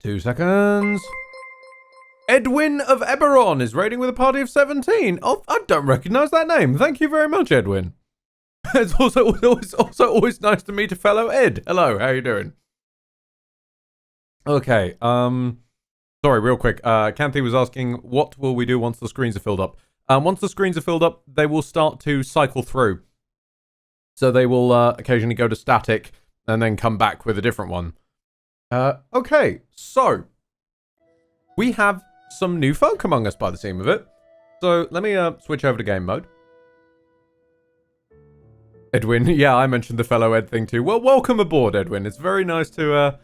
2 seconds. Edwin of Eberron is raiding with a party of 17. Oh, I don't recognize that name. Thank you very much, Edwin. It's also always nice to meet a fellow Ed. Hello, how you doing? Okay, sorry, real quick. Canthy was asking, what will we do once the screens are filled up? Once the screens are filled up, they will start to cycle through. So they will occasionally go to static and then come back with a different one. Okay, so we have some new folk among us by the seam of it. So let me switch over to game mode. Edwin, yeah, I mentioned the fellow Ed thing too. Well, welcome aboard, Edwin. It's very nice to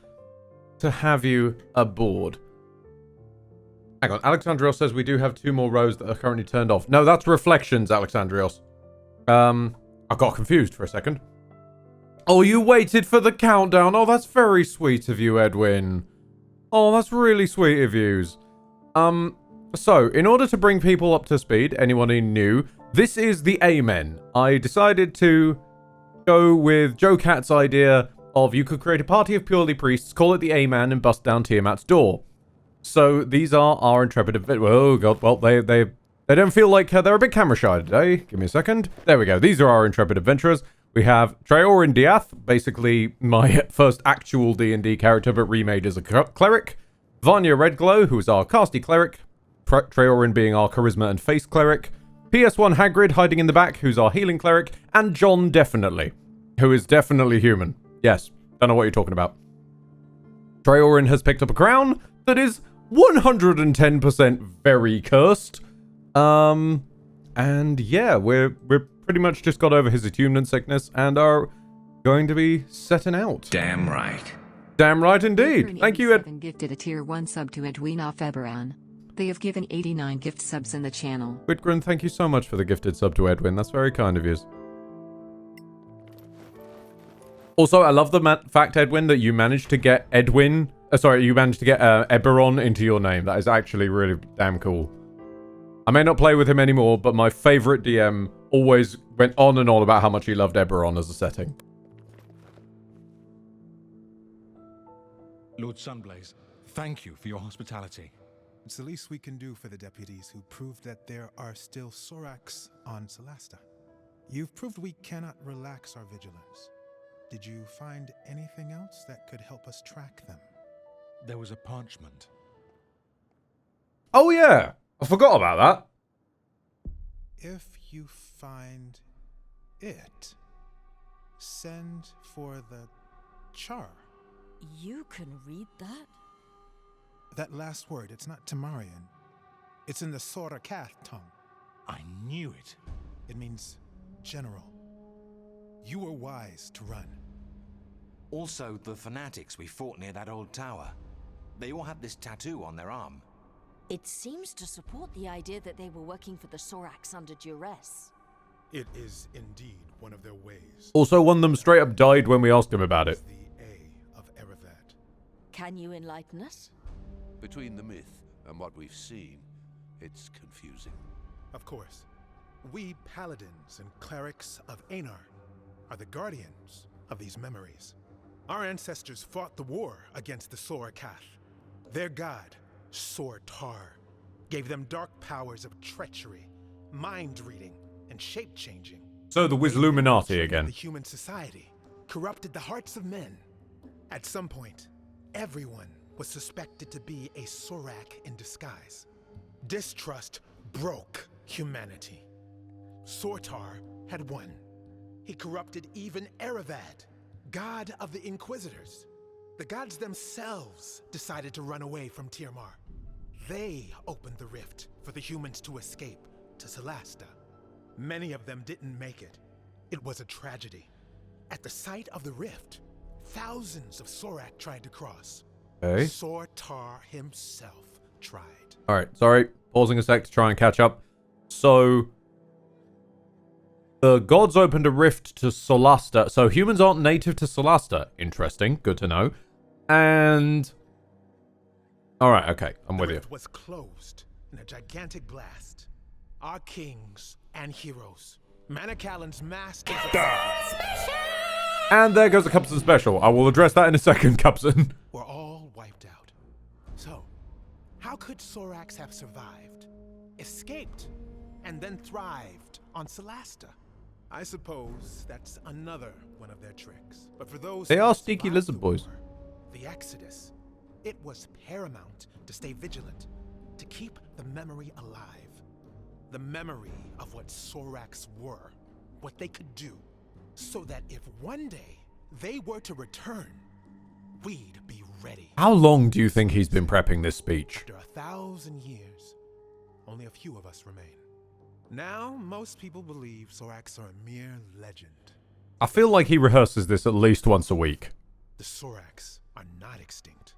have you aboard. Hang on, Alexandrios says we do have 2 more rows that are currently turned off. No, that's reflections, Alexandrios. I got confused for a second. Oh, you waited for the countdown. Oh, that's very sweet of you, Edwin. Oh, that's really sweet of yous. So, in order to bring people up to speed, anyone who knew, this is the Amen. I decided to go with Joe Cat's idea of you could create a party of purely priests, call it the Amen, and bust down Tiamat's door. So, these are our intrepid... Oh, God. Well, they don't feel like... they're a bit camera shy today. Give me a second. There we go. These are our intrepid adventurers. We have Treorin Diath, basically my first actual D&D character, but remade as a cleric. Vanya Redglow, who is our casty cleric. Treorin being our charisma and face cleric. PS1 Hagrid hiding in the back, who's our healing cleric. And John Definitely, who is definitely human. Yes, don't know what you're talking about. Treorin has picked up a crown that is 110% very cursed. And yeah, we're pretty much just got over his attunement sickness and are going to be setting out. Damn right. Damn right indeed. Thank you, Ed. Gifted a tier 1 sub to Edwin of Eberron. They have given 89 gift subs in the channel. Whitgren, thank you so much for the gifted sub to Edwin. That's very kind of you. Also, I love the fact, Edwin, that you managed to get Edwin... you managed to get Eberron into your name. That is actually really damn cool. I may not play with him anymore, but my favorite DM always went on and on about how much he loved Eberron as a setting. Lord Sunblaze, thank you for your hospitality. It's the least we can do for the deputies who proved that there are still Sorax on Solasta. You've proved we cannot relax our vigilance. Did you find anything else that could help us track them? There was a parchment. Oh yeah, I forgot about that. If you find it, send for the char. You can read that? That last word, it's not Tamarian. It's in the Sorakath tongue. I knew it. It means general. You were wise to run. Also, the fanatics we fought near that old tower. They all had this tattoo on their arm. It seems to support the idea that they were working for the Sorax under duress. It is indeed one of their ways. Also, one of them straight up died when we asked him about it. The A of Erevat. Can you enlighten us? Between the myth and what we've seen, it's confusing. Of course. We paladins and clerics of Einar are the guardians of these memories. Our ancestors fought the war against the Sorakath. Their god, Sortar, gave them dark powers of treachery, mind-reading, and shape-changing. So the Wizluminati again. The human society corrupted the hearts of men. At some point, everyone was suspected to be a Sorak in disguise. Distrust broke humanity. Sortar had won. He corrupted even Erevad, god of the Inquisitors. The gods themselves decided to run away from Tirmar. They opened the rift for the humans to escape to Solasta. Many of them didn't make it. It was a tragedy. At the site of the rift, thousands of Sorak tried to cross. Okay. Sortar himself tried. Alright, sorry. Pausing a sec to try and catch up. So, the gods opened a rift to Solasta. So, humans aren't native to Solasta. Interesting. Good to know. And... Alright, okay. I'm with you. The rift was closed in a gigantic blast. Our kings and heroes, Manicalan's masters of And there goes the Cupson special. I will address that in a second, Cupson. were all wiped out. So, how could Sorax have survived, escaped, and then thrived on Solasta? I suppose that's another one of their tricks. But for those They who are survived sneaky the lizard boys. war, the Exodus, it was paramount to stay vigilant, to keep the memory alive. The memory of what Sorax were, what they could do, so that if one day they were to return, we'd be ready. How long do you think he's been prepping this speech? After 1,000 years, only a few of us remain. Now, most people believe Sorax are a mere legend. I feel like he rehearses this at least once a week. The Sorax are not extinct.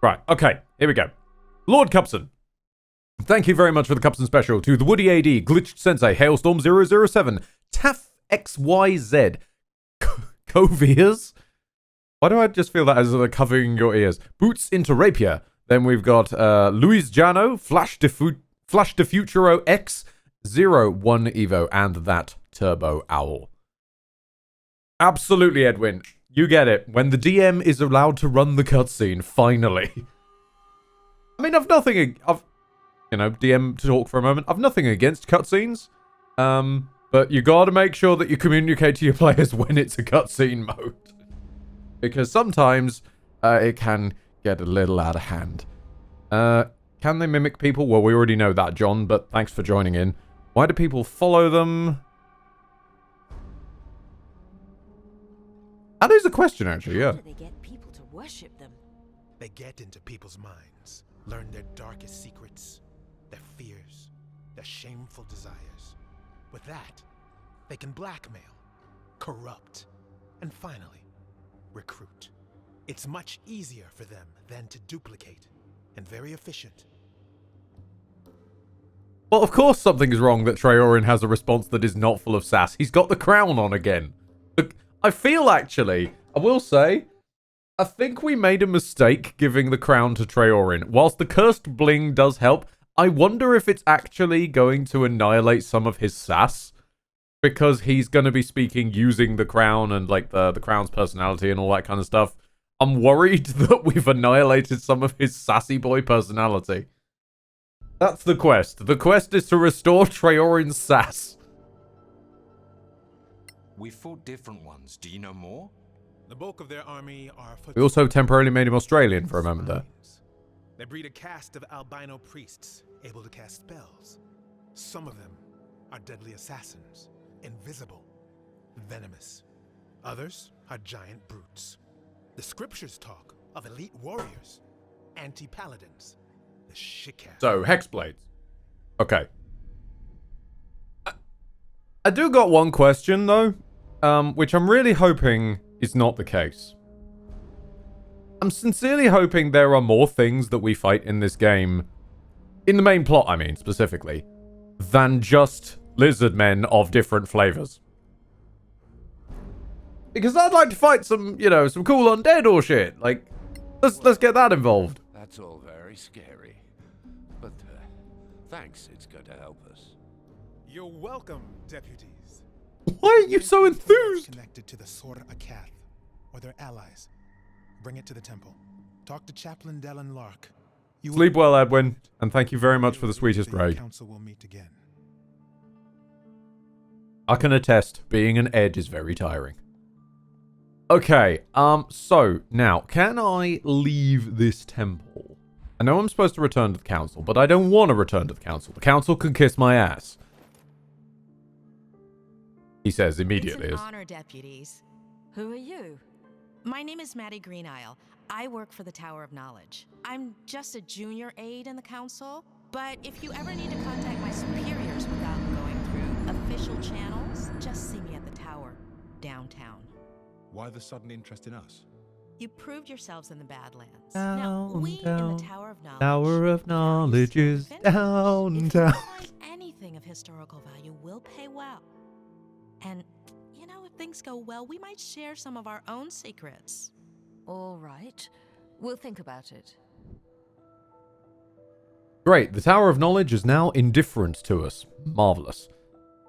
Right, okay, here we go. Lord Cupson. Thank you very much for the Cupson special to the Woody AD, Glitched Sensei, Hailstorm 007, Taff XYZ, Coviers. Why do I just feel that as covering your ears? Boots into Rapier. Then we've got Luis Jano, Flash de Futuro X, 01 Evo, and that Turbo Owl. Absolutely, Edwin. You get it. When the DM is allowed to run the cutscene, finally. I mean, DM to talk for a moment. I've nothing against cutscenes. But you gotta make sure that you communicate to your players when it's a cutscene mode. Because sometimes it can get a little out of hand. Can they mimic people? Well, we already know that, John, but thanks for joining in. Why do people follow them? That is a question, actually, yeah. How do they get people to worship them? They get into people's minds, learn their darkest secrets, their fears, their shameful desires. With that, they can blackmail, corrupt, and finally, recruit. It's much easier for them than to duplicate, and very efficient. Well, of course something is wrong that Traorin has a response that is not full of sass. He's got the crown on again. Look, I feel actually, I will say, I think we made a mistake giving the crown to Traorin. Whilst the cursed bling does help, I wonder if it's actually going to annihilate some of his sass. Because he's going to be speaking using the crown and like the crown's personality and all that kind of stuff. I'm worried that we've annihilated some of his sassy boy personality. That's the quest. The quest is to restore Traorin's sass. We fought different ones. Do you know more? The bulk of their army are... We also temporarily made him Australian for a moment there. They breed a caste of albino priests able to cast spells. Some of them are deadly assassins, invisible, venomous. Others are giant brutes. The scriptures talk of elite warriors, anti-paladins, the shitcast. So, Hexblades. Okay. I do got one question, though, which I'm really hoping is not the case. I'm sincerely hoping there are more things that we fight in this game, in the main plot, I mean, specifically, than just lizard men of different flavors. Because I'd like to fight some, you know, some cool undead or shit. Like, let's get that involved. That's all very scary. But thanks, it's going to help us. You're welcome, deputies. Why are you so enthused? Connected to the Sor Akath, or their allies. Bring it to the temple. Talk to Chaplain Dellen Lark. You Sleep well, Edwin, and thank you very much for the sweetest raid. Council will meet again. I can attest, being an Ed is very tiring. Okay, so, now, can I leave this temple? I know I'm supposed to return to the council, but I don't want to return to the council. The council can kiss my ass. He says immediately. It's an honor, deputies. Who are you? My name is Maddie Greenisle. I work for the Tower of Knowledge. I'm just a junior aide in the council, but if you ever need to contact my superiors without going through official channels, just see me at the tower, downtown. Why the sudden interest in us? You proved yourselves in the Badlands. Downtown. Now, we in the Tower of Knowledge. Tower of Knowledge is If you downtown. find anything of historical value, we'll pay well. And, you know, if things go well, we might share some of our own secrets. All right. We'll think about it. Great, the Tower of Knowledge is now indifferent to us. Marvelous.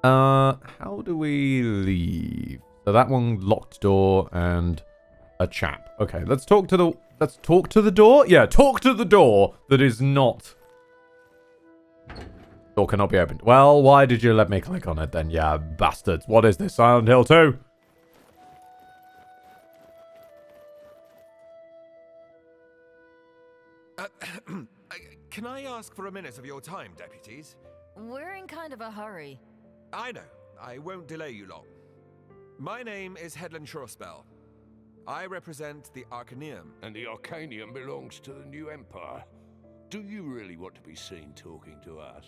How do we leave? So that one, locked door and a chap. Okay, let's talk to the let's talk to the door. Yeah, talk to the door that is not. Door cannot be opened. Well, why did you let me click on it then? Yeah, bastards. What is this? Silent Hill 2? Can I ask for a minute of your time, deputies? We're in kind of a hurry. I know. I won't delay you long. My name is Headland Shorespell. I represent the Arcaneum. And the Arcanium belongs to the new Empire. Do you really want to be seen talking to us?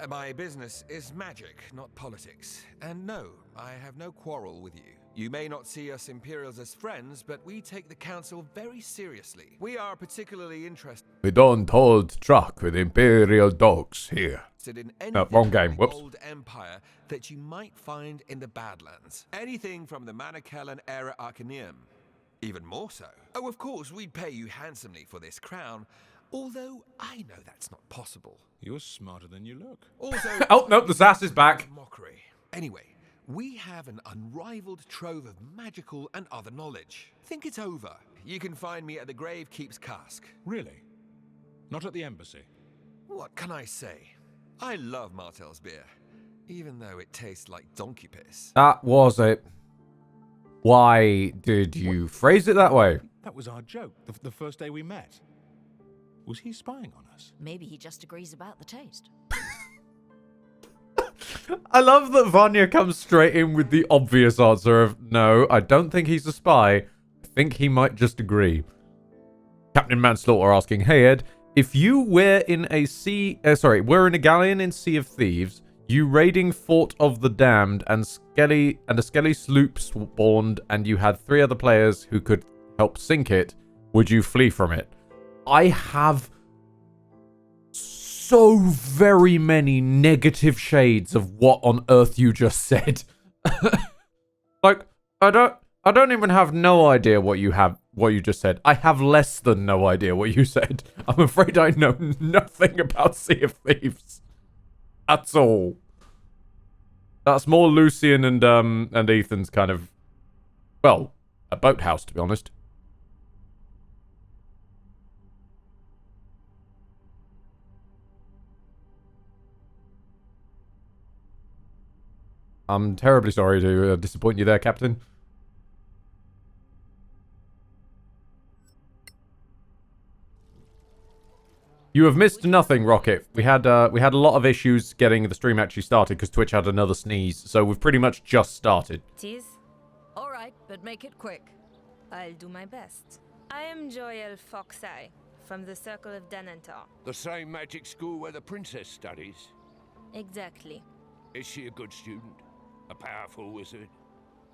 My business is magic, not politics. And no, I have no quarrel with you. You may not see us Imperials as friends, but we take the Council very seriously. We are particularly interested We don't hold truck with Imperial dogs here. in anything wrong game. from the Whoops. old Empire that you might find in the Badlands. Anything from the Manacalon era Arcaneum. Even more so. Oh, of course, we'd pay you handsomely for this crown, although I know that's not possible. You're smarter than you look. Also, Oh, nope, the sass is back. mockery. Anyway, we have an unrivaled trove of magical and other knowledge. Think it over. You can find me at the Grave Keep's cask. Really? Not at the embassy? What can I say? I love Martel's beer, even though it tastes like donkey piss. That was it. Why did you phrase it that way? That was our joke, the first day we met. Was he spying on us? Maybe he just agrees about the taste. I love that Vanya comes straight in with the obvious answer of, no, I don't think he's a spy. I think he might just agree. Captain Manslaughter asking, hey Ed, if you were in a galleon in Sea of Thieves, you raiding Fort of the Damned and a Skelly sloop spawned and you had 3 other players who could help sink it, would you flee from it? I have so very many negative shades of what on earth you just said. Like, I don't even have no idea what you just said. I have less than no idea what you said. I'm afraid I know nothing about Sea of Thieves. That's all. That's more Lucian and Ethan's kind of, well, a boathouse, to be honest. I'm terribly sorry to disappoint you there, Captain. You have missed nothing, Rocket. We had a lot of issues getting the stream actually started because Twitch had another sneeze, so we've pretty much just started. Tease? All right, but make it quick. I'll do my best. I am Joyel Foxeye, from the Circle of Denantar. The same magic school where the princess studies. Exactly. Is she a good student? A powerful wizard?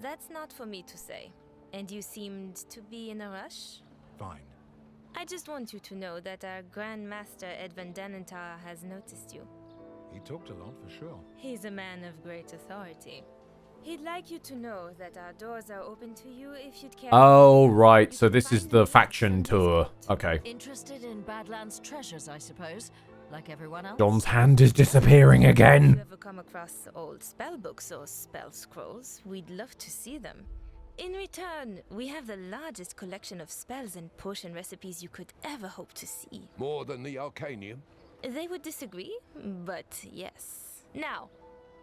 That's not for me to say. And you seemed to be in a rush? Fine. I just want you to know that our Grand Master Edwin Denantar has noticed you. He talked a lot, for sure. He's a man of great authority. He'd like you to know that our doors are open to you if you'd care. Oh, right. So this is the faction tour. Okay. Interested in Badlands treasures, I suppose, like everyone else. John's hand is disappearing If you again. ever come across old spell books or spell scrolls, we'd love to see them. In return, we have the largest collection of spells and potion recipes you could ever hope to see. More than the Arcanium? They would disagree, but yes. Now,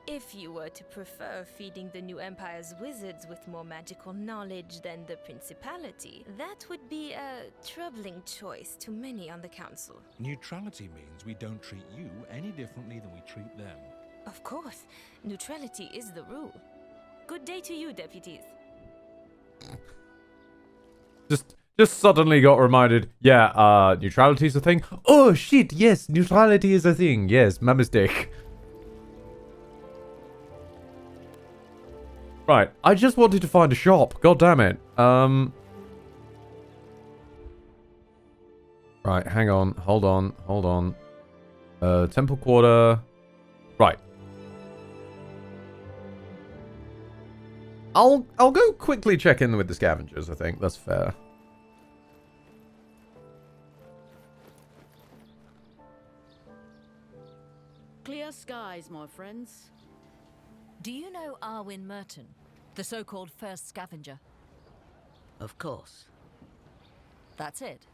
if you were to prefer feeding the new Empire's wizards with more magical knowledge than the Principality, that would be a troubling choice to many on the Council. Neutrality means we don't treat you any differently than we treat them. Of course, neutrality is the rule. Good day to you, deputies. Just suddenly got reminded, yeah, neutrality's a thing. Oh, shit, yes, neutrality is a thing. Yes, my mistake. Right, I just wanted to find a shop. God damn it. Right, hang on. Hold on. Temple Quarter. Right. I'll go quickly check in with the scavengers, I think. That's fair. Clear skies, my friends. Do you know Arwin Merton, the so-called first scavenger? Of course. That's it.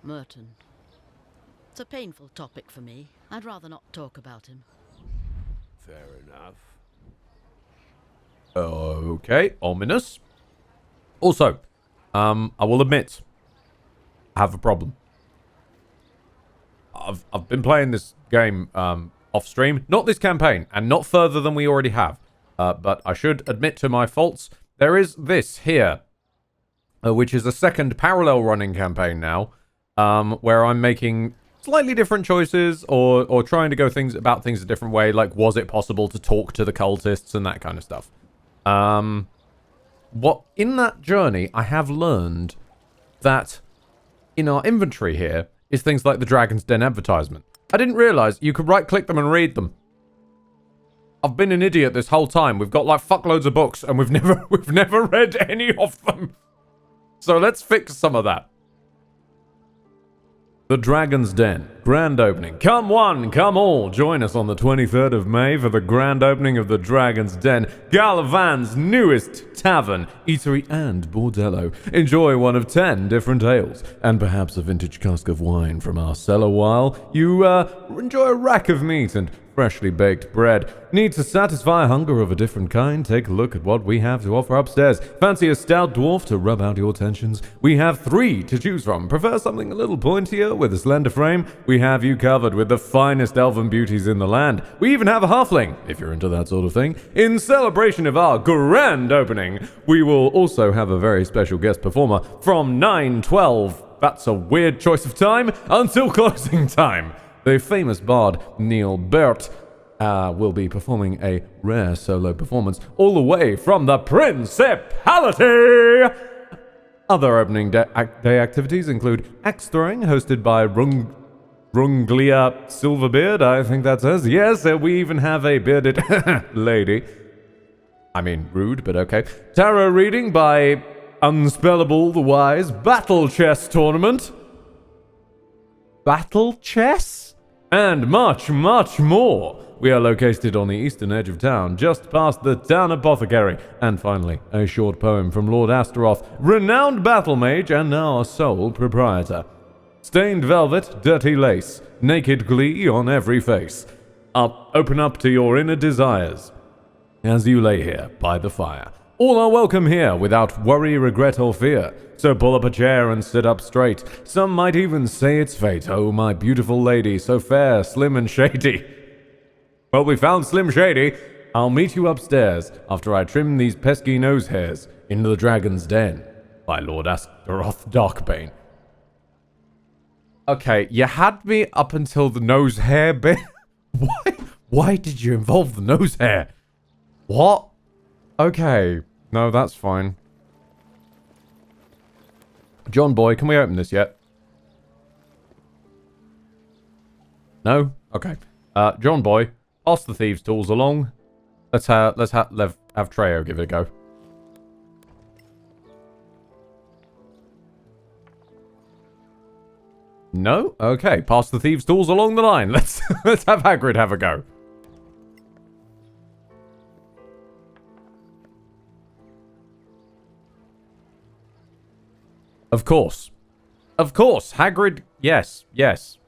Merton. It's a painful topic for me. I'd rather not talk about him. Fair enough. Okay, ominous. Also, I will admit, I have a problem. I've been playing this game off stream, not this campaign, and not further than we already have. But I should admit to my faults. There is this here, which is a second parallel running campaign now, where I'm making slightly different choices or trying to go about things a different way. Like, was it possible to talk to the cultists and that kind of stuff? What in that journey, I have learned that in our inventory here is things like the Dragon's Den advertisement. I didn't realize you could right-click them and read them. I've been an idiot this whole time. We've got like fuckloads of books and we've never read any of them. So let's fix some of that. The Dragon's Den, grand opening. Come one, come all, join us on the 23rd of May for the grand opening of the Dragon's Den, Galavan's newest tavern, eatery and bordello. Enjoy one of 10 different ales, and perhaps a vintage cask of wine from our cellar while you enjoy a rack of meat and freshly baked bread. Need to satisfy hunger of a different kind? Take a look at what we have to offer upstairs. Fancy a stout dwarf to rub out your tensions? We have 3 to choose from. Prefer something a little pointier with a slender frame? We have you covered with the finest elven beauties in the land. We even have a halfling, if you're into that sort of thing. In celebration of our grand opening, we will also have a very special guest performer from 9:12. That's a weird choice of time, until closing time. The famous bard Neil Bert will be performing a rare solo performance all the way from the Principality. Other opening day activities include axe throwing, hosted by Runglia Silverbeard, I think that says. Yes, we even have a bearded lady. I mean, rude, but okay. Tarot reading by Unspellable the Wise. Battle chess tournament. Battle chess? And much, much more. We are located on the eastern edge of town, just past the town apothecary. And finally, a short poem from Lord Astaroth, renowned battle mage and now our sole proprietor. Stained velvet, dirty lace, naked glee on every face. Open up to your inner desires as you lay here by the fire. All are welcome here without worry, regret, or fear. So pull up a chair and sit up straight. Some might even say it's fate. Oh, my beautiful lady, so fair, slim, and shady. Well, we found Slim Shady. I'll meet you upstairs after I trim these pesky nose hairs into the Dragon's Den by Lord Astaroth Darkbane. Okay, you had me up until the nose hair bit. Why did you involve the nose hair? What? Okay. No, that's fine. John Boy, can we open this yet? No? Okay. John Boy, pass the thieves' tools along. Let's have Treyo give it a go. No? Okay, pass the thieves' tools along the line. Let's have Hagrid have a go. Of course. Of course, Hagrid... Yes, yes.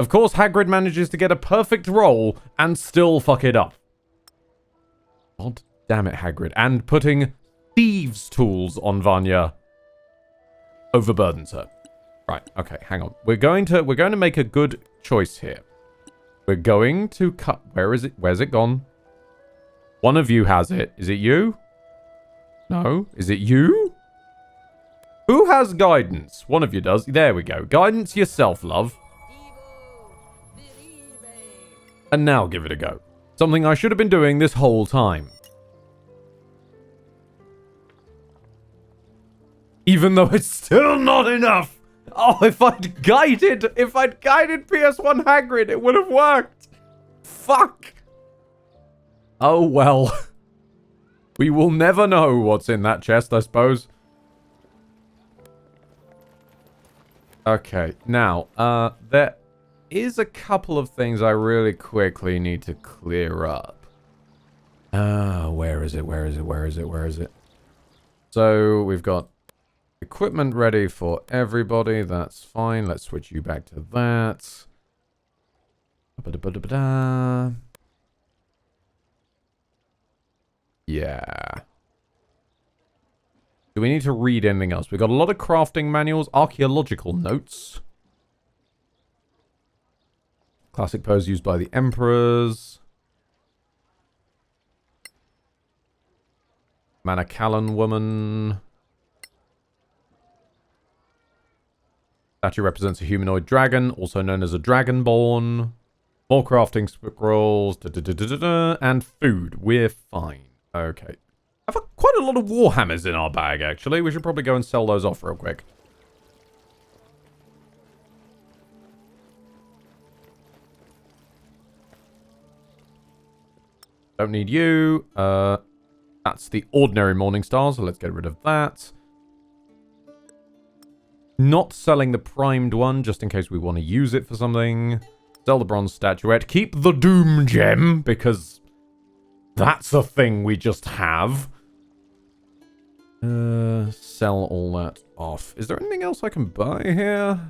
Of course, Hagrid manages to get a perfect roll and still fuck it up. God damn it, Hagrid. And putting thieves' tools on Vanya overburdens her. Right, okay, hang on. We're going to make a good choice here. We're going to cut... Where is it? Where's it gone? One of you has it. Is it you? No? Is it you? Who has guidance? One of you does. There we go. Guidance yourself, love. And now give it a go. Something I should have been doing this whole time. Even though it's still not enough. Oh, if I'd guided PS1 Hagrid, it would have worked. Fuck. Oh, well. We will never know what's in that chest, I suppose. Okay, now, there is a couple of things I really quickly need to clear up. Where is it? So, we've got Equipment ready for everybody. That's fine. Let's switch you back to that. Ba-da-ba-da-ba-da. Yeah. Do we need to read anything else? We've got a lot of crafting manuals, archaeological notes. Classic pose used by the emperors. Manacallan woman. Statue represents a humanoid dragon, also known as a dragonborn. More crafting scrolls, and food. We're fine. Okay. I've got quite a lot of warhammers in our bag, actually. We should probably go and sell those off real quick. Don't need you. That's the ordinary morning star, so let's get rid of that. Not selling the primed one, just in case we want to use it for something. Sell the bronze statuette. Keep the doom gem, because that's a thing we just have. Sell all that off. Is there anything else I can buy here?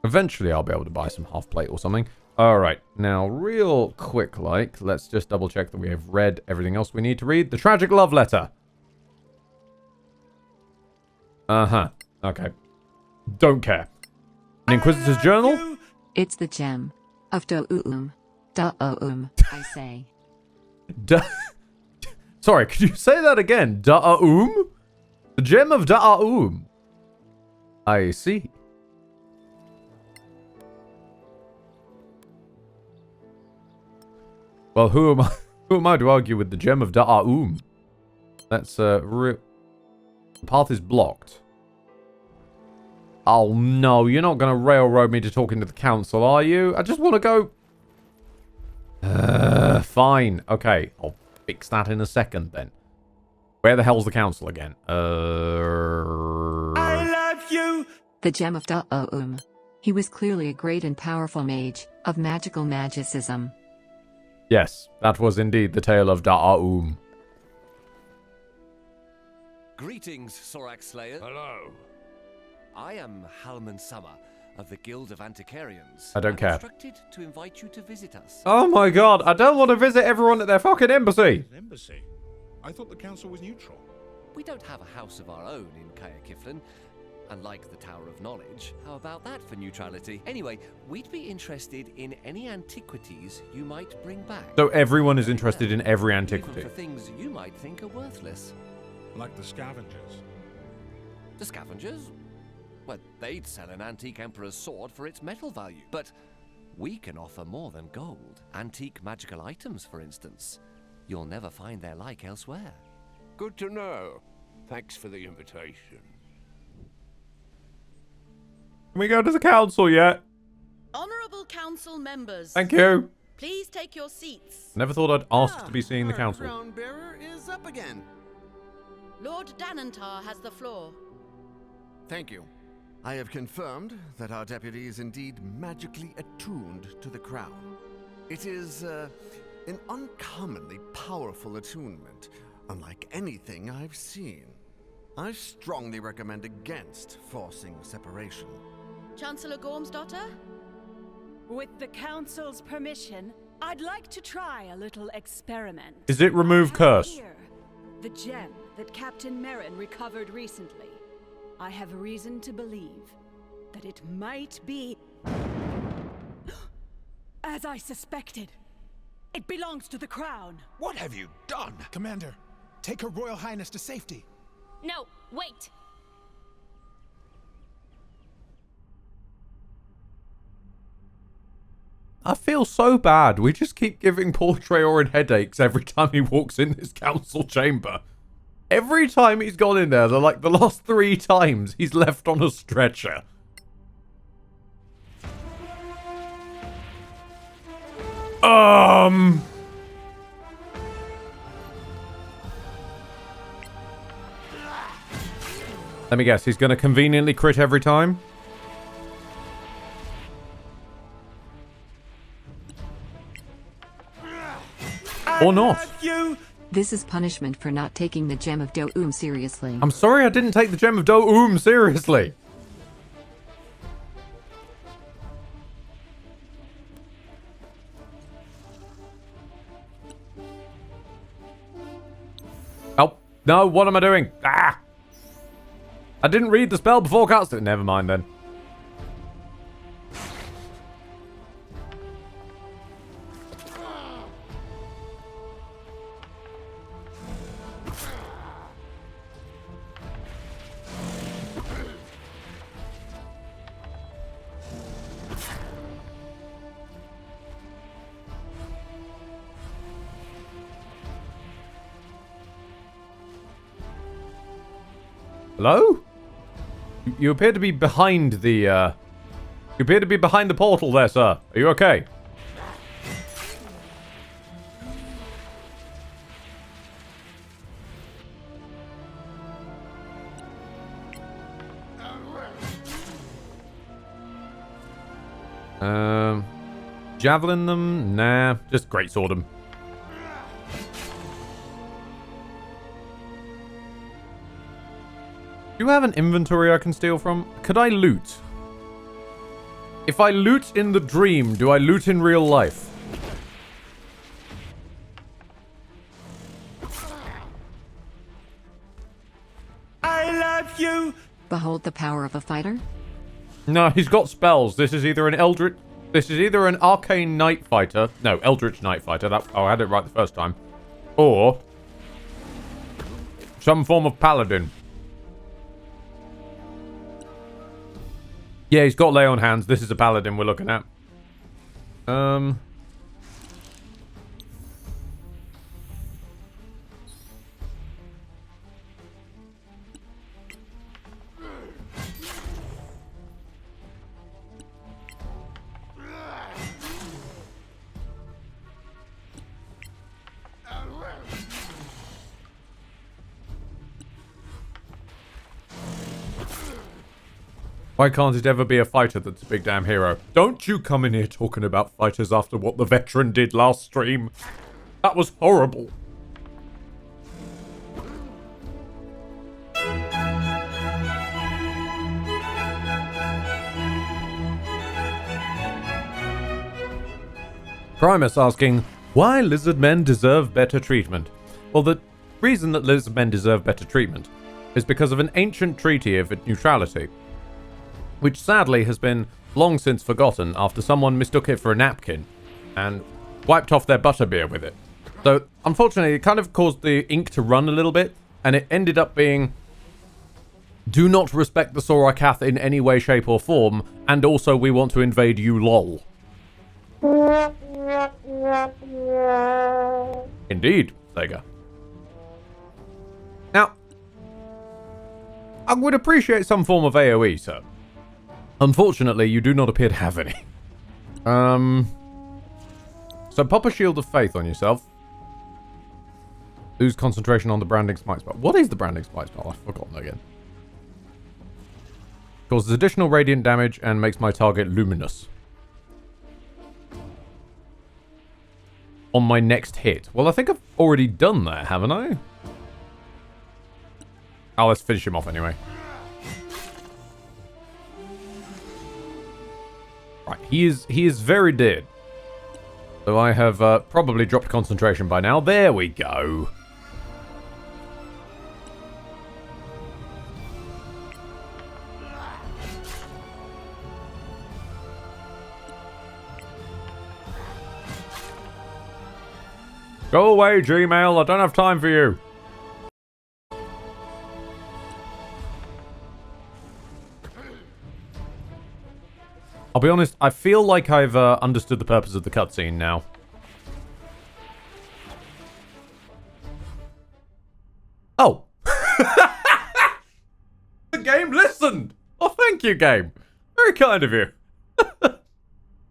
Eventually I'll be able to buy some half plate or something. Alright, now real quick let's just double check that we have read everything else we need to read. The tragic love letter. Uh-huh. Okay. Don't care. An Inquisitor's journal? It's the gem of Da'um. Da'um, I say. Sorry, could you say that again? Da'um? The gem of Da'um. I see. Well, who am I to argue with the gem of Da'um? That's the path is blocked. Oh no, you're not going to railroad me to talking to the council, are you? I just want to go. Fine. Okay, I'll fix that in a second then. Where the hell's the council again? I love you! The gem of Da'um. He was clearly a great and powerful mage of magical magicism. Yes, that was indeed the tale of Da'um. Greetings, Sorak Slayer. Hello. I am Halman Summer of the Guild of Antiquarians. I don't care. Instructed to invite you to visit us. Oh my god, I don't want to visit everyone at their fucking embassy. Embassy? I thought the council was neutral. We don't have a house of our own in Kaya Kiflin, unlike the Tower of Knowledge. How about that for neutrality? Anyway, we'd be interested in any antiquities you might bring back. So everyone is interested in every antiquity. Even for things you might think are worthless. Like the scavengers. The scavengers? Well, they'd sell an antique emperor's sword for its metal value. But we can offer more than gold. Antique magical items, for instance. You'll never find their like elsewhere. Good to know. Thanks for the invitation. Can we go to the council yet? Honourable council members. Thank you. Please take your seats. Never thought I'd ask to be seeing the council. Crown bearer is up again. Lord Danantar has the floor. Thank you. I have confirmed that our deputy is indeed magically attuned to the crown. It is an uncommonly powerful attunement, unlike anything I've seen. I strongly recommend against forcing separation. Chancellor Gormsdottir? With the council's permission, I'd like to try a little experiment. Is it remove curse? Here, the gem that Captain Merrin recovered recently. I have reason to believe that it might be as I suspected. It belongs to the crown. What have you done? Commander, take Her Royal Highness to safety. No, wait. I feel so bad. We just keep giving poor Traorin headaches every time he walks in this council chamber. Every time he's gone in there, like the last 3 times, he's left on a stretcher. Let me guess, he's going to conveniently crit every time? Or not. You. This is punishment for not taking the Gem of Do-Um seriously. I'm sorry I didn't take the Gem of Do-Um seriously. Oh, no, what am I doing? Ah! I didn't read the spell before casting it. Never mind then. Hello? You appear to be behind the, You appear to be behind the portal there, sir. Are you okay? Javelin them? Nah, just greatsword them. Do you have an inventory I can steal from? Could I loot? If I loot in the dream, do I loot in real life? I love you! Behold the power of a fighter. No, he's got spells. This is either an Eldritch... This is either an Arcane Night Fighter. No, Eldritch Night Fighter. Oh, I had it right the first time. Or... some form of Paladin. Yeah, he's got lay on hands. This is a Paladin we're looking at. Why can't it ever be a fighter that's a big damn hero? Don't you come in here talking about fighters after what the veteran did last stream. That was horrible. Primus asking, why lizard men deserve better treatment? Well, the reason that lizard men deserve better treatment is because of an ancient treaty of neutrality, which sadly has been long since forgotten after someone mistook it for a napkin and wiped off their butterbeer with it. So, unfortunately, it kind of caused the ink to run a little bit, and it ended up being, do not respect the Sorakath in any way, shape, or form, and also we want to invade you, lol. Indeed, Sega. Now, I would appreciate some form of AoE, sir. Unfortunately, you do not appear to have any. So pop a Shield of Faith on yourself. Lose concentration on the branding spike spell. What is the branding spike spell? I've forgotten again. Causes additional radiant damage and makes my target luminous. On my next hit. Well, I think I've already done that, haven't I? Oh, let's finish him off anyway. Right, he is very dead. So I have probably dropped concentration by now. There we go. Go away, Gmail. I don't have time for you. I'll be honest, I feel like I've understood the purpose of the cutscene now. Oh. The game listened! Oh, thank you, game. Very kind of you.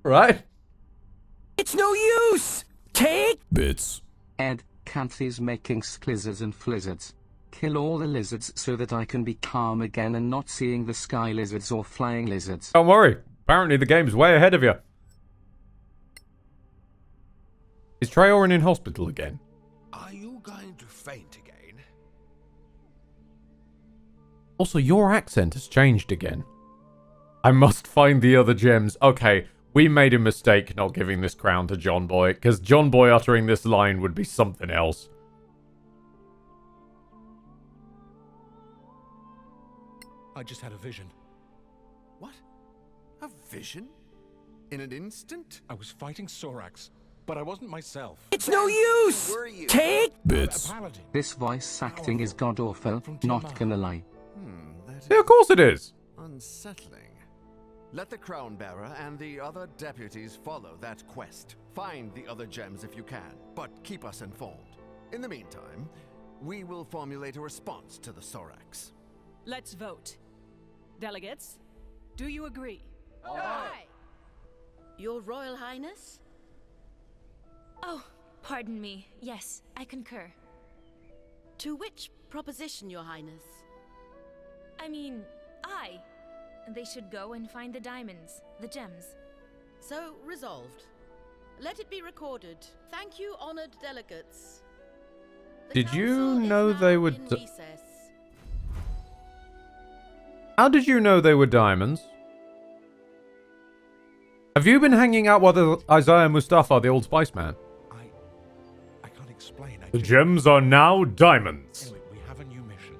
Right? It's no use! Take bits. Ed, Canthy's making sklizzards and flizzards. Kill all the lizards so that I can be calm again and not seeing the sky lizards or flying lizards. Don't worry. Apparently the game's way ahead of you. Is Treorin in hospital again? Are you going faint again. Also, your accent has changed again. I must find the other gems. Okay, we made a mistake not giving this crown to John Boy, because John Boy uttering this line would be something else. I just had a vision. What? A vision? In an instant? I was fighting Sorax, but I wasn't myself. It's no use! Take bits. This voice acting is god awful, not gonna lie. Yeah, of course it is. Unsettling. Let the crown bearer and the other deputies follow that quest. Find the other gems if you can, but keep us informed. In the meantime, we will formulate a response to the Sorax. Let's vote. Delegates, do you agree? Aye. Your Royal Highness? Oh, pardon me. Yes, I concur. To which proposition, Your Highness? I mean, aye. They should go and find the diamonds, the gems. So resolved. Let it be recorded. Thank you, honored delegates. Did you know they were... How did you know they were diamonds? Have you been hanging out with Isaiah Mustafa, the Old Spice Man? I can't explain. The gems are now diamonds. Anyway, we have a new mission.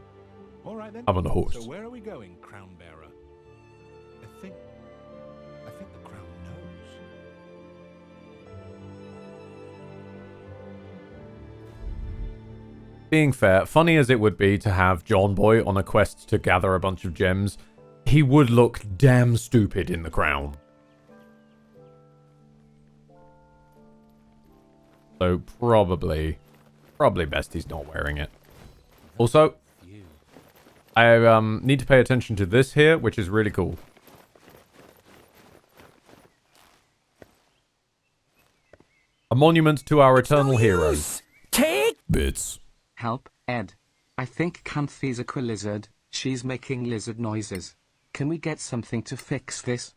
All right then. I'm on the horse. So where are we going, Crown Bearer? I think the Crown knows. Being fair, funny as it would be to have John Boy on a quest to gather a bunch of gems, he would look damn stupid in the crown. So probably best he's not wearing it. Also, I need to pay attention to this here, which is really cool. A monument to our eternal heroes. Take bits. Help, Ed. I think Canthy's a lizard. She's making lizard noises. Can we get something to fix this?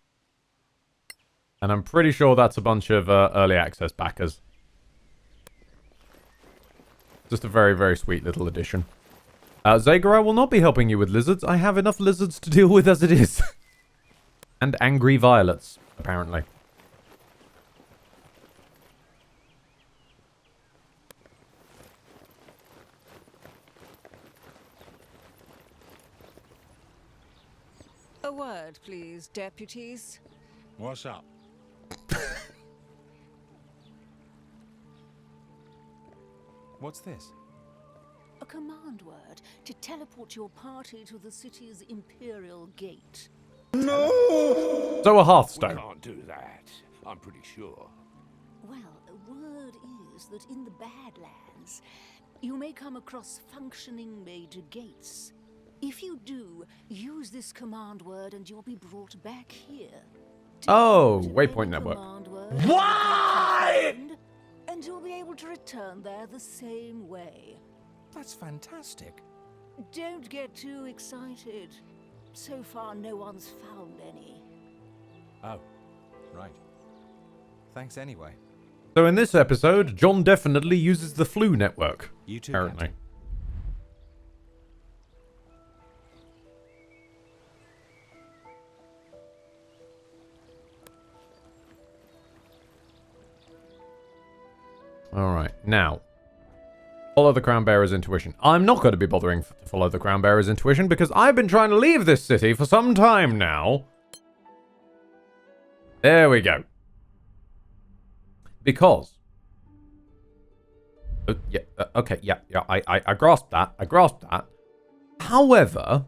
And I'm pretty sure that's a bunch of early access backers. Just a very, very sweet little addition. Zagar, I will not be helping you with lizards. I have enough lizards to deal with as it is. And angry violets, apparently. A word, please, deputies. What's up? What's this? A command word to teleport your party to the city's Imperial Gate. No! So a Hearthstone. We can't do that, I'm pretty sure. Well, the word is that in the Badlands, you may come across functioning major gates. If you do, use this command word and you'll be brought back here. Oh, Waypoint Network. Why? And you'll be able to return there the same way. That's fantastic. Don't get too excited. So far, no one's found any. Oh, right. Thanks anyway. So in this episode, John definitely uses the flu network. You too, apparently. Captain. Alright, now. Follow the Crown Bearer's intuition. I'm not going to be bothering to follow the Crown Bearer's intuition because I've been trying to leave this city for some time now. There we go. Because. Okay, I grasped that. I grasped that. However,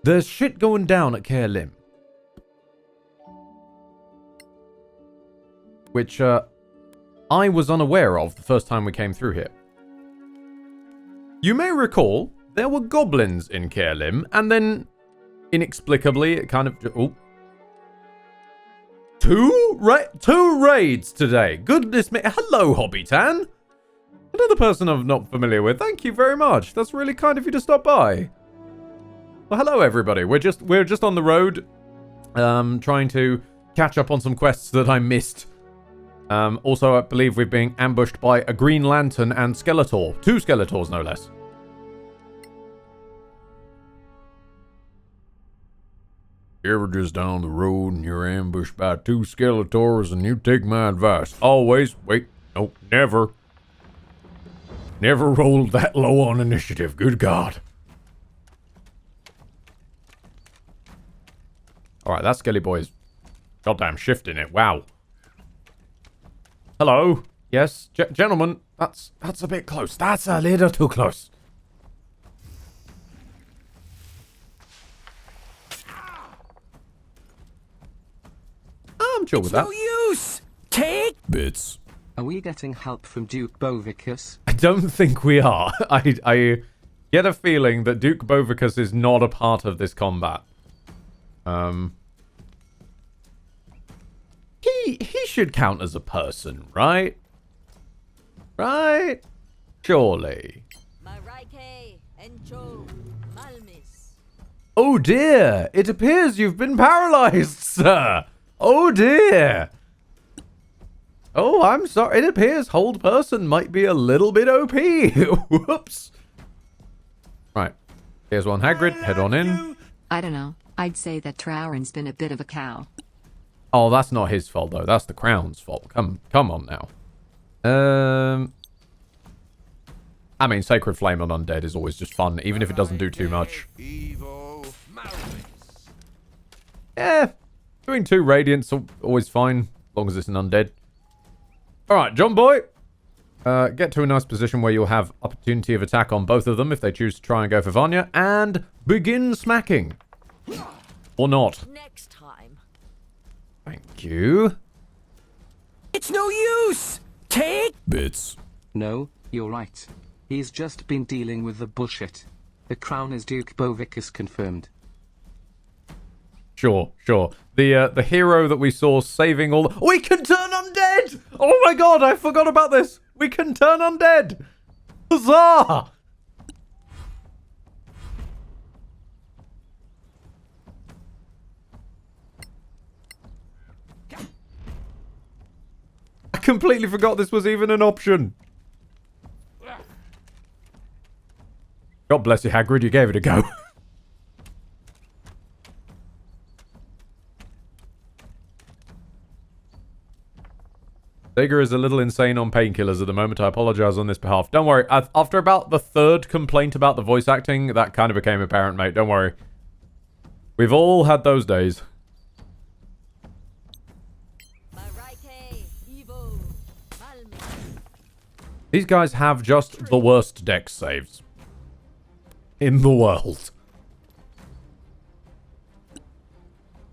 there's shit going down at Caer Lim. Which, I was unaware of the first time we came through here. You may recall, there were goblins in Caer Lim, and then, inexplicably, it kind of... Oh. Two raids today. Goodness me. Hello, Hobbitan. Another person I'm not familiar with. Thank you very much. That's really kind of you to stop by. Well, hello, everybody. We're just on the road, trying to catch up on some quests that I missed Also, I believe we're being ambushed by a Green Lantern and Skeletor. 2 Skeletors, no less. You're ever just down the road and you're ambushed by 2 Skeletors and you take my advice. Always, wait, no, never. Never rolled that low on initiative, good God. Alright, that Skelly Boy's goddamn shifting it, wow. Hello? Yes? Gentlemen, that's a bit close. That's a little too close. I'm chill with that. No use! Take bits. Are we getting help from Duke Bovicus? I don't think we are. I get a feeling that Duke Bovicus is not a part of this combat. He should count as a person, right? Right? Surely. Oh dear! It appears you've been paralyzed, sir! Oh dear! Oh, I'm sorry. It appears hold person might be a little bit OP. Whoops. Right. Here's one Hagrid. Head on in. I don't know. I'd say that Trowron's been a bit of a cow. Oh, that's not his fault, though. That's the Crown's fault. Come on now. I mean, Sacred Flame on Undead is always just fun, even if it doesn't do too much. Yeah. Doing 2 Radiants always fine, as long as it's an Undead. Alright, John Boy. Get to a nice position where you'll have opportunity of attack on both of them if they choose to try and go for Vanya. And begin smacking. Or not. Next time. Thank you. It's no use! Take bits. No, you're right. He's just been dealing with the bullshit. The crown is Duke Bovicus confirmed. Sure. The hero that we saw saving all... We can turn undead! Oh my god, I forgot about this! We can turn undead! Huzzah! I completely forgot this was even an option. God bless you, Hagrid, you gave it a go. Sega is a little insane on painkillers at the moment. I apologize on this behalf. Don't worry. After about the 3rd complaint about the voice acting, that kind of became apparent, mate. Don't worry. We've all had those days. These guys have just the worst dex saves in the world.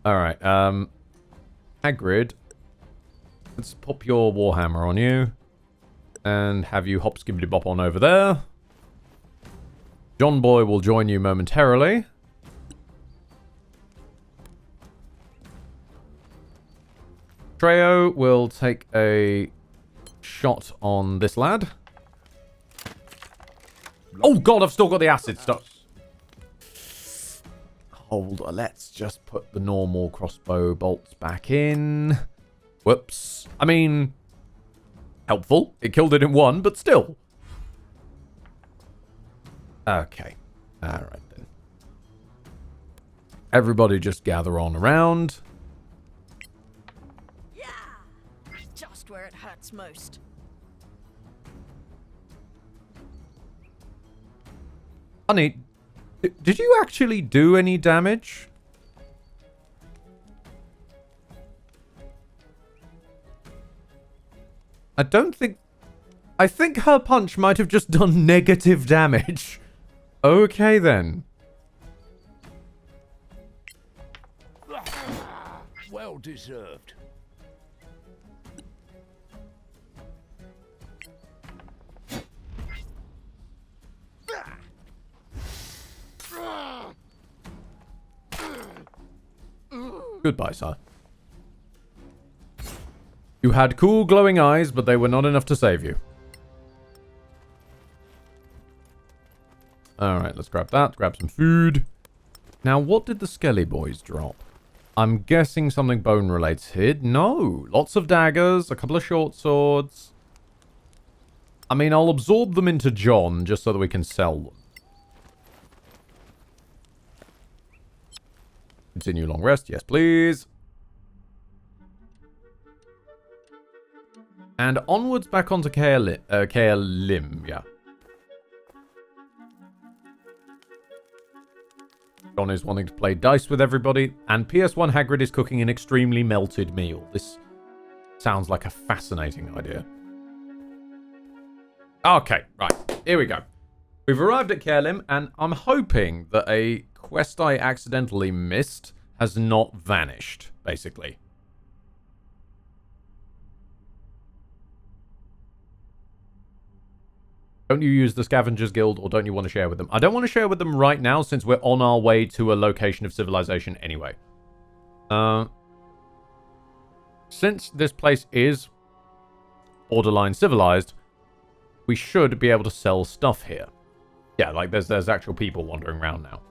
Alright, Hagrid, let's pop your Warhammer on you. And have you hop skibbity bop on over there. John Boy will join you momentarily. Treo will take a shot on this lad. Oh god, I've still got the acid stuff. Hold on, let's just put the normal crossbow bolts back in. Whoops. I mean, helpful. It killed it in 1, but still. Okay. Alright then. Everybody just gather on around. Just where it hurts most. Honey, did you actually do any damage? I don't think... I think her punch might have just done negative damage. Okay then. Well deserved. Goodbye, sir. You had cool glowing eyes, but they were not enough to save you. Alright, let's grab that. Grab some food. Now, what did the Skelly boys drop? I'm guessing something bone related. No. Lots of daggers, a couple of short swords. I mean, I'll absorb them into John just so that we can sell them. Continue long rest. Yes, please. And onwards back onto Lim, yeah. John is wanting to play dice with everybody, and PS1 Hagrid is cooking an extremely melted meal. This sounds like a fascinating idea. Okay, right. Here we go. We've arrived at Caerlim, and I'm hoping that a quest I accidentally missed has not vanished, basically. Don't you use the Scavengers Guild, or don't you want to share with them? I don't want to share with them right now, since we're on our way to a location of civilization anyway. Since this place is borderline civilized, we should be able to sell stuff here. Yeah, like there's actual people wandering around now.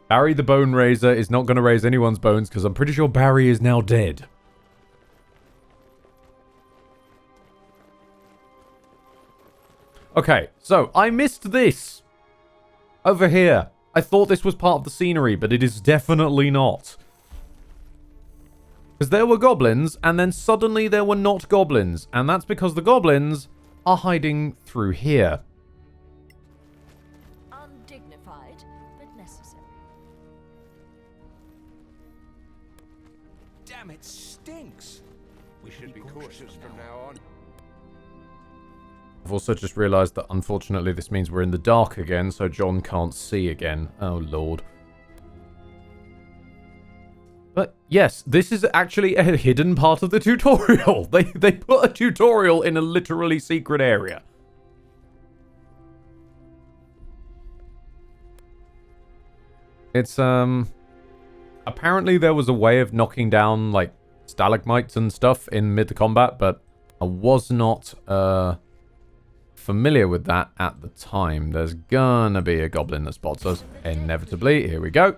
Barry the Bone Raiser is not going to raise anyone's bones, because I'm pretty sure Barry is now dead. Okay, so I missed this. Over here. I thought this was part of the scenery, but it is definitely not. Because there were goblins, and then suddenly there were not goblins. And that's because the goblins are hiding through here. Undignified, but necessary. Damn, it stinks. We should be cautious from now on. I've also just realised that unfortunately this means we're in the dark again, so John can't see again. Oh, Lord. But yes, this is actually a hidden part of the tutorial. They put a tutorial in a literally secret area. It's, apparently there was a way of knocking down, like, stalagmites and stuff in mid-combat, but I was not, familiar with that at the time. There's gonna be a goblin that spots us, inevitably. Here we go.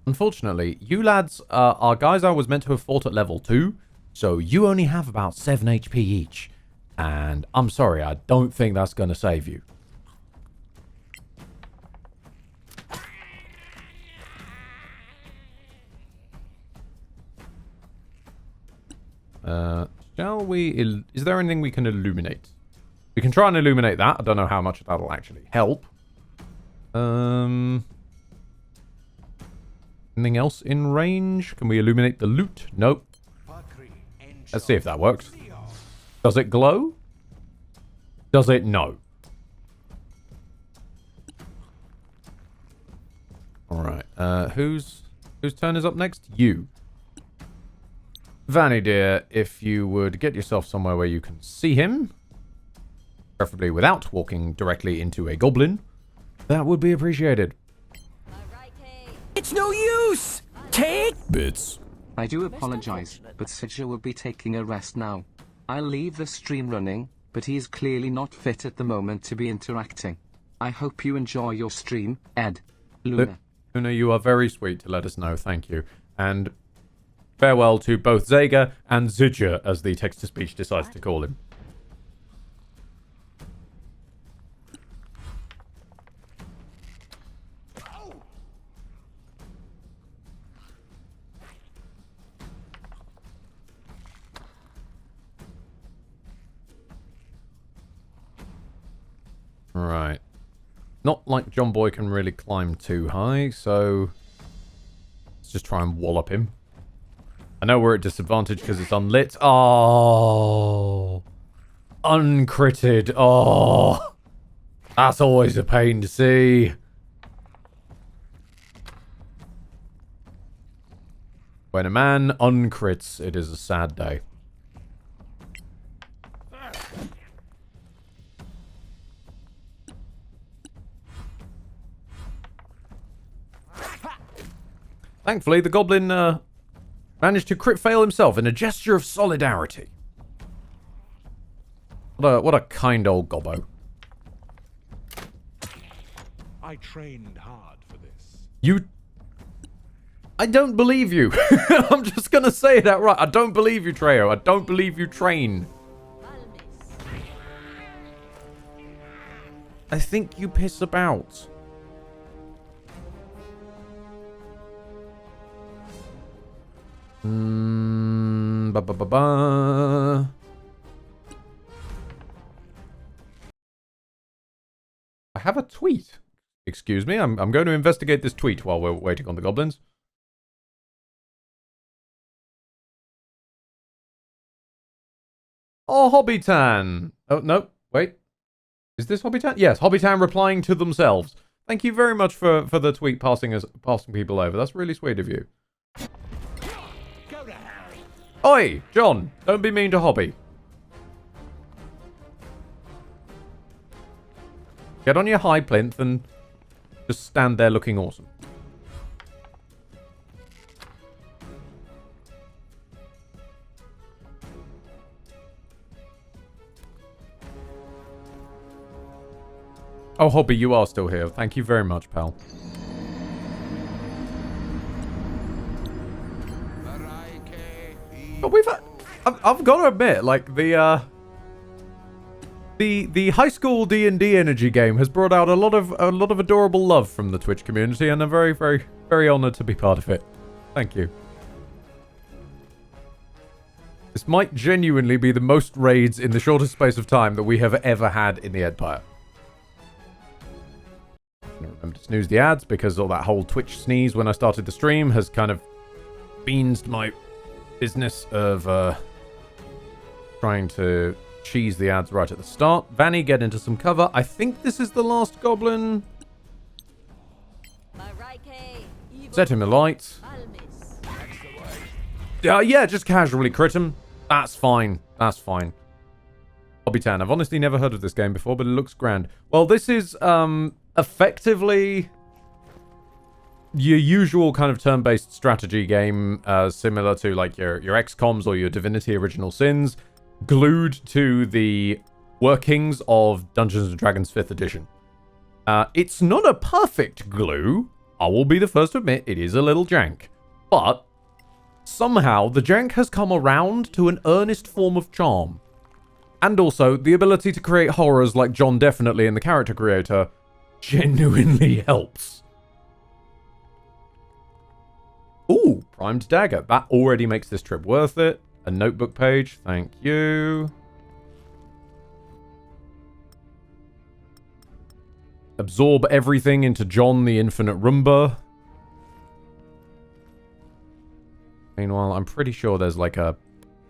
Unfortunately, you lads are guys I was meant to have fought at level 2, so you only have about 7 HP each. And I'm sorry, I don't think that's gonna save you. Shall we... Is there anything we can illuminate? We can try and illuminate that. I don't know how much that'll actually help. Anything else in range? Can we illuminate the loot? Nope. Let's see if that works. Does it glow? Does it? No. Alright. Whose turn is up next? You. Vanny dear, if you would get yourself somewhere where you can see him, preferably without walking directly into a goblin, that would be appreciated. It's no use! Take bits. I do apologize, but Sidger will be taking a rest now. I'll leave the stream running, but he is clearly not fit at the moment to be interacting. I hope you enjoy your stream, Ed. Luna. Luna, you are very sweet to let us know, thank you. And farewell to both Zega and Zidger, as the text-to-speech decides to call him. Right. Not like John Boy can really climb too high, so let's just try and wallop him. I know we're at disadvantage because it's unlit. Oh, uncritted. Oh, that's always a pain to see. When a man uncrits, it is a sad day. Thankfully, the goblin managed to crit fail himself in a gesture of solidarity. What a kind old gobbo. I trained hard for this. I don't believe you. I'm just gonna say it outright. I don't believe you, Trejo. I don't believe you train. I think you piss about. Ba ba ba ba. I have a tweet. Excuse me. I'm going to investigate this tweet while we're waiting on the goblins. Oh, Hobbytan. Oh, no. Wait. Is this Hobbytan? Yes, Hobbytan replying to themselves. Thank you very much for the tweet passing people over. That's really sweet of you. Oi, John. Don't be mean to Hobby. Get on your high plinth and just stand there looking awesome. Oh, Hobby, you are still here. Thank you very much, pal. But I've got to admit, like, the high school D&D energy game has brought out a lot of adorable love from the Twitch community, and I'm very, very, very honored to be part of it. Thank you. This might genuinely be the most raids in the shortest space of time that we have ever had in the Empire. Remember to snooze the ads because all that whole Twitch sneeze when I started the stream has kind of beansed my business of trying to cheese the ads right at the start. Vanny, get into some cover. I think this is the last goblin. Set him alight. Yeah, just casually crit him. That's fine. That's fine. Hobbytan, I've honestly never heard of this game before, but it looks grand. Well, this is effectively your usual kind of turn-based strategy game, similar to like your XCOMs or your Divinity Original Sins, glued to the workings of Dungeons & Dragons 5th edition. It's not a perfect glue. I will be the first to admit it is a little jank. But somehow the jank has come around to an earnest form of charm. And also, the ability to create horrors like John Definitely in the character creator genuinely helps. Ooh, primed dagger. That already makes this trip worth it. A notebook page. Thank you. Absorb everything into John the Infinite Roomba. Meanwhile, I'm pretty sure there's like a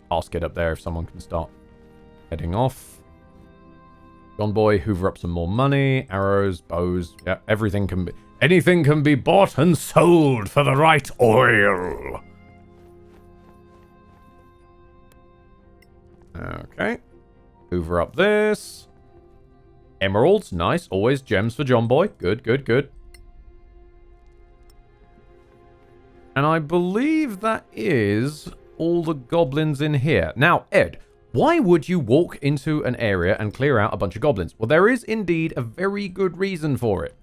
basket up there if someone can start heading off. John Boy, hoover up some more money. Arrows, bows. Yeah, everything can be... Anything can be bought and sold for the right oil. Okay. Hoover up this. Emeralds, nice. Always gems for John Boy. Good, good, good. And I believe that is all the goblins in here. Now, Ed, why would you walk into an area and clear out a bunch of goblins? Well, there is indeed a very good reason for it.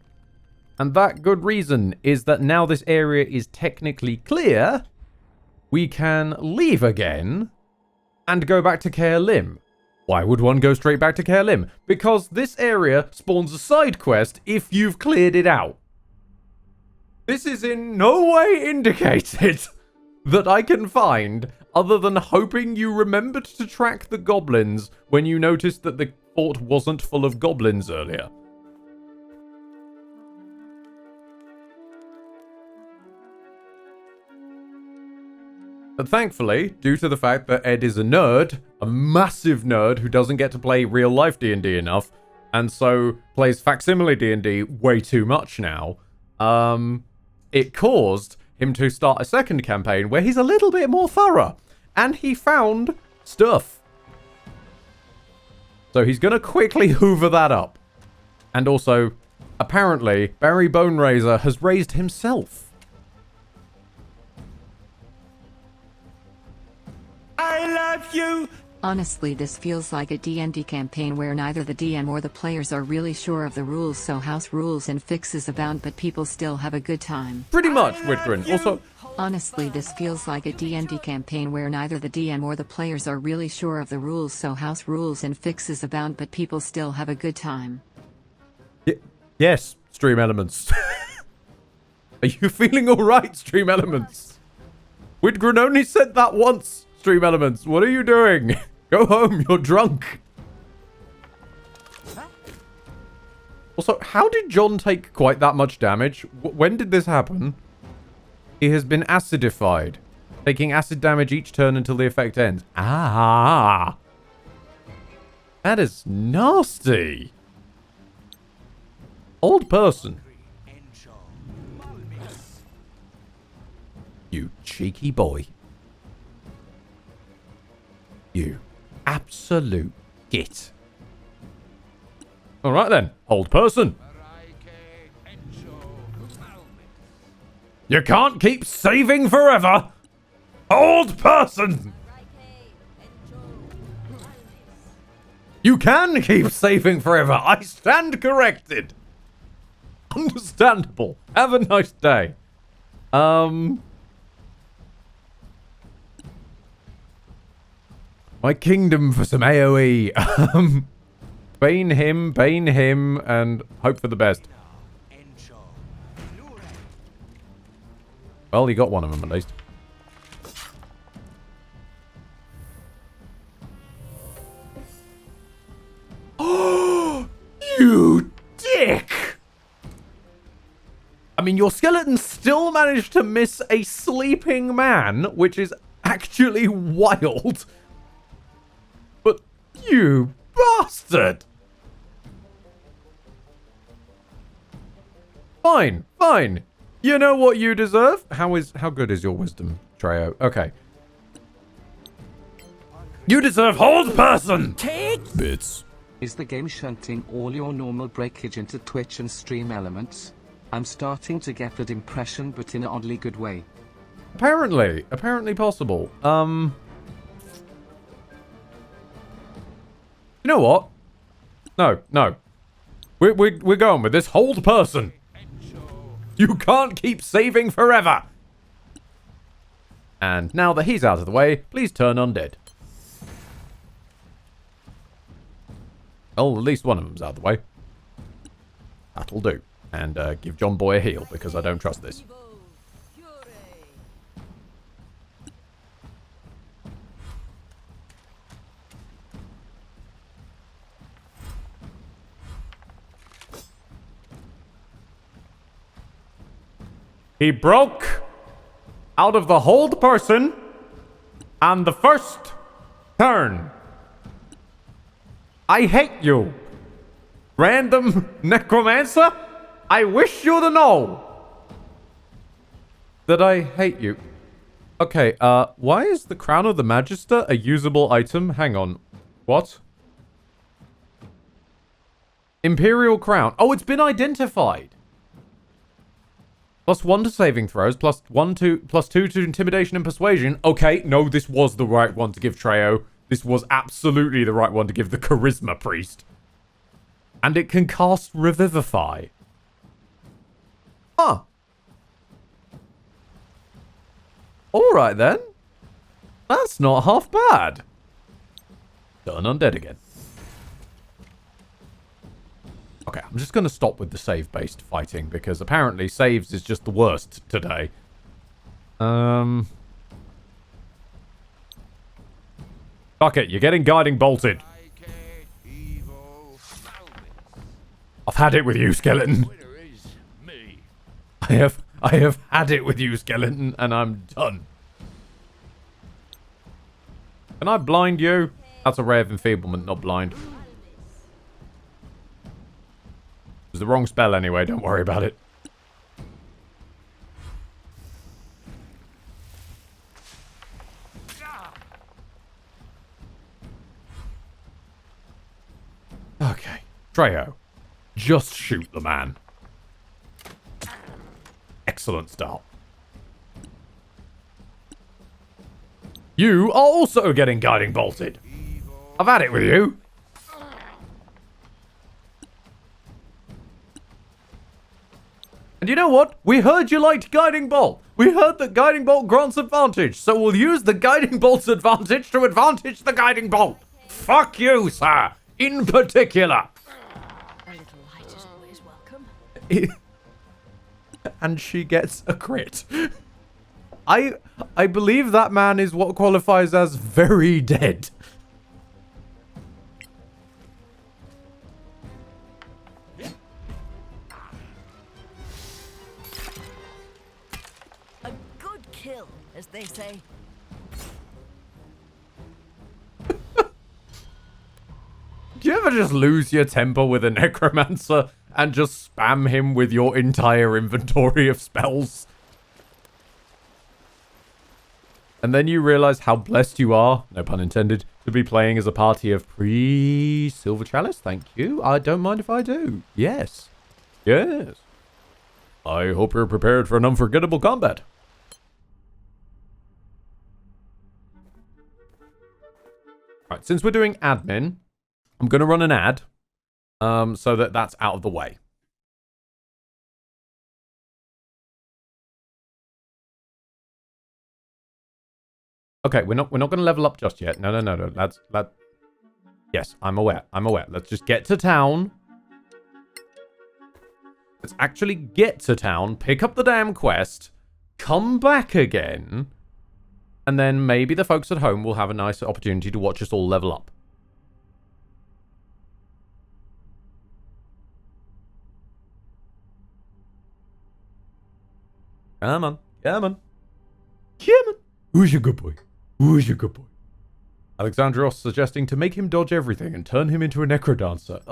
And that good reason is that now this area is technically clear, we can leave again and go back to Caer Lim. Why would one go straight back to Caer Lim? Because this area spawns a side quest if you've cleared it out. This is in no way indicated that I can find, other than hoping you remembered to track the goblins when you noticed that the fort wasn't full of goblins earlier. But thankfully, due to the fact that Ed is a nerd, a massive nerd who doesn't get to play real-life D&D enough, and so plays facsimile D&D way too much now, it caused him to start a second campaign where he's a little bit more thorough. And he found stuff. So he's going to quickly hoover that up. And also, apparently, Barry Bone Raiser has raised himself. drive you. Honestly, this feels like a D&D campaign where neither the DM or the players are really sure of the rules, so house rules and fixes abound, but people still have a good time. Pretty much, Whitgren. Also, honestly, this feels like a D&D campaign where neither the DM or the players are really sure of the rules, so house rules and fixes abound, but people still have a good time. Yes, Stream Elements. Are you feeling alright, Stream Elements? Whitgren only said that once, Stream Elements. What are you doing? Go home, you're drunk. Also, how did John take quite that much damage? When did this happen? He has been acidified, taking acid damage each turn until the effect ends. Ah! That is nasty. Old person. You cheeky boy. You absolute git. Alright then, old person. You can't keep saving forever! Old person! You can keep saving forever! I stand corrected! Understandable. Have a nice day. My kingdom for some AoE. Bane him, and hope for the best. Well, you got one of them at least. Oh, you dick! I mean, your skeleton still managed to miss a sleeping man, which is actually wild. But you bastard! Fine, fine. You know what you deserve? How good is your wisdom, Treo? Okay. You deserve hold person! Take bits. Is the game shunting all your normal breakage into Twitch and Stream Elements? I'm starting to get that impression, but in an oddly good way. Apparently possible. You know what? No. We're going with this hold person. You can't keep saving forever. And now that he's out of the way, please turn undead. Well, at least one of them's out of the way. That'll do. And give John Boy a heal, because I don't trust this. He broke out of the hold person on the first turn. I hate you. Random necromancer? I wish you to know that I hate you. Okay, why is the Crown of the Magister a usable item? Hang on. What? Imperial Crown. Oh, it's been identified. +1 to saving throws, +2 to intimidation and persuasion. Okay, no, this was the right one to give Treo. This was absolutely the right one to give the Charisma Priest. And it can cast Revivify. Huh. Alright then. That's not half bad. Turn undead again. Okay, I'm just going to stop with the save-based fighting, because apparently saves is just the worst today. Fuck it, you're getting guiding bolted. I've had it with you, skeleton. I have had it with you, skeleton, and I'm done. Can I blind you? That's a ray of enfeeblement, not blind. It was the wrong spell anyway, don't worry about it. Okay. Treo, just shoot the man. Excellent start. You are also getting guiding bolted. I've had it with you. And you know what? We heard you liked Guiding Bolt. We heard that Guiding Bolt grants advantage, so we'll use the Guiding Bolt's advantage to advantage the Guiding Bolt. Fuck you, sir. In particular. A little light is always welcome. And she gets a crit. I believe that man is what qualifies as very dead. A good kill, as they say. Do you ever just lose your temper with a necromancer and just spam him with your entire inventory of spells? And then you realize how blessed you are, no pun intended, to be playing as a party of pre-Silver Chalice. Thank you. I don't mind if I do. Yes. Yes. I hope you're prepared for an unforgettable combat. Right, since we're doing admin, I'm going to run an ad so that that's out of the way. Okay, we're not going to level up just yet. No. Yes, I'm aware. Let's just get to town. Let's actually get to town, pick up the damn quest, come back again, and then maybe the folks at home will have a nice opportunity to watch us all level up. Come on. Who's your good boy? Alexandros suggesting to make him dodge everything and turn him into a necrodancer.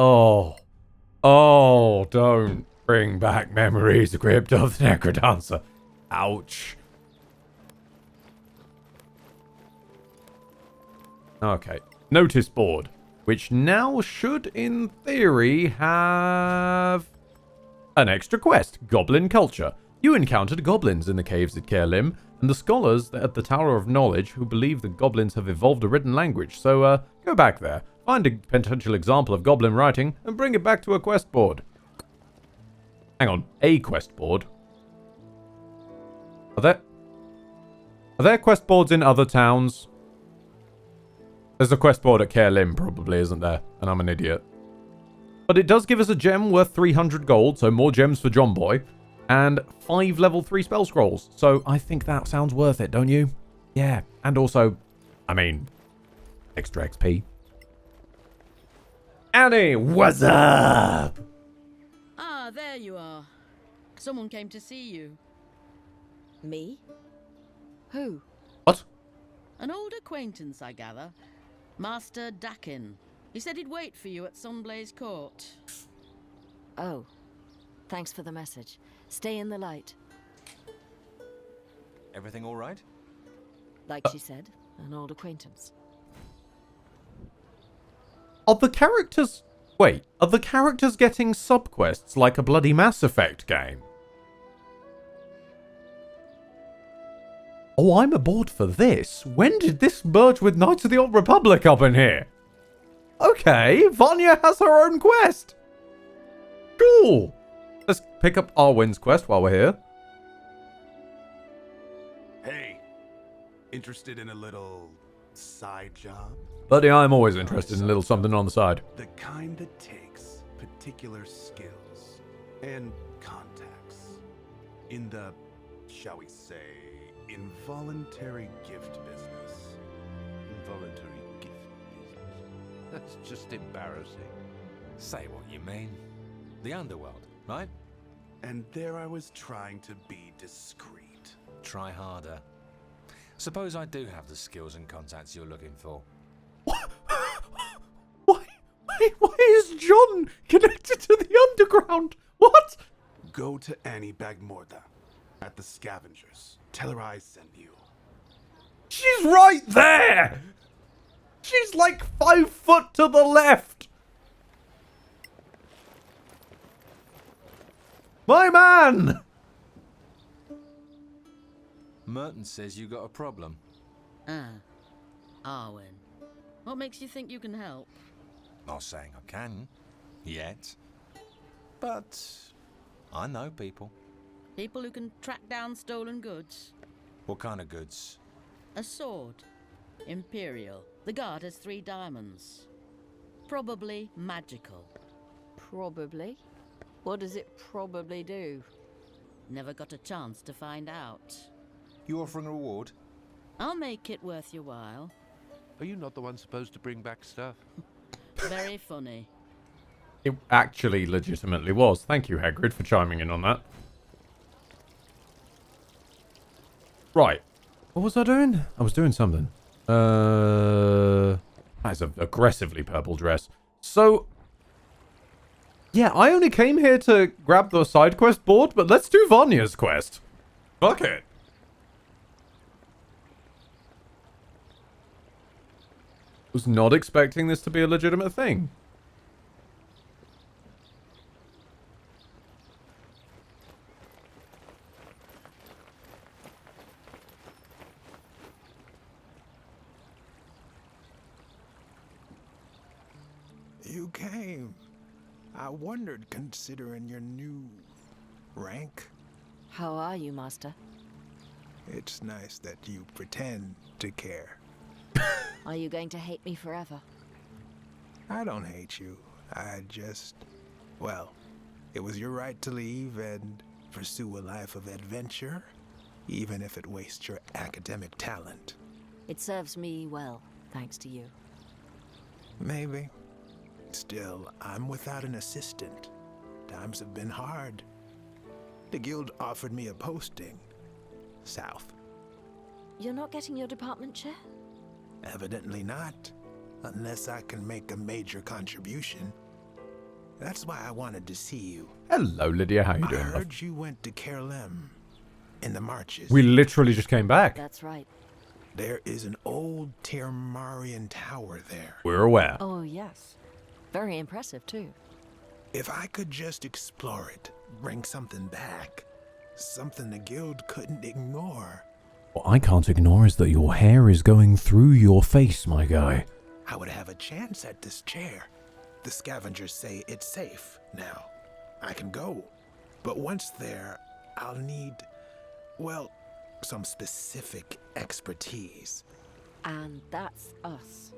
Oh, don't bring back memories, Crypt of the Necrodancer. Ouch. Okay. Notice board, which now should, in theory, have an extra quest. Goblin Culture. You encountered goblins in the caves at Caerlim, and the scholars at the Tower of Knowledge who believe the goblins have evolved a written language. So, go back there, find a potential example of goblin writing, and bring it back to a quest board. Hang on, a quest board? Are there quest boards in other towns? There's a quest board at Caerlim, probably, isn't there? And I'm an idiot. But it does give us a gem worth 300 gold, so more gems for John Boy. And 5 level 3 spell scrolls. So I think that sounds worth it, don't you? Yeah. And also, I mean, extra XP. Annie, what's up? Ah, there you are. Someone came to see you. Me? Who? What? An old acquaintance, I gather. Master Dakin. He said he'd wait for you at Sunblaze Court. Oh. Thanks for the message. Stay in the light. Everything all right? Like she said, an old acquaintance. Are the characters... Wait, are the characters getting subquests like a bloody Mass Effect game? Oh, I'm aboard for this. When did this merge with Knights of the Old Republic up in here? Okay, Vanya has her own quest. Cool. Let's pick up Arwen's quest while we're here. Hey, interested in a little side job? Buddy, I'm always interested in a little something on the side. The kind that takes particular skills and contacts in the, shall we say, involuntary gift business. Involuntary gift business. That's just embarrassing. Say what you mean. The underworld, right? And there I was trying to be discreet. Try harder. Suppose I do have the skills and contacts you're looking for. Why is John connected to the underground? What? Go to Annie Bagmorda at the Scavengers. Tell her I sent you. She's right there! She's like 5 foot to the left! My man! Merton says you got a problem. Ah, Arwen, what makes you think you can help? Not saying I can, yet. But I know people. People who can track down stolen goods? What kind of goods? A sword. Imperial. The guard has 3 diamonds. Probably magical. Probably? What does it probably do? Never got a chance to find out. You offering a reward? I'll make it worth your while. Are you not the one supposed to bring back stuff? Very funny. It actually legitimately was. Thank you, Hagrid, for chiming in on that. Right. What was I doing? I was doing something. That's an aggressively purple dress. So, yeah, I only came here to grab the side quest board, but let's do Vanya's quest. Fuck it. Was not expecting this to be a legitimate thing. You came. I wondered, considering your new rank. How are you, Master? It's nice that you pretend to care. Are you going to hate me forever? I don't hate you. I just... Well, it was your right to leave and pursue a life of adventure, even if it wastes your academic talent. It serves me well, thanks to you. Maybe. Still, I'm without an assistant. Times have been hard. The guild offered me a posting. South. You're not getting your department chair? Evidently not. Unless I can make a major contribution. That's why I wanted to see you. Hello, Lydia. How you doing? I heard you went to Kerlem in the marches. We literally just came back. That's right. There is an old Termarian tower there. We're aware. Oh, yes. Very impressive, too. If I could just explore it, bring something back. Something the guild couldn't ignore. What I can't ignore is that your hair is going through your face, my guy. I would have a chance at this chair. The scavengers say it's safe now. I can go. But once there, I'll need, well, some specific expertise. And that's us.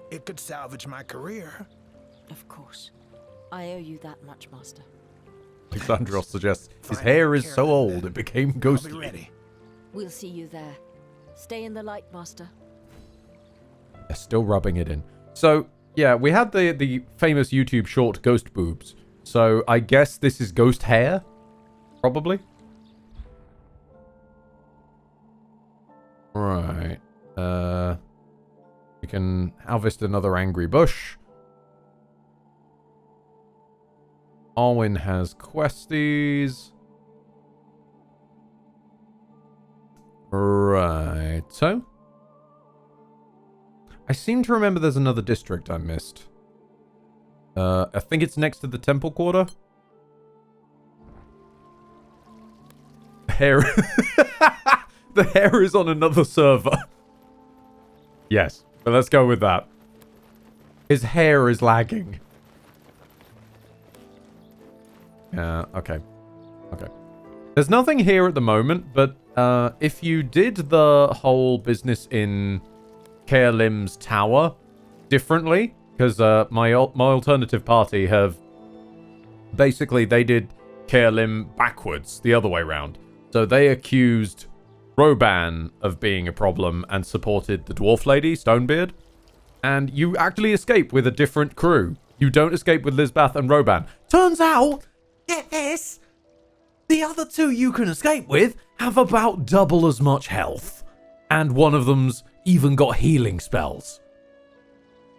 It could salvage my career. Of course. I owe you that much, Master. Alexandros suggests his hair is so old it became ghostly. I'll be ready. We'll see you there. Stay in the light, Master. They're still rubbing it in. So, yeah, we had the famous YouTube short Ghost Boobs. So, I guess this is ghost hair? Probably? Right. We can harvest another angry bush. Arwen has questies. Right. So, I seem to remember there's another district I missed. I think it's next to the Temple Quarter. Hair. The hair is on another server. Yes, but let's go with that. His hair is lagging. Yeah, okay. Okay. There's nothing here at the moment, but if you did the whole business in Kaelim's tower differently, because my alternative party have basically they did Kaelim backwards, the other way around. So they accused Roban of being a problem and supported the dwarf lady, Stonebeard. And you actually escape with a different crew. You don't escape with Lizbath and Roban. Turns out, get this, the other two you can escape with have about double as much health. And one of them's even got healing spells.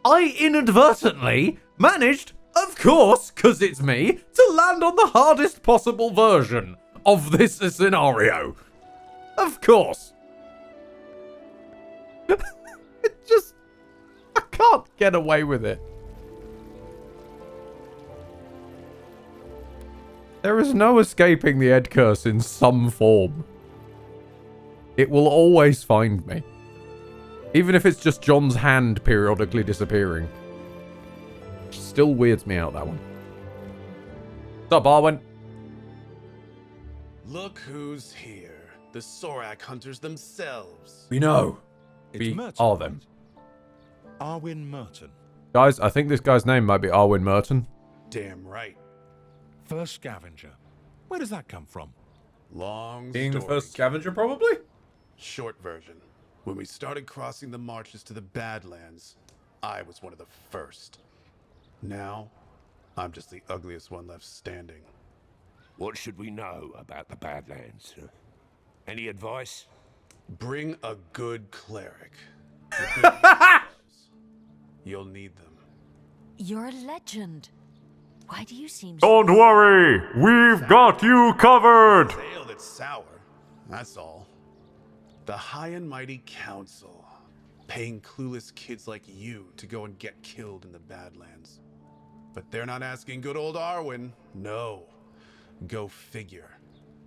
I inadvertently managed, of course, because it's me, to land on the hardest possible version of this scenario. Of course. It just... I can't get away with it. There is no escaping the Ed curse in some form. It will always find me. Even if it's just John's hand periodically disappearing. Still weirds me out, that one. What's up, Arwen? Look who's here. The Sorak hunters themselves. We know. It's We Merton. are them. Arwen Merton. Guys, I think this guy's name might be Arwen Merton. Damn right. First scavenger. Where does that come from? Long Being the story. first scavenger, probably? Short version. When we started crossing the marches to the Badlands, I was one of the first. Now, I'm just the ugliest one left standing. What should we know about the Badlands? Any advice? Bring a good cleric. A good You'll need them. You're a legend. Why do you seem Don't worry, we've got you covered. Ale that's sour. That's all. The High and Mighty Council, paying clueless kids like you to go and get killed in the Badlands. But they're not asking good old Arwen. No. Go figure.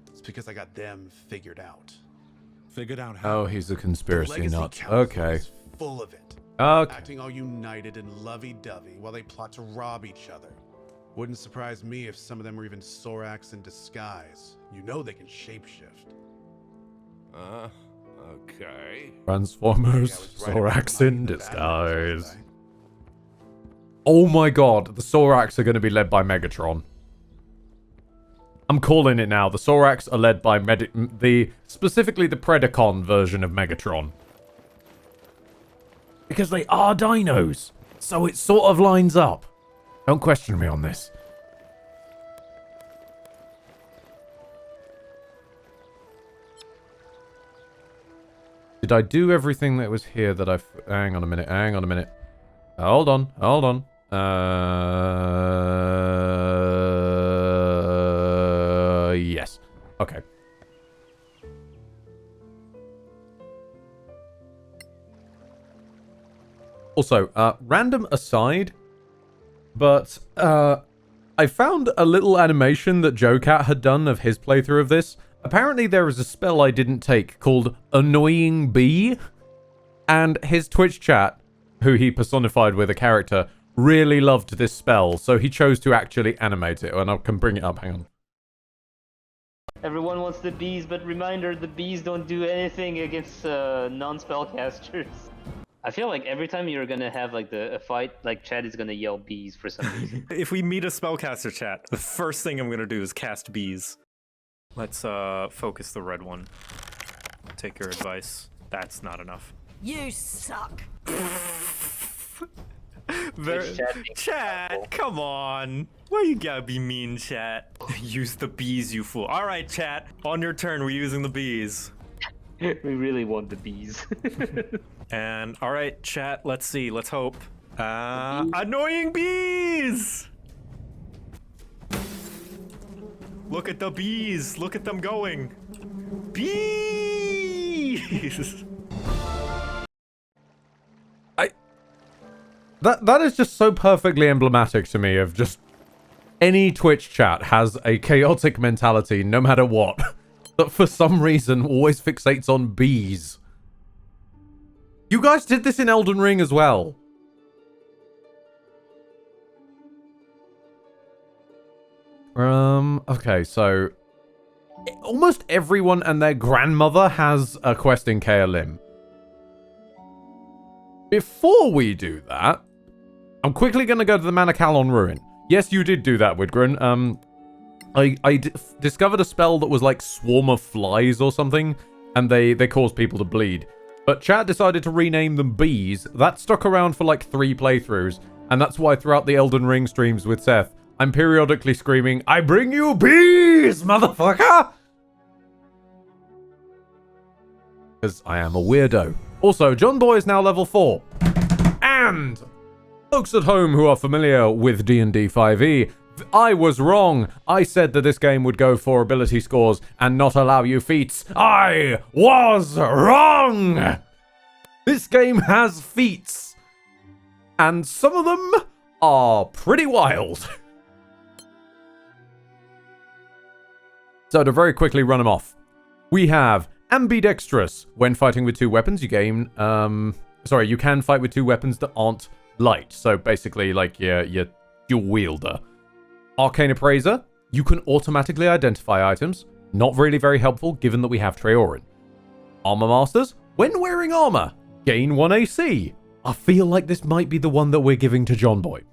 It's because I got them figured out. Figured out how? Oh, he's a conspiracy Legacy nut. Council Okay. is full of it. Okay. Acting all united and lovey-dovey while they plot to rob each other. Wouldn't surprise me if some of them were even Soraks in disguise. You know they can shapeshift. Okay. Transformers, right Sorax about in disguise. Oh my god, the Sorax are going to be led by Megatron. I'm calling it now. The Sorax are led by specifically the Predacon version of Megatron. Because they are dinos. So it sort of lines up. Don't question me on this. Did I do everything that was here that I've... Hang on a minute, hang on a minute. Hold on, hold on. Yes. Okay. Also, random aside, but I found a little animation that JoeCat had done of his playthrough of this. Apparently there is a spell I didn't take called Annoying Bee, and his Twitch chat, who he personified with a character, really loved this spell, so he chose to actually animate it, and I can bring it up, hang on. Everyone wants the bees, but reminder, the bees don't do anything against non-spellcasters. I feel like every time you're gonna have like a fight, like Chad is gonna yell bees for some reason. If we meet a spellcaster chat, the first thing I'm gonna do is cast bees. Let's focus the red one. Take your advice. That's not enough. You suck. Chat, come on. Why you gotta be mean, chat? Use the bees, you fool. All right, chat. On your turn, we're using the bees. We really want the bees. And all right, chat. Let's see. Let's hope. Annoying bees. Look at the bees. Look at them going. Bees. That is just so perfectly emblematic to me of just any Twitch chat has a chaotic mentality no matter what, that for some reason always fixates on bees. You guys did this in Elden Ring as well. Okay, so almost everyone and their grandmother has a quest in Kaelim. Before we do that, I'm quickly going to go to the Manacalon Ruin. Yes, you did do that, Widgren. I discovered a spell that was like Swarm of Flies or something, and they cause people to bleed. But chat decided to rename them bees. That stuck around for like 3 playthroughs, and that's why throughout the Elden Ring streams with Seth, I'm periodically screaming, "I bring you bees, motherfucker!" Because I am a weirdo. Also, John Boy is now level 4. And folks at home who are familiar with D&D 5e, I was wrong. I said that this game would go for ability scores and not allow you feats. I was wrong! This game has feats. And some of them are pretty wild. So to very quickly run them off, we have ambidextrous. When fighting with 2 weapons, you gain Sorry, you can fight with 2 weapons that aren't light. So basically, like your dual wielder. Arcane Appraiser, you can automatically identify items. Not really very helpful, given that we have Treorin. Armor Masters, when wearing armor, gain 1 AC. I feel like this might be the one that we're giving to John Boy.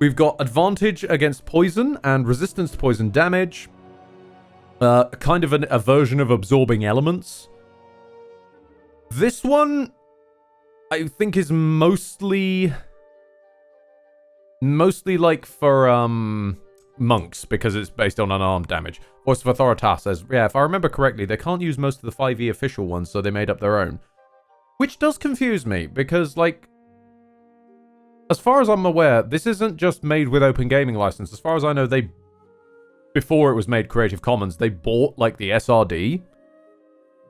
We've got advantage against poison and resistance to poison damage. Kind of a version of absorbing elements. This one, I think, is mostly like for monks, because it's based on unarmed damage. Voice of Authoritas says, yeah, if I remember correctly, they can't use most of the 5e official ones, so they made up their own. Which does confuse me, because, like, as far as I'm aware, this isn't just made with Open Gaming License. As far as I know, before it was made Creative Commons, they bought, like, the SRD.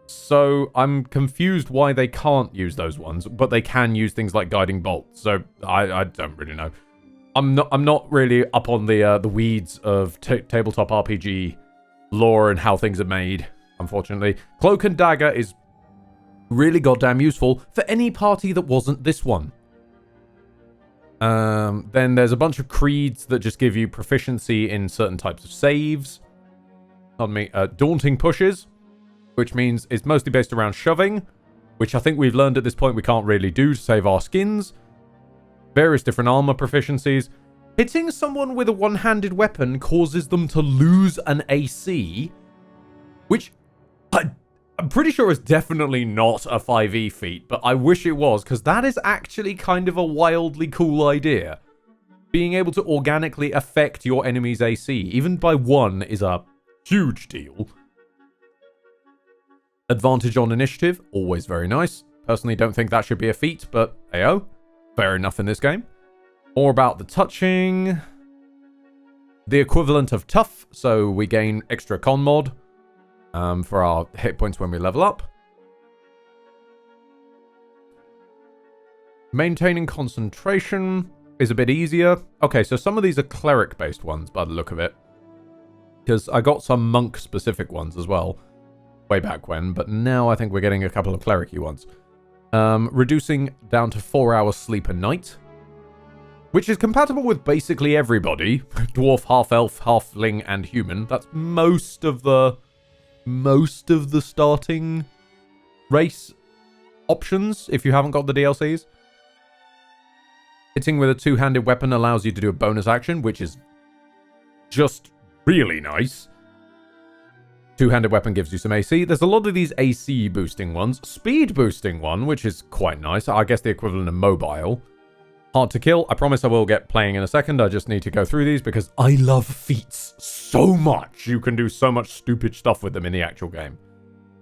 So I'm confused why they can't use those ones, but they can use things like Guiding Bolt. So I don't really know. I'm not really up on the weeds of tabletop RPG lore and how things are made, unfortunately. Cloak and Dagger is really goddamn useful for any party that wasn't this one. Then there's a bunch of creeds that just give you proficiency in certain types of saves. Pardon me. Daunting Pushes, which means it's mostly based around shoving, which I think we've learned at this point we can't really do to save our skins. Various different armor proficiencies. Hitting someone with a one-handed weapon causes them to lose an AC, which I'm pretty sure is definitely not a 5e feat, but I wish it was, because that is actually kind of a wildly cool idea. Being able to organically affect your enemy's AC, even by 1, is a huge deal. Advantage on initiative, always very nice. Personally don't think that should be a feat, but ayo, fair enough in this game. More about the touching. The equivalent of tough, so we gain extra con mod for our hit points when we level up. Maintaining concentration is a bit easier. Okay, so some of these are cleric-based ones by the look of it, because I got some monk-specific ones as well way back when, but now I think we're getting a couple of cleric-y ones. Reducing down to 4 hours sleep a night, which is compatible with basically everybody. Dwarf, half-elf, halfling, and human. That's most of the starting race options if you haven't got the DLCs. Hitting with a two-handed weapon allows you to do a bonus action, which is just really nice. Two-handed weapon gives you some AC. There's a lot of these AC boosting ones. Speed boosting one, which is quite nice. I guess the equivalent of mobile. Hard to kill. I promise I will get playing in a second. I just need to go through these because I love feats so much. You can do so much stupid stuff with them in the actual game.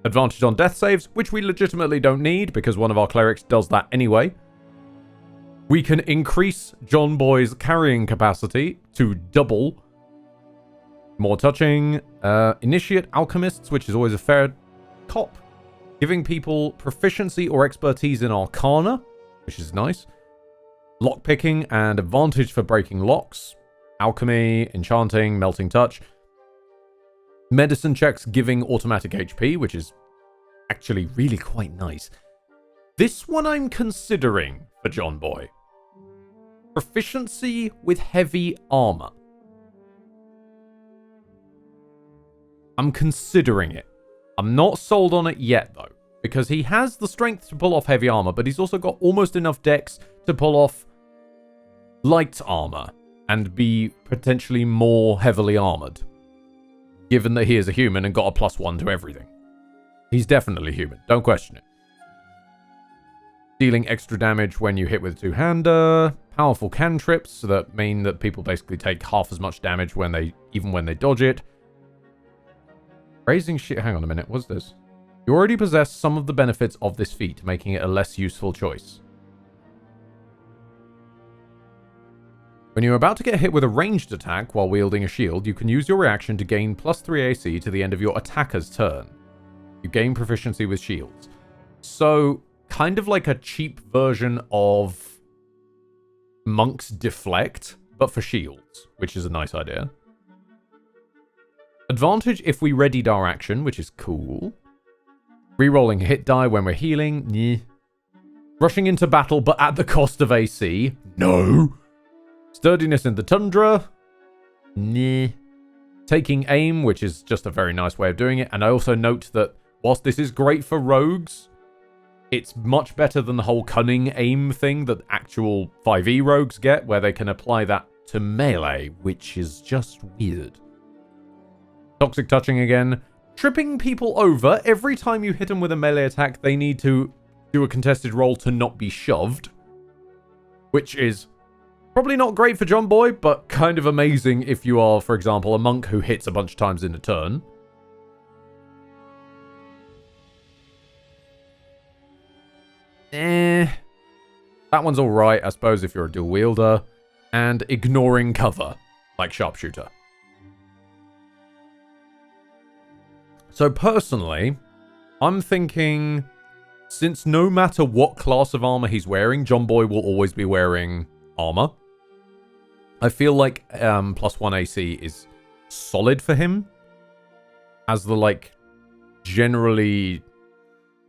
Advantage on death saves, which we legitimately don't need because one of our clerics does that anyway. We can increase John Boy's carrying capacity to double. More touching. Initiate alchemists, which is always a fair cop. Giving people proficiency or expertise in arcana, which is nice. Lockpicking and advantage for breaking locks. Alchemy, enchanting, melting touch. Medicine checks giving automatic HP, which is actually really quite nice. This one I'm considering for John Boy. Proficiency with heavy armor. I'm considering it. I'm not sold on it yet, though, because he has the strength to pull off heavy armor, but he's also got almost enough dex to pull off light armor and be potentially more heavily armored, given that he is a human and got a +1 to everything. He's definitely human. Don't question it. Dealing extra damage when you hit with a two-hander. Powerful cantrips that mean that people basically take half as much damage even when they dodge it. Raising shit. Hang on a minute. What's this? You already possess some of the benefits of this feat, making it a less useful choice. When you're about to get hit with a ranged attack while wielding a shield, you can use your reaction to gain +3 AC to the end of your attacker's turn. You gain proficiency with shields. So, kind of like a cheap version of Monk's Deflect, but for shields, which is a nice idea. Advantage if we readied our action, which is cool. Rerolling hit die when we're healing. Nyeh. Rushing into battle, but at the cost of AC? No. Sturdiness in the tundra? Nah. Taking aim, which is just a very nice way of doing it. And I also note that whilst this is great for rogues, it's much better than the whole cunning aim thing that actual 5e rogues get, where they can apply that to melee, which is just weird. Toxic touching again. Tripping people over. Every time you hit them with a melee attack, they need to do a contested roll to not be shoved. Which is probably not great for John Boy, but kind of amazing if you are, for example, a monk who hits a bunch of times in a turn. That one's alright, I suppose, if you're a dual wielder. And ignoring cover, like sharpshooter. So personally, I'm thinking, since no matter what class of armor he's wearing, John Boy will always be wearing armor. I feel like +1 AC is solid for him. As the, like, generally,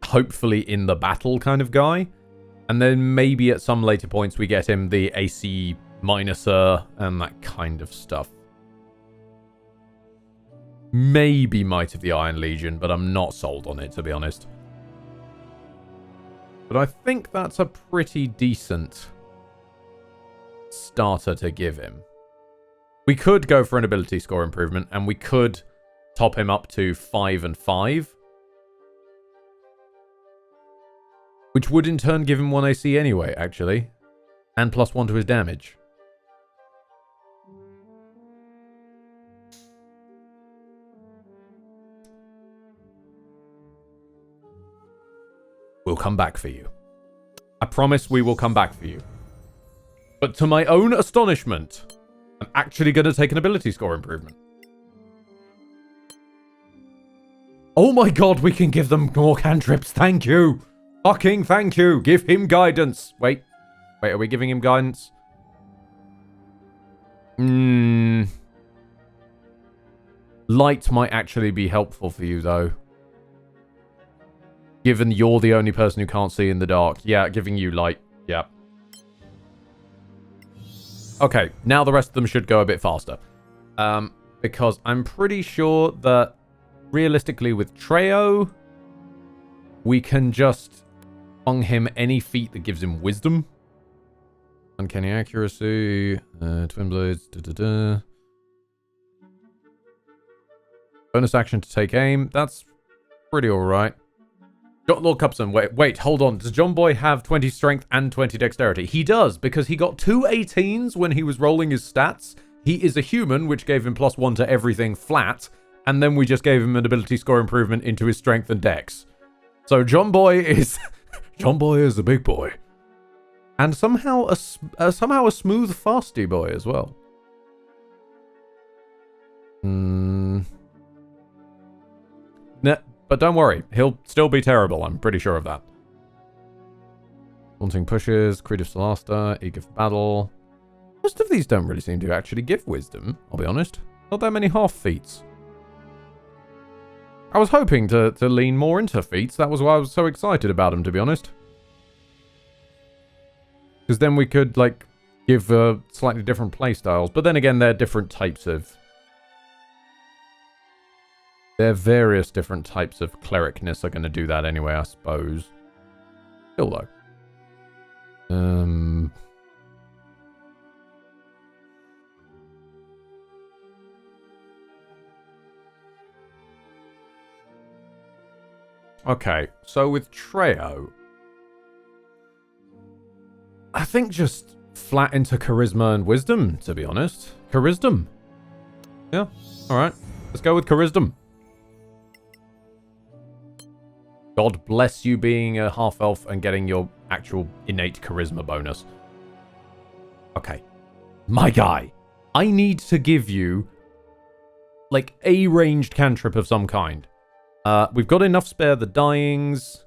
hopefully in the battle kind of guy. And then maybe at some later points we get him the AC minuser and that kind of stuff. Maybe Might of the Iron Legion, but I'm not sold on it, to be honest. But I think that's a pretty decent starter to give him. We could go for an ability score improvement, and we could top him up to 5 and 5. Which would in turn give him 1 AC anyway, actually. And +1 to his damage. We'll come back for you. I promise we will come back for you. But to my own astonishment, I'm actually going to take an ability score improvement. Oh my god, we can give them more cantrips. Thank you. Fucking thank you. Give him guidance. Wait, are we giving him guidance? Light might actually be helpful for you, though. Given you're the only person who can't see in the dark. Yeah, giving you light. Yeah. Okay, now the rest of them should go a bit faster. Because I'm pretty sure that, realistically, with Treo, we can just fung him any feat that gives him wisdom. Uncanny accuracy, twin blades, bonus action to take aim. That's pretty alright. Lord Cupson, wait, hold on. Does John Boy have 20 strength and 20 dexterity? He does, because he got 2 18s when he was rolling his stats. He is a human, which gave him +1 to everything flat, and then we just gave him an ability score improvement into his strength and dex. So John Boy is John Boy is a big boy, and somehow a smooth, fasty boy as well. But don't worry, he'll still be terrible, I'm pretty sure of that. Haunting Pushes, Creed of Solasta, Eager for Battle. Most of these don't really seem to actually give wisdom, I'll be honest. Not that many half feats. I was hoping to lean more into feats, that was why I was so excited about them, to be honest. Because then we could, like, give slightly different playstyles. But then again, they're different types of... Their various different types of clericness are going to do that anyway, I suppose. Still, though. Okay, so with Treo, I think just flat into Charisma and Wisdom, to be honest. Charisdom. Yeah, alright. Let's go with Charisdom. God bless you being a half-elf and getting your actual innate charisma bonus. Okay. My guy. I need to give you, like, a ranged cantrip of some kind. We've got enough spare the dyings.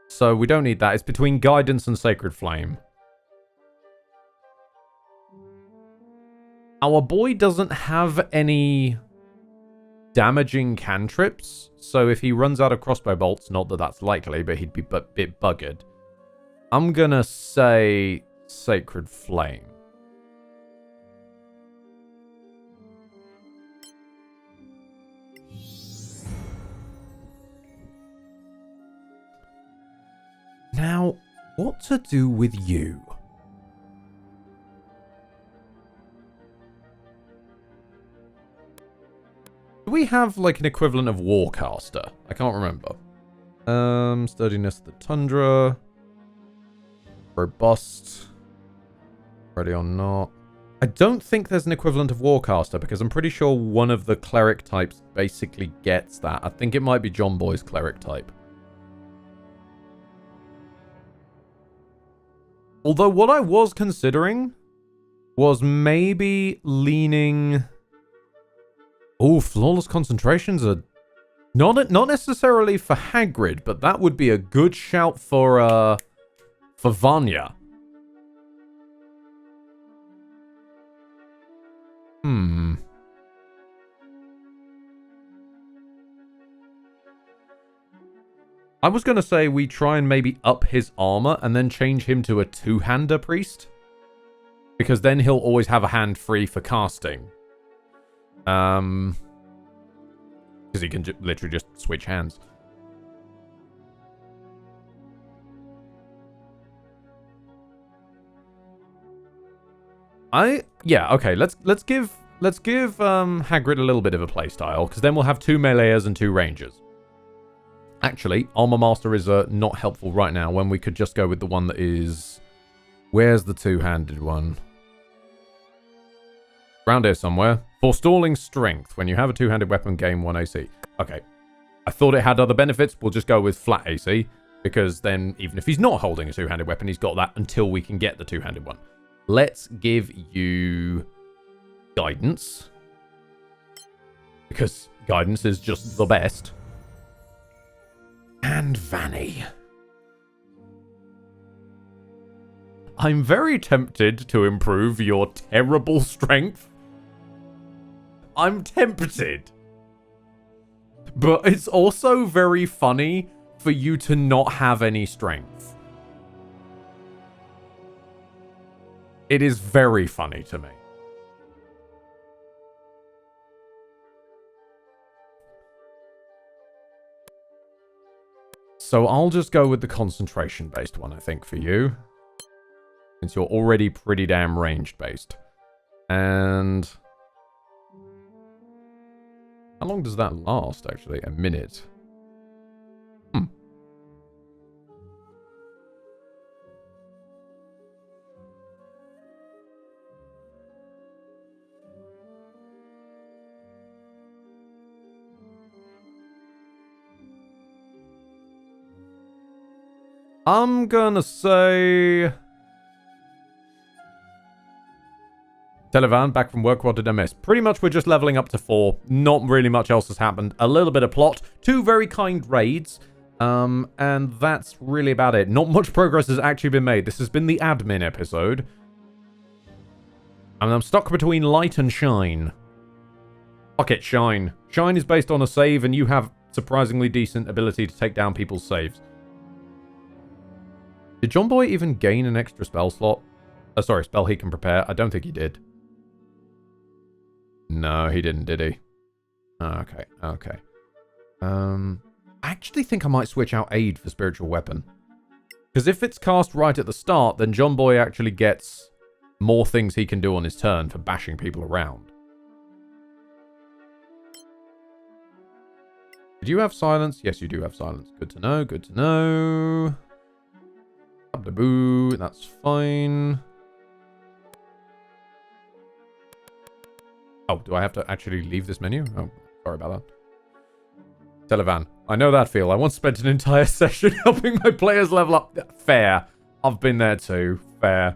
So we don't need that. It's between Guidance and Sacred Flame. Our boy doesn't have any damaging cantrips. So if he runs out of crossbow bolts, not that that's likely, but he'd be a bit buggered. I'm gonna say Sacred Flame. Now, what to do with you? Do we have, like, an equivalent of Warcaster? I can't remember. Sturdiness of the Tundra. Robust. Ready or not. I don't think there's an equivalent of Warcaster, because I'm pretty sure one of the cleric types basically gets that. I think it might be John Boy's cleric type. Although what I was considering was maybe leaning... Oh, Flawless Concentrations are not necessarily for Hagrid, but that would be a good shout for Vanya. I was going to say we try and maybe up his armor and then change him to a two-hander priest. Because then he'll always have a hand free for casting. Because he can literally just switch hands. Yeah, okay, let's give Hagrid a little bit of a playstyle, because then we'll have 2 meleeers and 2 rangers. Actually, Armor Master is not helpful right now, when we could just go with the one that is... Where's the two-handed one? Around here somewhere. Forestalling Strength. When you have a two-handed weapon, gain 1 AC. Okay. I thought it had other benefits. We'll just go with flat AC, because then, even if he's not holding a two-handed weapon, he's got that until we can get the two-handed one. Let's give you... Guidance. Because Guidance is just the best. And Vanny. I'm very tempted to improve your terrible strength. I'm tempted. But it's also very funny for you to not have any strength. It is very funny to me. So I'll just go with the concentration-based one, I think, for you. Since you're already pretty damn ranged-based. And... how long does that last, actually? A minute. I'm gonna say... Televan, back from work, what did I miss? Pretty much we're just leveling up to 4. Not really much else has happened. A little bit of plot. 2 very kind raids. And that's really about it. Not much progress has actually been made. This has been the admin episode. And I'm stuck between light and shine. Fuck it, shine. Shine is based on a save, and you have surprisingly decent ability to take down people's saves. Did John Boy even gain an extra spell slot? Sorry, spell he can prepare. I don't think he did. No, he didn't, did he? Okay, okay. I actually think I might switch out Aid for Spiritual Weapon. Because if it's cast right at the start, then John Boy actually gets more things he can do on his turn for bashing people around. Did you have silence? Yes, you do have silence. Good to know, good to know. Boo, that's fine. Oh, do I have to actually leave this menu? Oh, sorry about that. Televan, I know that feel. I once spent an entire session helping my players level up. Fair. I've been there too. Fair.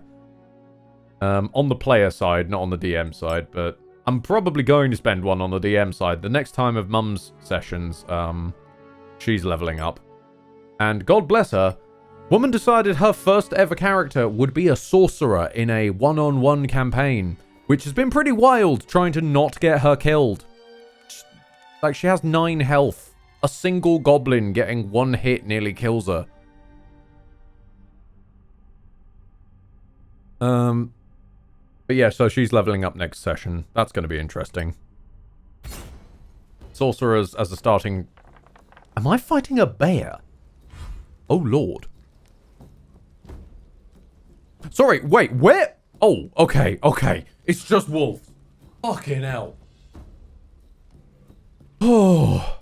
On the player side, not on the DM side, but I'm probably going to spend one on the DM side. The next time of Mum's sessions, she's leveling up. And God bless her, woman decided her first ever character would be a sorcerer in a one-on-one campaign, which has been pretty wild trying to not get her killed. Like, she has 9 health. A single goblin getting 1 hit nearly kills her. But yeah, so she's leveling up next session. That's going to be interesting. Sorcerers as a starting... Am I fighting a bear? Oh, Lord. Sorry, wait, where? Oh, okay, okay. It's just wolves. Fucking hell. Oh.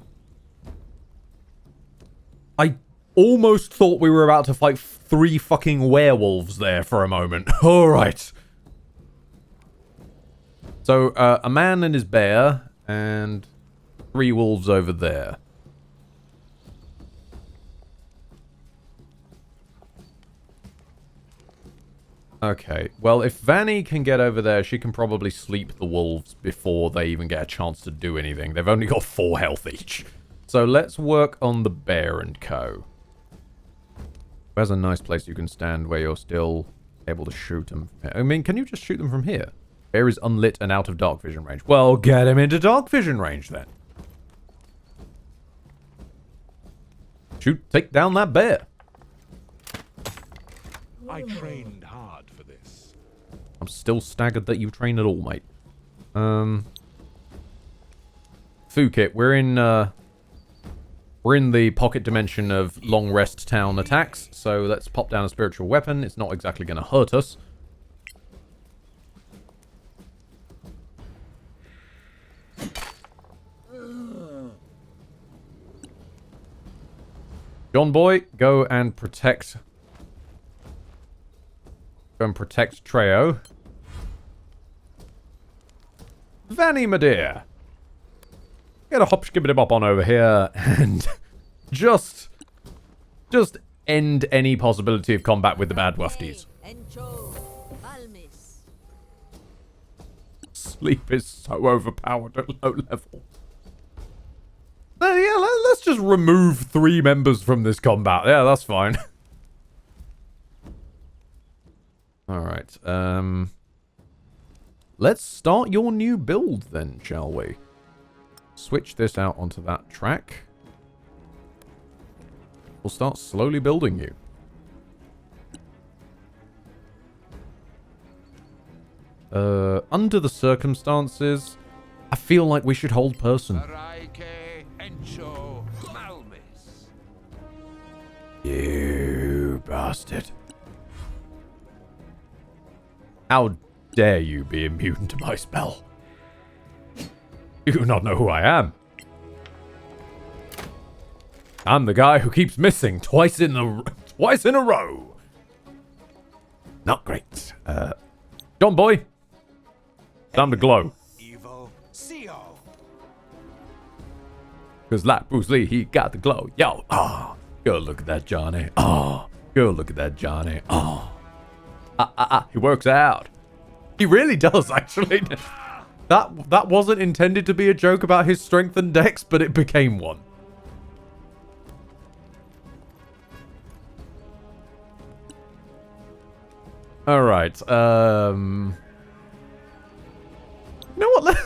I almost thought we were about to fight 3 fucking werewolves there for a moment. Alright. So, a man and his bear, and 3 wolves over there. Okay, well, if Vanny can get over there, she can probably sleep the wolves before they even get a chance to do anything. They've only got 4 health each. So let's work on the bear and co. Where's a nice place you can stand where you're still able to shoot them? I mean, can you just shoot them from here? Bear is unlit and out of dark vision range. Well, get him into dark vision range then. Shoot, take down that bear. I trained hard for this. I'm still staggered that you train at all, mate. Fukit, we're in the pocket dimension of long rest town attacks, so let's pop down a spiritual weapon. It's not exactly going to hurt us. John Boy, go and protect... Go and protect Treo. Vanny, my dear. Get a hop skibbity bop on over here and just end any possibility of combat with the bad wafties. Sleep is so overpowered at low level. Yeah, let's just remove 3 members from this combat. Yeah, that's fine. Alright, let's start your new build then, shall we? Switch this out onto that track. We'll start slowly building you. Under the circumstances, I feel like we should hold person. You bastard. How dare you be immune to my spell? You do not know who I am. I'm the guy who keeps missing twice in a row. Not great. John Boy, time to glow. Cause like Bruce Lee, he got the glow. Yo, girl, look at that Johnny. Girl, look at that Johnny. He works out. He really does, actually. That wasn't intended to be a joke about his strength and dex, but it became one. Alright, you know what?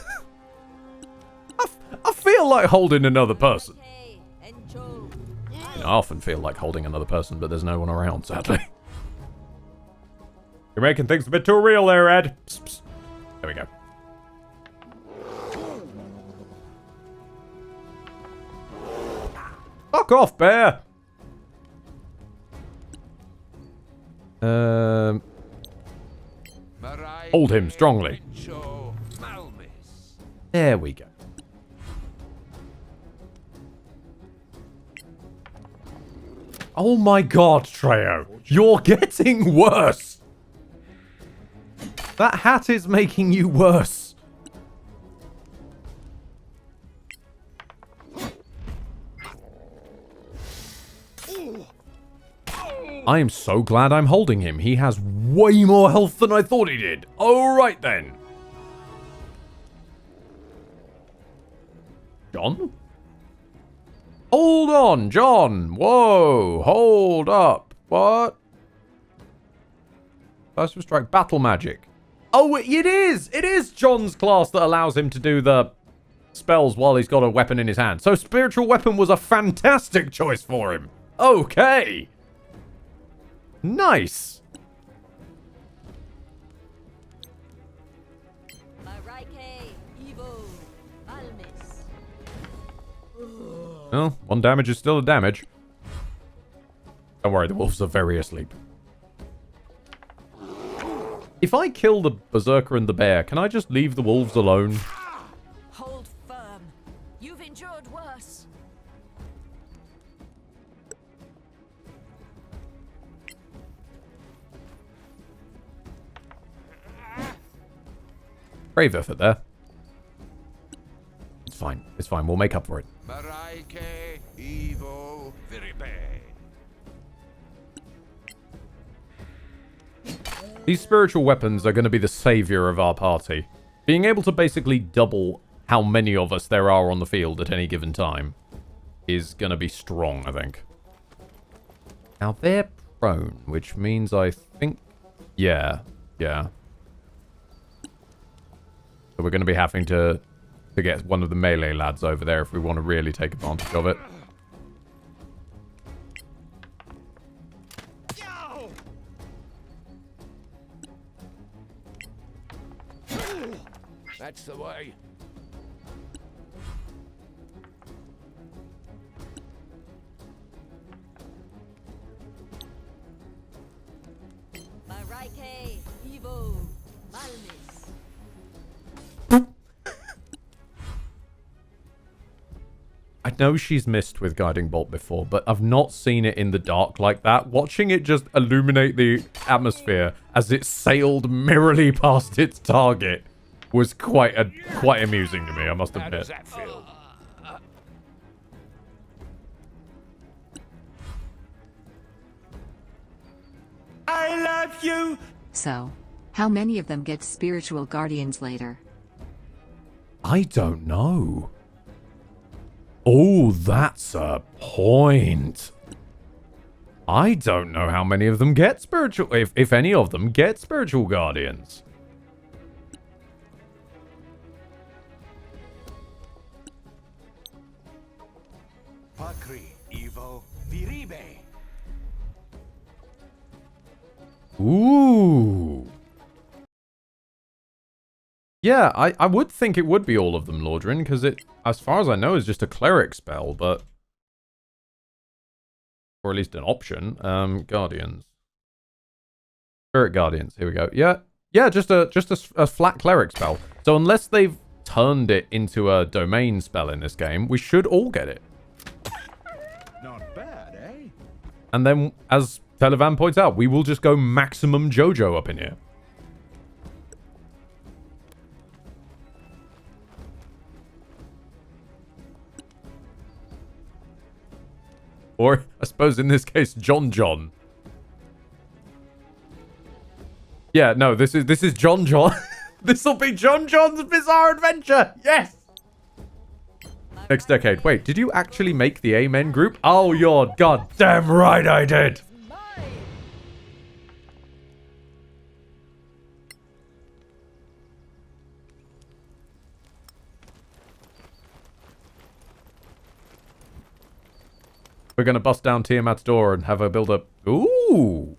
I feel like holding another person. I often feel like holding another person, but there's no one around, sadly. You're making things a bit too real there, Ed. Psst, psst. There we go. Fuck off, bear! Hold him strongly. There we go. Oh my god, Treo. You're getting worse. That hat is making you worse. I am so glad I'm holding him. He has way more health than I thought he did. Alright then. John? Hold on, John. Whoa, hold up. What? First strike, battle magic. Oh, it is! It is John's class that allows him to do the spells while he's got a weapon in his hand. So spiritual weapon was a fantastic choice for him. Okay. Nice. Well, 1 damage is still a damage. Don't worry, the wolves are very asleep. If I kill the berserker and the bear, can I just leave the wolves alone? Hold firm. You've endured worse. Brave effort there. It's fine. It's fine. We'll make up for it. These spiritual weapons are going to be the savior of our party. Being able to basically double how many of us there are on the field at any given time is going to be strong, I think. Now, they're prone, which means I think... Yeah. So we're going to be having to get one of the melee lads over there if we want to really take advantage of it. That's the way. I know she's missed with Guiding Bolt before, but I've not seen it in the dark like that. Watching it just illuminate the atmosphere as it sailed merrily past its target was quite amusing to me, I must admit. How does that feel? I love you! So, how many of them get spiritual guardians later? I don't know. Oh, that's a point. I don't know how many of them get spiritual... If any of them get spiritual guardians. Pakri, Evo, Viribe. Ooh. Yeah, I would think it would be all of them, Lordrin, because it, as far as I know, is just a cleric spell, but... Or at least an option. Guardians. Spirit Guardians, here we go. Yeah, just a flat cleric spell. So unless they've turned it into a domain spell in this game, we should all get it. Not bad, eh? And then, as Televan points out, we will just go maximum JoJo up in here. Or, I suppose in this case, John. Yeah, no, this is John. This'll be John's Bizarre Adventure! Yes! Next decade. Wait, did you actually make the Amen group? Oh, you're goddamn right I did! We're gonna bust down Tiamat's door and have her build up. Ooh!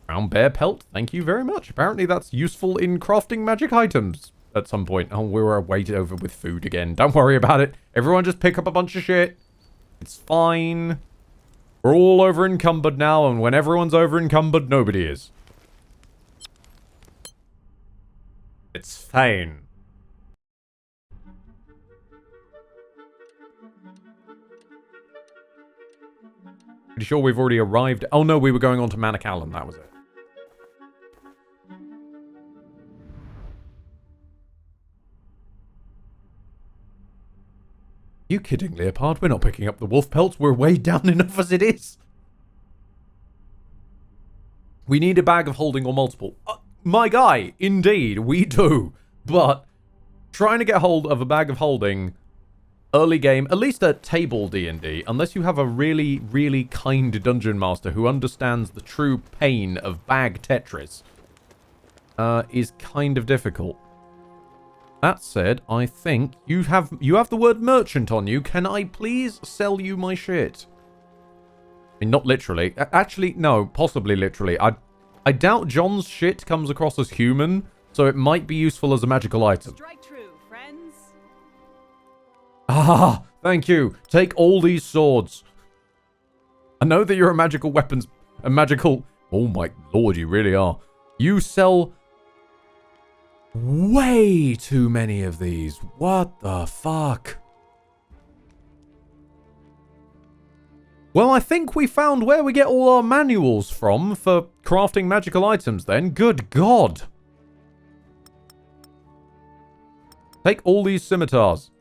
Brown bear pelt, thank you very much. Apparently that's useful in crafting magic items at some point. Oh, we were way over with food again. Don't worry about it. Everyone just pick up a bunch of shit. It's fine. We're all over encumbered now, and when everyone's over encumbered, nobody is. It's fine. Pretty sure we've already arrived. Oh no, we were going on to Manacalon, that was it. You kidding, Leopard? We're not picking up the wolf pelts. We're way down enough as it is. We need a bag of holding or multiple. My guy, indeed, we do. But trying to get hold of a bag of holding early game, at least at table D&D, unless you have a really, really kind dungeon master who understands the true pain of bag Tetris, is kind of difficult. That said, I think you have the word merchant on you. Can I please sell you my shit? I mean, not literally. Actually, no, possibly literally. I doubt John's shit comes across as human, so it might be useful as a magical item. Strike true, friends. Ah, thank you. Take all these swords. I know that you're a magical weapons, a magical... Oh my lord, you really are. You sell way too many of these. What the fuck? Well, I think we found where we get all our manuals from for crafting magical items then. Good God. Take all these scimitars.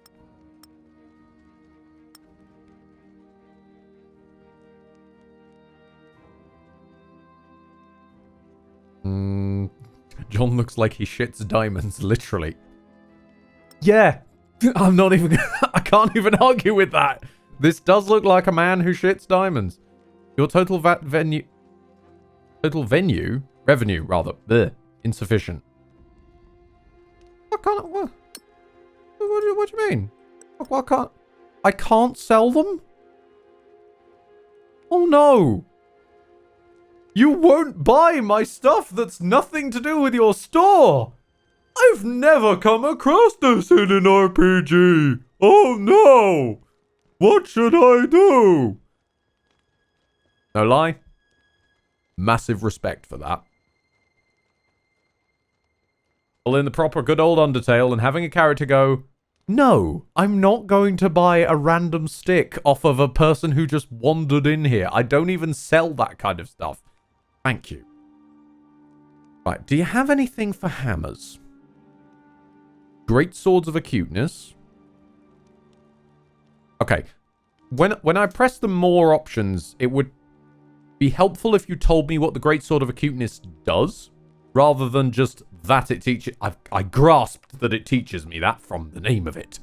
John looks like he shits diamonds, literally. Yeah, I'm not even... I can't even argue with that. This does look like a man who shits diamonds. Your total revenue, rather, insufficient. What do you mean? I can't sell them? Oh no. You won't buy my stuff that's nothing to do with your store. I've never come across this in an RPG. Oh no. What should I do? No lie. Massive respect for that. Well, in the proper good old Undertale and having a character go, no, I'm not going to buy a random stick off of a person who just wandered in here. I don't even sell that kind of stuff. Thank you. Right, do you have anything for hammers? Great swords of acuteness. Okay. When I press the more options, it would be helpful if you told me what the Great Sword of Acuteness does, rather than just that it teaches... I grasped that it teaches me that from the name of it.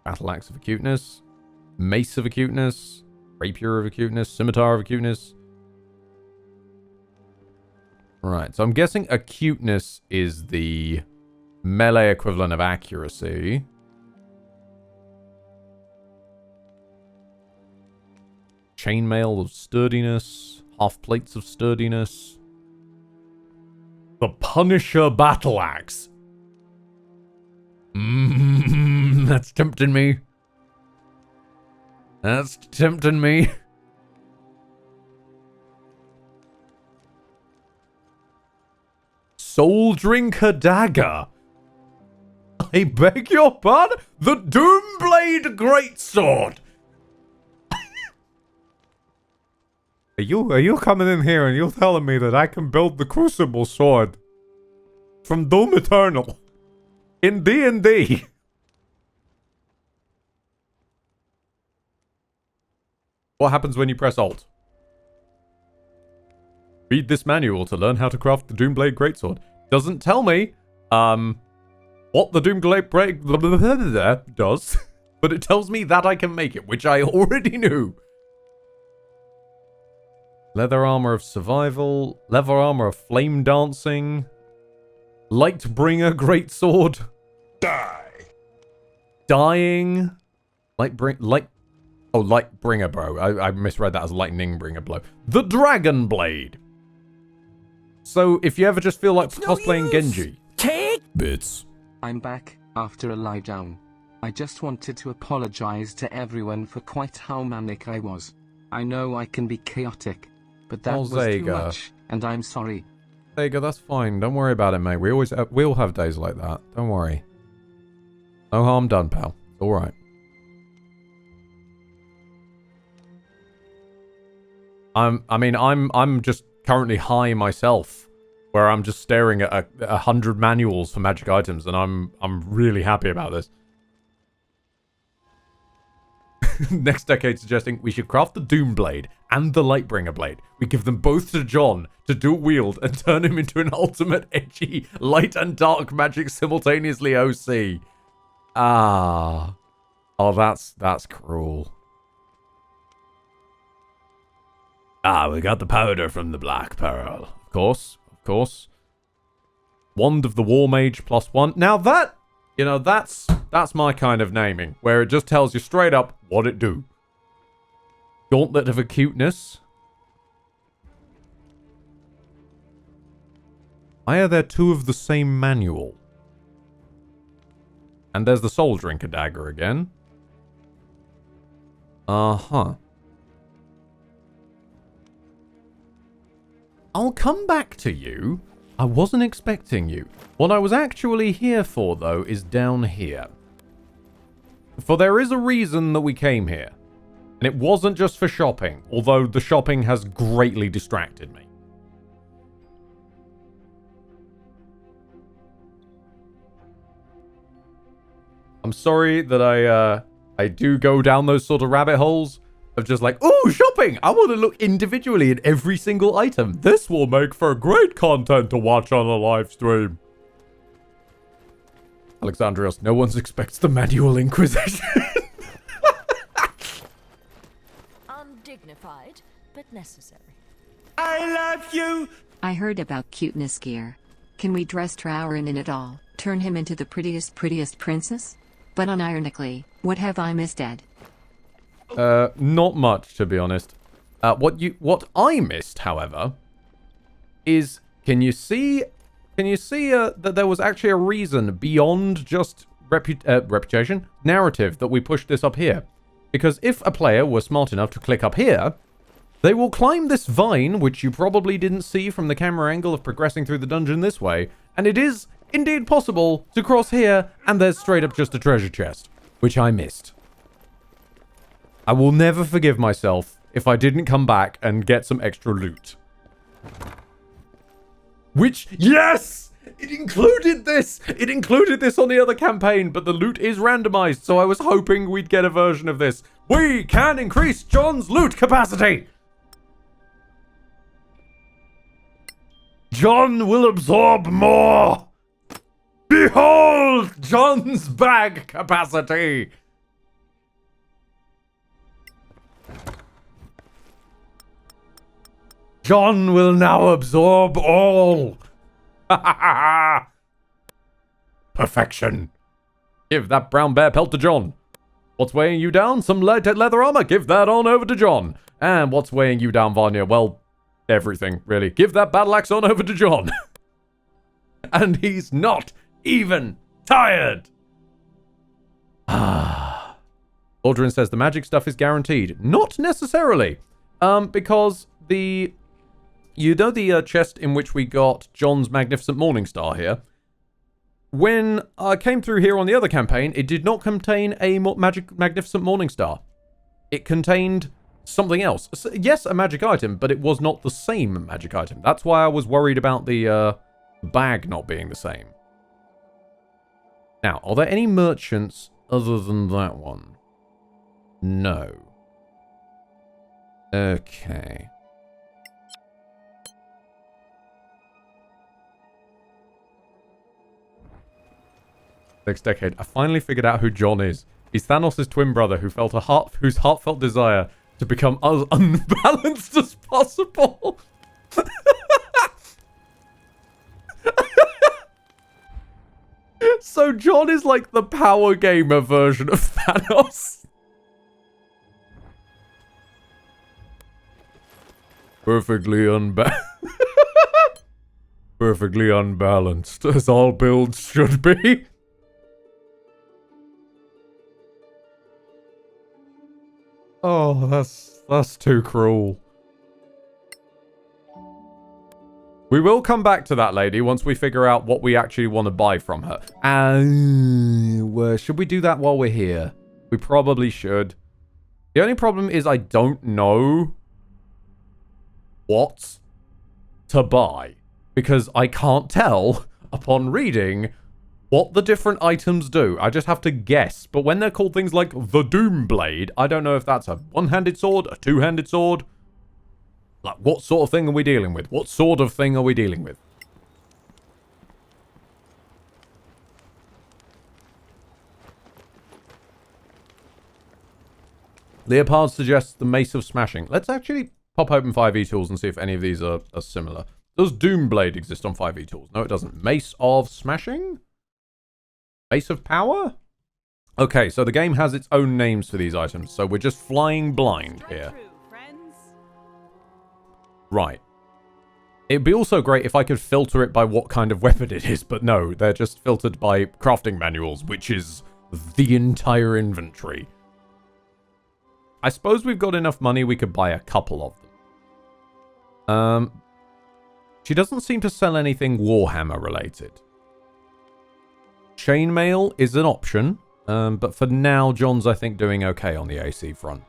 Battle Axe of Acuteness. Mace of Acuteness. Rapier of Acuteness. Scimitar of Acuteness. Right, so I'm guessing Acuteness is the melee equivalent of accuracy. Chainmail of Sturdiness. Half Plates of Sturdiness. The Punisher Battle Axe. That's tempting me. That's tempting me. Soul Drinker Dagger. I beg your pardon? The Doomblade Greatsword. Are you coming in here and you're telling me that I can build the Crucible Sword from Doom Eternal in D&D? What happens when you press Alt? Read this manual to learn how to craft the Doomblade Greatsword. Doesn't tell me what the Doomblade does, but it tells me that I can make it, which I already knew. Leather armor of survival, leather armor of flame dancing, Lightbringer Greatsword. Die. Dying. Lightbringer, bro. I misread that as Lightning Bringer blow. The Dragon Blade. So, if you ever just feel like cosplaying Genji. Take bits. I'm back, after a lie down. I just wanted to apologize to everyone for quite how manic I was. I know I can be chaotic, but that was too much, and I'm sorry. There you go, that's fine. Don't worry about it, mate. We all have days like that. Don't worry. No harm done, pal. It's alright. I'm just currently high myself, where I'm just staring at 100 manuals for magic items, and I'm really happy about this. Next decade suggesting we should craft the Doomblade and the Lightbringer Blade. We give them both to John to dual wield and turn him into an ultimate edgy light and dark magic simultaneously OC. Ah. Oh, that's cruel. Ah, we got the powder from the Black Pearl. Of course, of course. Wand of the War Mage +1. Now that, you know, that's my kind of naming, where it just tells you straight up what it do. Gauntlet of Acuteness. Why are there two of the same manual? And there's the Soul Drinker dagger again. Uh-huh. I'll come back to you. I wasn't expecting you. What I was actually here for, though, is down here. For there is a reason that we came here. And it wasn't just for shopping, although the shopping has greatly distracted me. I'm sorry that I do go down those sort of rabbit holes of just like, oh, shopping! I want to look individually at every single item. This will make for great content to watch on a live stream. Alexandrios, no one expects the manual inquisition. Undignified, but necessary. I love you! I heard about cuteness gear. Can we dress Trowerin in it all? Turn him into the prettiest princess? But unironically, what have I missed, Ed? Not much, to be honest. What I missed, however, is can you see that there was actually a reason beyond just reputation, narrative, that we pushed this up here? Because if a player was smart enough to click up here, they will climb this vine, which you probably didn't see from the camera angle of progressing through the dungeon this way, and it is indeed possible to cross here, and there's straight up just a treasure chest, which I missed. I will never forgive myself if I didn't come back and get some extra loot. Which, yes! It included this! It included this on the other campaign, but the loot is randomized, so I was hoping we'd get a version of this. We can increase John's loot capacity! John will absorb more! Behold John's bag capacity! John will now absorb all! Perfection! Give that brown bear pelt to John. What's weighing you down? Some leather armor? Give that on over to John. And what's weighing you down, Vanya? Well, everything, really. Give that battle axe on over to John. And he's not even tired! Aldrin says the magic stuff is guaranteed. Not necessarily. Because the... You know the chest in which we got John's Magnificent Morningstar here? When I came through here on the other campaign, it did not contain a Magnificent Morningstar. It contained something else. So, yes, a magic item, but it was not the same magic item. That's why I was worried about the bag not being the same. Now, are there any merchants other than that one? No. Okay. Next decade. I finally figured out who John is. He's Thanos' twin brother whose heartfelt desire to become as unbalanced as possible. So John is like the power gamer version of Thanos. Perfectly unbalanced, as all builds should be. Oh, that's too cruel. We will come back to that lady once we figure out what we actually want to buy from her. Should we do that while we're here? We probably should. The only problem is I don't know what to buy. Because I can't tell, upon reading, what the different items do. I just have to guess. But when they're called things like the Doom Blade, I don't know if that's a one-handed sword, a two-handed sword. Like, what sort of thing are we dealing with? What sort of thing are we dealing with? Leopard suggests the Mace of Smashing. Let's actually pop open 5e tools and see if any of these are similar. Does Doomblade exist on 5e tools? No, it doesn't. Mace of Smashing? Mace of Power? Okay, so the game has its own names for these items, so we're just flying blind here. Right. It'd be also great if I could filter it by what kind of weapon it is, but no, they're just filtered by crafting manuals, which is the entire inventory. I suppose we've got enough money we could buy a couple of them. She doesn't seem to sell anything Warhammer related. Chainmail is an option, but for now, John's, I think, doing okay on the AC front.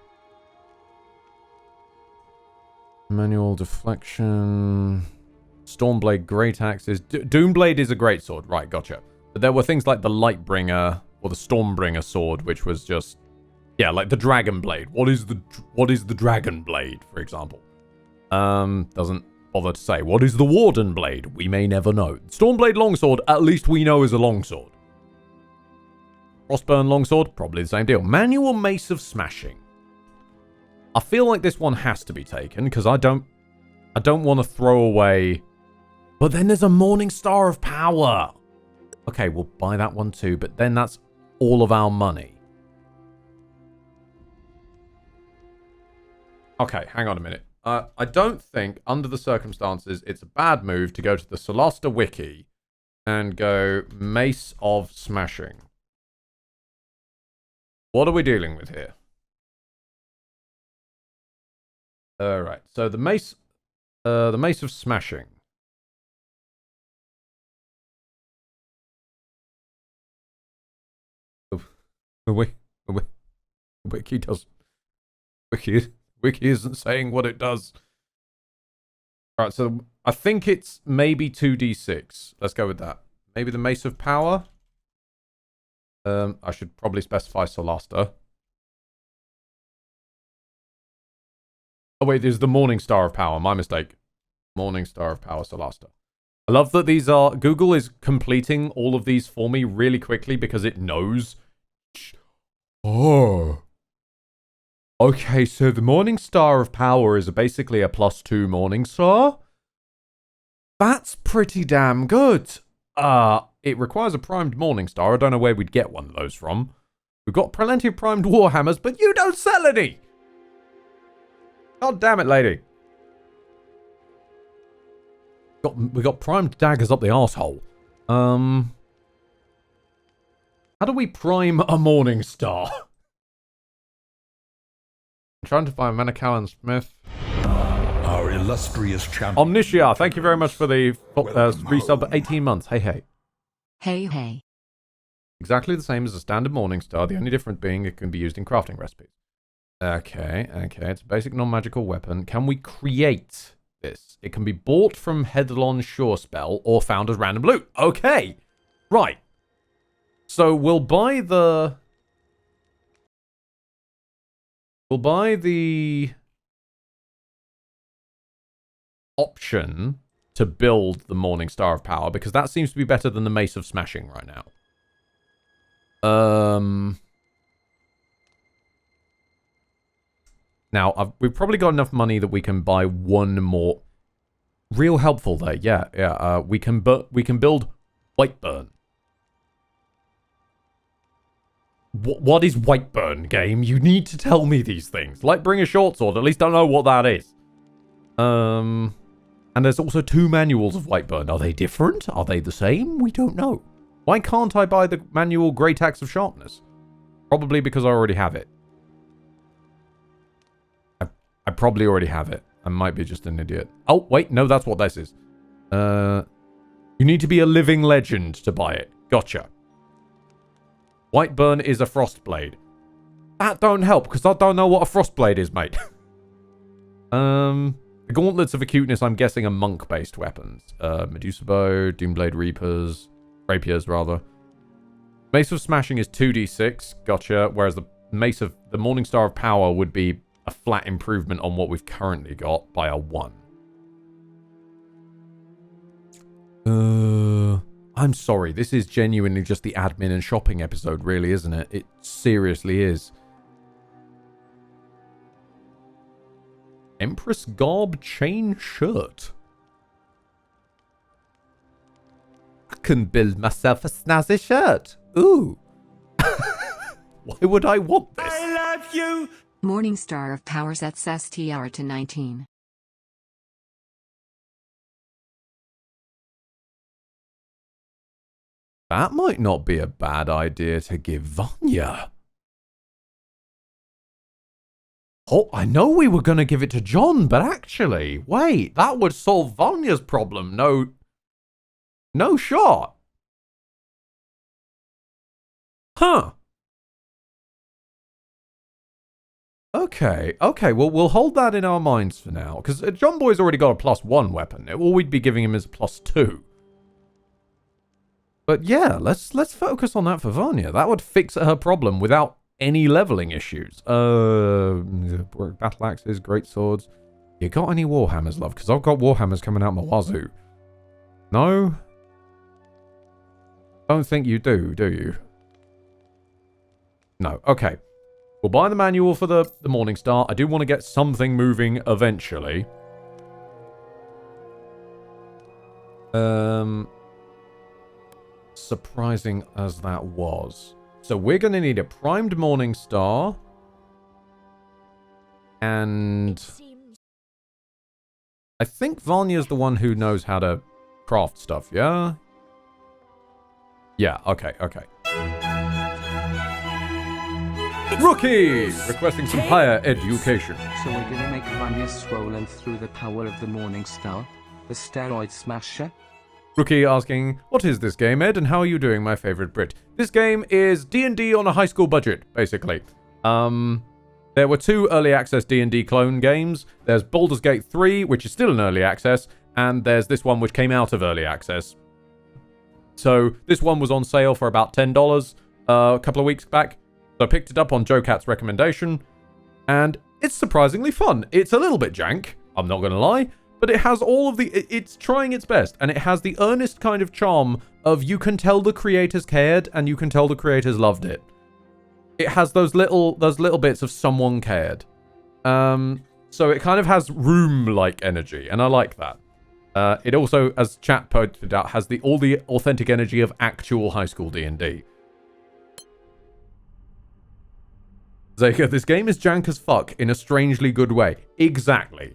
Manual deflection. Stormblade great axes. Doomblade is a great sword. Right, gotcha. But there were things like the Lightbringer or the Stormbringer sword, which was just, yeah, like the Dragon Blade. What is the Dragon Blade, for example? Doesn't bother to say. What is the Warden Blade? We may never know. Stormblade longsword, at least we know is a longsword. Frostburn longsword, probably the same deal. Manual Mace of Smashing. I feel like this one has to be taken because I don't want to throw away. But then there's a Morning Star of Power. Okay, we'll buy that one too, but then that's all of our money. Okay, hang on a minute. I don't think, under the circumstances, it's a bad move to go to the Solasta wiki and go Mace of Smashing. What are we dealing with here? Alright, so the Mace of Smashing. The wiki does. Wiki isn't saying what it does. Alright, so I think it's maybe 2d6. Let's go with that. Maybe the Mace of Power. I should probably specify Solasta. Oh wait, there's the Morning Star of Power. My mistake. Morning Star of Power, Solasta. I love that these are... Google is completing all of these for me really quickly because it knows. Oh. Okay, so the Morning Star of Power is basically a +2 Morning Star. That's pretty damn good. It requires a primed Morning Star. I don't know where we'd get one of those from. We've got plenty of primed Warhammers, but you don't sell any! God damn it, lady. We got primed daggers up the arsehole. How do we prime a Morning Star? I'm trying to find Manacallan Smith. Our illustrious champion. Omnitia, thank you very much for the resub 18 months. Hey, hey. Hey, hey. Exactly the same as a standard Morning Star, the only difference being it can be used in crafting recipes. Okay. It's a basic non-magical weapon. Can we create this? It can be bought from Headlong Sure Spell or found as random loot. Okay. Right. So we'll buy the... option to build the Morning Star of Power because that seems to be better than the Mace of Smashing right now. Now, we've probably got enough money that we can buy one more. Real helpful there, yeah. We can build Whiteburn. What is Whiteburn, game? You need to tell me these things. Like, bring a short sword. At least I know what that is. And there's also 2 manuals of Whiteburn. Are they different? Are they the same? We don't know. Why can't I buy the manual Great Axe of Sharpness? Probably because I already have it. I probably already have it. I might be just an idiot. Oh, wait. No, that's what this is. You need to be a living legend to buy it. Gotcha. Whiteburn is a Frostblade. That don't help, because I don't know what a Frostblade is, mate. The Gauntlets of Acuteness, I'm guessing, are monk-based weapons. Medusa Bow, Doomblade Reapers, Rapiers, rather. Mace of Smashing is 2d6, gotcha, whereas the Morning Star of Power would be a flat improvement on what we've currently got by a 1. I'm sorry, this is genuinely just the admin and shopping episode, really, isn't it? It seriously is. Empress Garb chain shirt. I can build myself a snazzy shirt. Ooh. Why would I want this? I love you. Morningstar of Power sets STR to 19. That might not be a bad idea to give Vanya. Oh, I know we were going to give it to John, but actually, wait, that would solve Vanya's problem. No shot. Huh. Okay, well, we'll hold that in our minds for now, because John Boy's already got a +1 weapon. All we'd be giving him is a +2. But yeah, let's focus on that for Vanya. That would fix her problem without any leveling issues. Battle axes, great swords. You got any warhammers, love? Because I've got warhammers coming out my wazoo. No? Don't think you do you? No. Okay. We'll buy the manual for the Morningstar. I do want to get something moving eventually. Surprising as that was. So we're going to need a primed Morningstar. And I think Vanya's the one who knows how to craft stuff, yeah? Yeah, okay. Rookie! Requesting some higher education. So we're gonna make Vanya swollen through the power of the Morningstar, the steroid smasher. Rookie asking, what is this game, Ed, and how are you doing, my favorite Brit? This game is D&D on a high school budget, basically. There were 2 early access D&D clone games. There's Baldur's Gate 3, which is still in early access, and there's this one which came out of early access. So this one was on sale for about $10 a couple of weeks back. So I picked it up on Joe Cat's recommendation, and it's surprisingly fun. It's a little bit jank, I'm not going to lie, but it has all of the... It's trying its best, and it has the earnest kind of charm of you can tell the creators cared, and you can tell the creators loved it. It has those little bits of someone cared. So it kind of has room-like energy, and I like that. It also, as chat pointed out, has all the authentic energy of actual high school D&D. Zeka, this game is jank as fuck in a strangely good way. Exactly.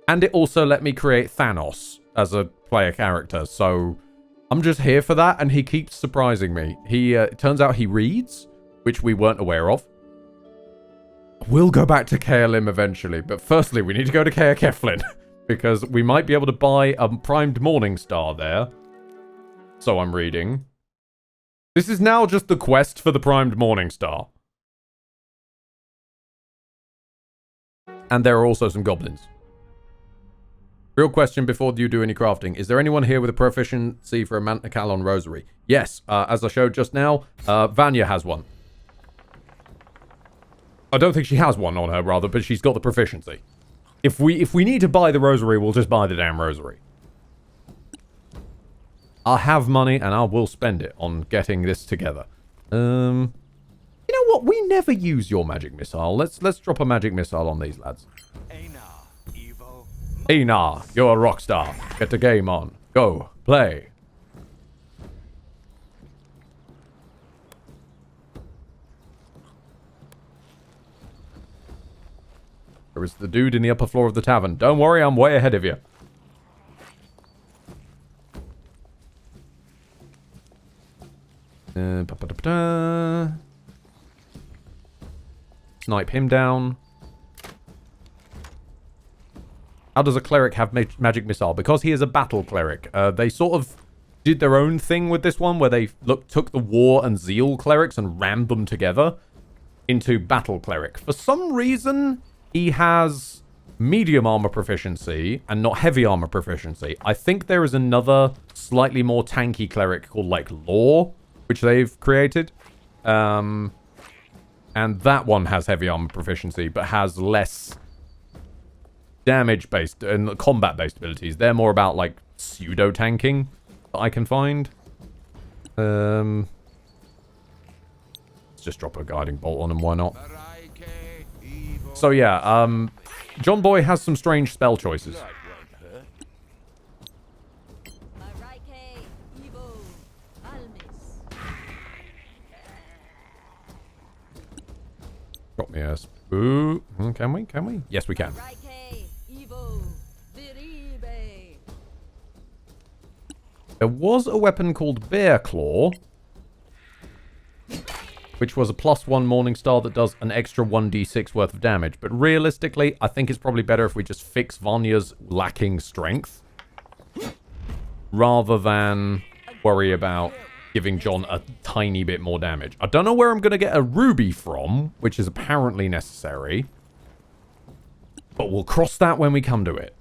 And it also let me create Thanos as a player character, so I'm just here for that, and he keeps surprising me. It turns out he reads, which we weren't aware of. We'll go back to KLM eventually, but firstly, we need to go to Kea Keflin, because we might be able to buy a primed Morningstar there. So I'm reading. This is now just the quest for the primed Morningstar. And there are also some goblins. Real question before you do any crafting. Is there anyone here with a proficiency for a Manticalon Rosary? Yes, as I showed just now, Vanya has one. I don't think she has one on her, rather, but she's got the proficiency. If we need to buy the Rosary, we'll just buy the damn Rosary. I have money, and I will spend it on getting this together. You know what? We never use your magic missile. Let's drop a magic missile on these lads. Einar, you're a rock star. Get the game on. Go. Play. There is the dude in the upper floor of the tavern. Don't worry, I'm way ahead of you. Snipe him down. How does a cleric have magic missile? Because he is a battle cleric. They sort of did their own thing with this one, where they took the war and zeal clerics and rammed them together into battle cleric. For some reason, he has medium armor proficiency and not heavy armor proficiency. I think there is another slightly more tanky cleric called like Law, which they've created. And that one has heavy armor proficiency, but has less damage-based and combat-based abilities. They're more about, like, pseudo-tanking that I can find. Let's just drop a guiding bolt on him, why not? So, yeah, John Boy has some strange spell choices. Drop me a spoo. Can we? Can we? Yes, we can. There was a weapon called Bear Claw, which was a +1 Morningstar that does an extra 1d6 worth of damage. But realistically, I think it's probably better if we just fix Vanya's lacking strength, rather than worry about giving John a tiny bit more damage. I don't know where I'm going to get a ruby from, which is apparently necessary, but we'll cross that when we come to it.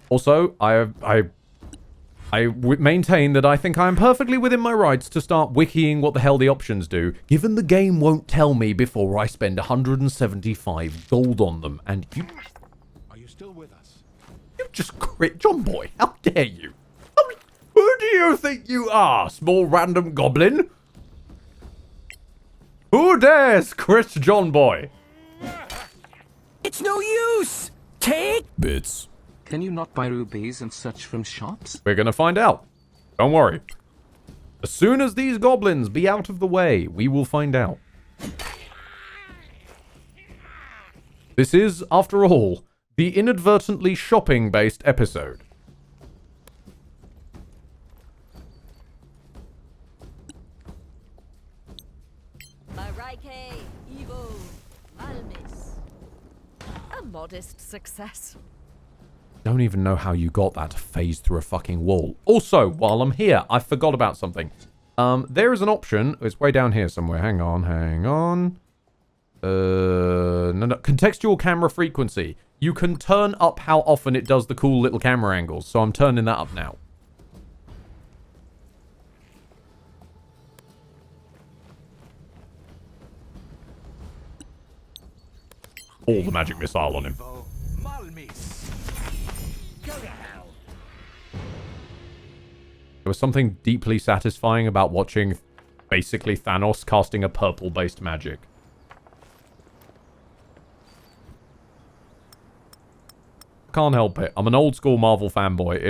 Also, I maintain that I think I am perfectly within my rights to start wikiing what the hell the options do, given the game won't tell me before I spend 175 gold on them, and you... Are you still with us? You just crit John Boy. How dare you? Who do you think you are, small random goblin? Who dares crit John Boy? It's no use! Take bits. Can you not buy rubies and such from shops? We're gonna find out. Don't worry. As soon as these goblins be out of the way, we will find out. This is, after all, the inadvertently shopping-based episode. A modest success. Don't even know how you got that to phase through a fucking wall. Also, while I'm here, I forgot about something. There is an option. It's way down here somewhere. Hang on. No. Contextual camera frequency. You can turn up how often it does the cool little camera angles. So I'm turning that up now. All the magic missile on him. There was something deeply satisfying about watching basically Thanos casting a purple-based magic. Can't help it. I'm an old-school Marvel fanboy.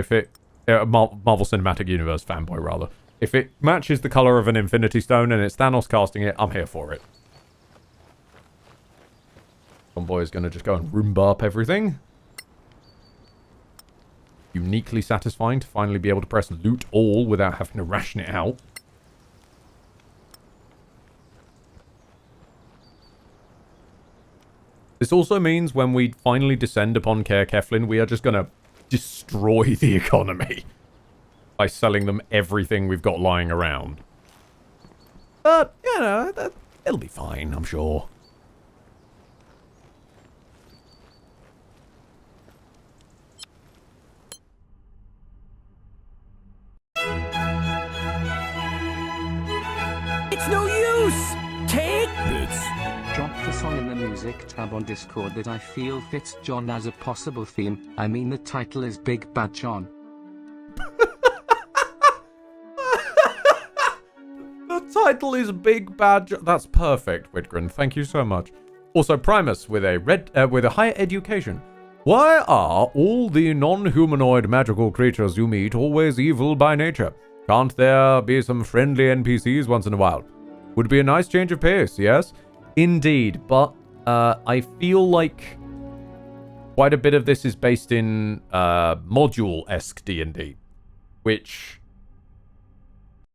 Marvel Cinematic Universe fanboy, rather. If it matches the color of an Infinity Stone and it's Thanos casting it, I'm here for it. Fanboy is going to just go and Roomba up everything. Uniquely satisfying to finally be able to press loot all without having to ration it out. This also means when we finally descend upon Caer Keflin, we are just going to destroy the economy by selling them everything we've got lying around. But, you know, it'll be fine, I'm sure. It's no use! Take bits. Drop the song in the music tab on Discord that I feel fits John as a possible theme. I mean, the title is Big Bad John. The title is Big Bad John. That's perfect, Whitgren. Thank you so much. Also, Primus with a higher education. Why are all the non-humanoid magical creatures you meet always evil by nature? Can't there be some friendly NPCs once in a while? Would be a nice change of pace, yes? Indeed, but I feel like quite a bit of this is based in module-esque D&D, which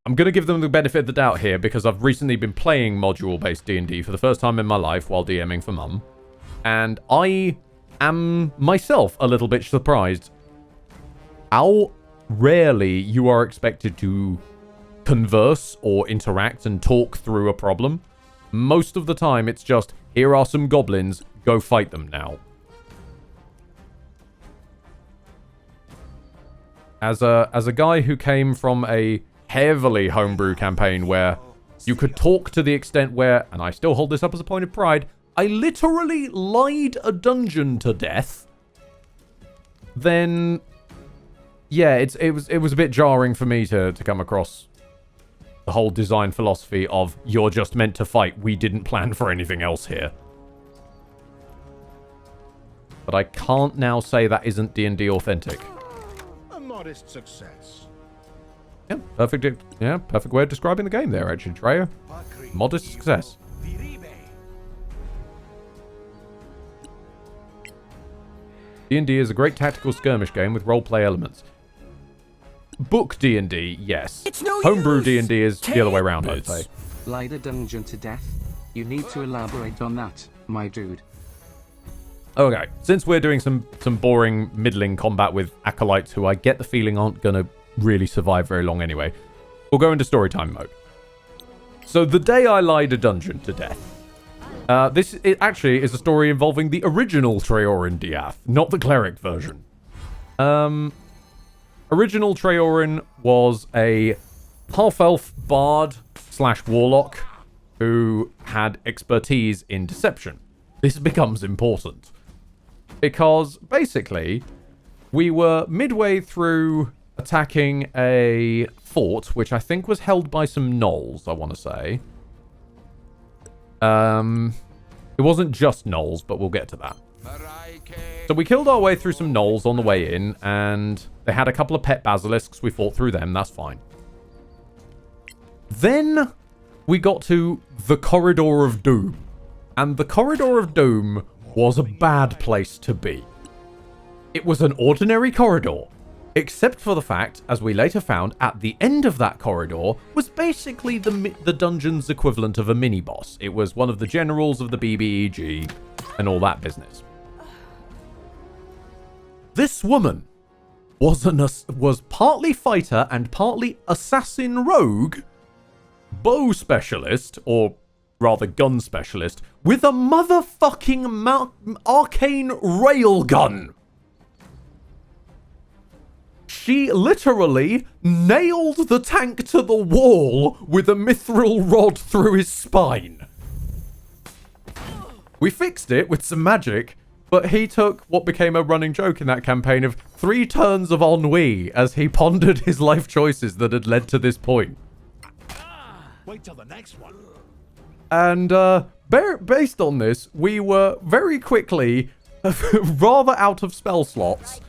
I'm going to give them the benefit of the doubt here because I've recently been playing module-based D&D for the first time in my life while DMing for Mum, and I am myself a little bit surprised how rarely you are expected to converse or interact and talk through a problem. Most of the time, it's just, here are some goblins, go fight them now. As a guy who came from a heavily homebrew campaign where you could talk to the extent where, and I still hold this up as a point of pride, I literally lied a dungeon to death, then yeah, it was a bit jarring for me to come across the whole design philosophy of you're just meant to fight, we didn't plan for anything else here. but I can't now say that isn't D&D authentic. A modest success. Yeah, perfect. Yeah, perfect way of describing the game there, actually, Treya. Modest success. D&D is a great tactical skirmish game with roleplay elements. Book D&D, yes. Homebrew D&D is the other way around, I'd say. Light a dungeon to death? You need to elaborate on that, my dude. Okay, since we're doing some boring, middling combat with acolytes who I get the feeling aren't gonna really survive very long anyway, we'll go into storytime mode. So the day I lied a dungeon to death. This actually is a story involving the original Treorin Diath, not the cleric version. Original Treorin was a half-elf bard / warlock who had expertise in deception. This becomes important. Because, basically, we were midway through attacking a fort, which I think was held by some gnolls, I want to say. It wasn't just gnolls, but we'll get to that. So we killed our way through some gnolls on the way in, and they had a couple of pet basilisks. We fought through them, that's fine. Then we got to the Corridor of Doom. And the Corridor of Doom was a bad place to be. It was an ordinary corridor, except for the fact, as we later found, at the end of that corridor was basically the dungeon's equivalent of a mini-boss. It was one of the generals of the BBEG and all that business. This woman was partly fighter and partly assassin rogue, bow specialist, or rather gun specialist, with a motherfucking arcane railgun. She literally nailed the tank to the wall with a mithril rod through his spine. We fixed it with some magic, but he took what became a running joke in that campaign of 3 turns of ennui as he pondered his life choices that had led to this point. Wait till the next one. And based on this, we were very quickly rather out of spell slots.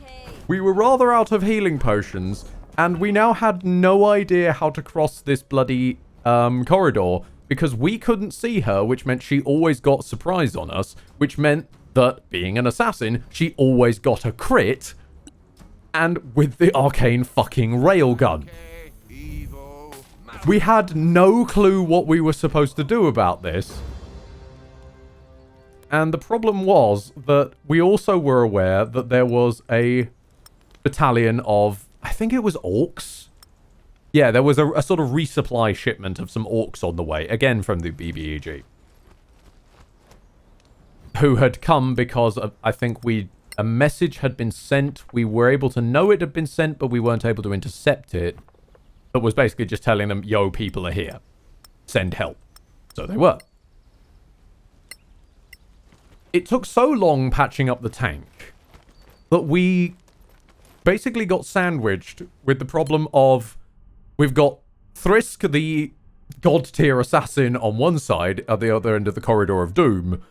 We were rather out of healing potions, and we now had no idea how to cross this bloody corridor because we couldn't see her, which meant she always got surprise on us, which meant that, being an assassin, she always got a crit, and with the arcane fucking railgun. We had no clue what we were supposed to do about this. And the problem was that we also were aware that there was a battalion of, I think it was orcs. Yeah, there was a sort of resupply shipment of some orcs on the way, again from the BBEG. Who had come because of, I think a message had been sent. We were able to know it had been sent, but we weren't able to intercept it. But was basically just telling them, yo, people are here. Send help. So they were. It took so long patching up the tank that we basically got sandwiched with the problem of we've got Thrisk, the god tier assassin, on one side at the other end of the Corridor of Doom,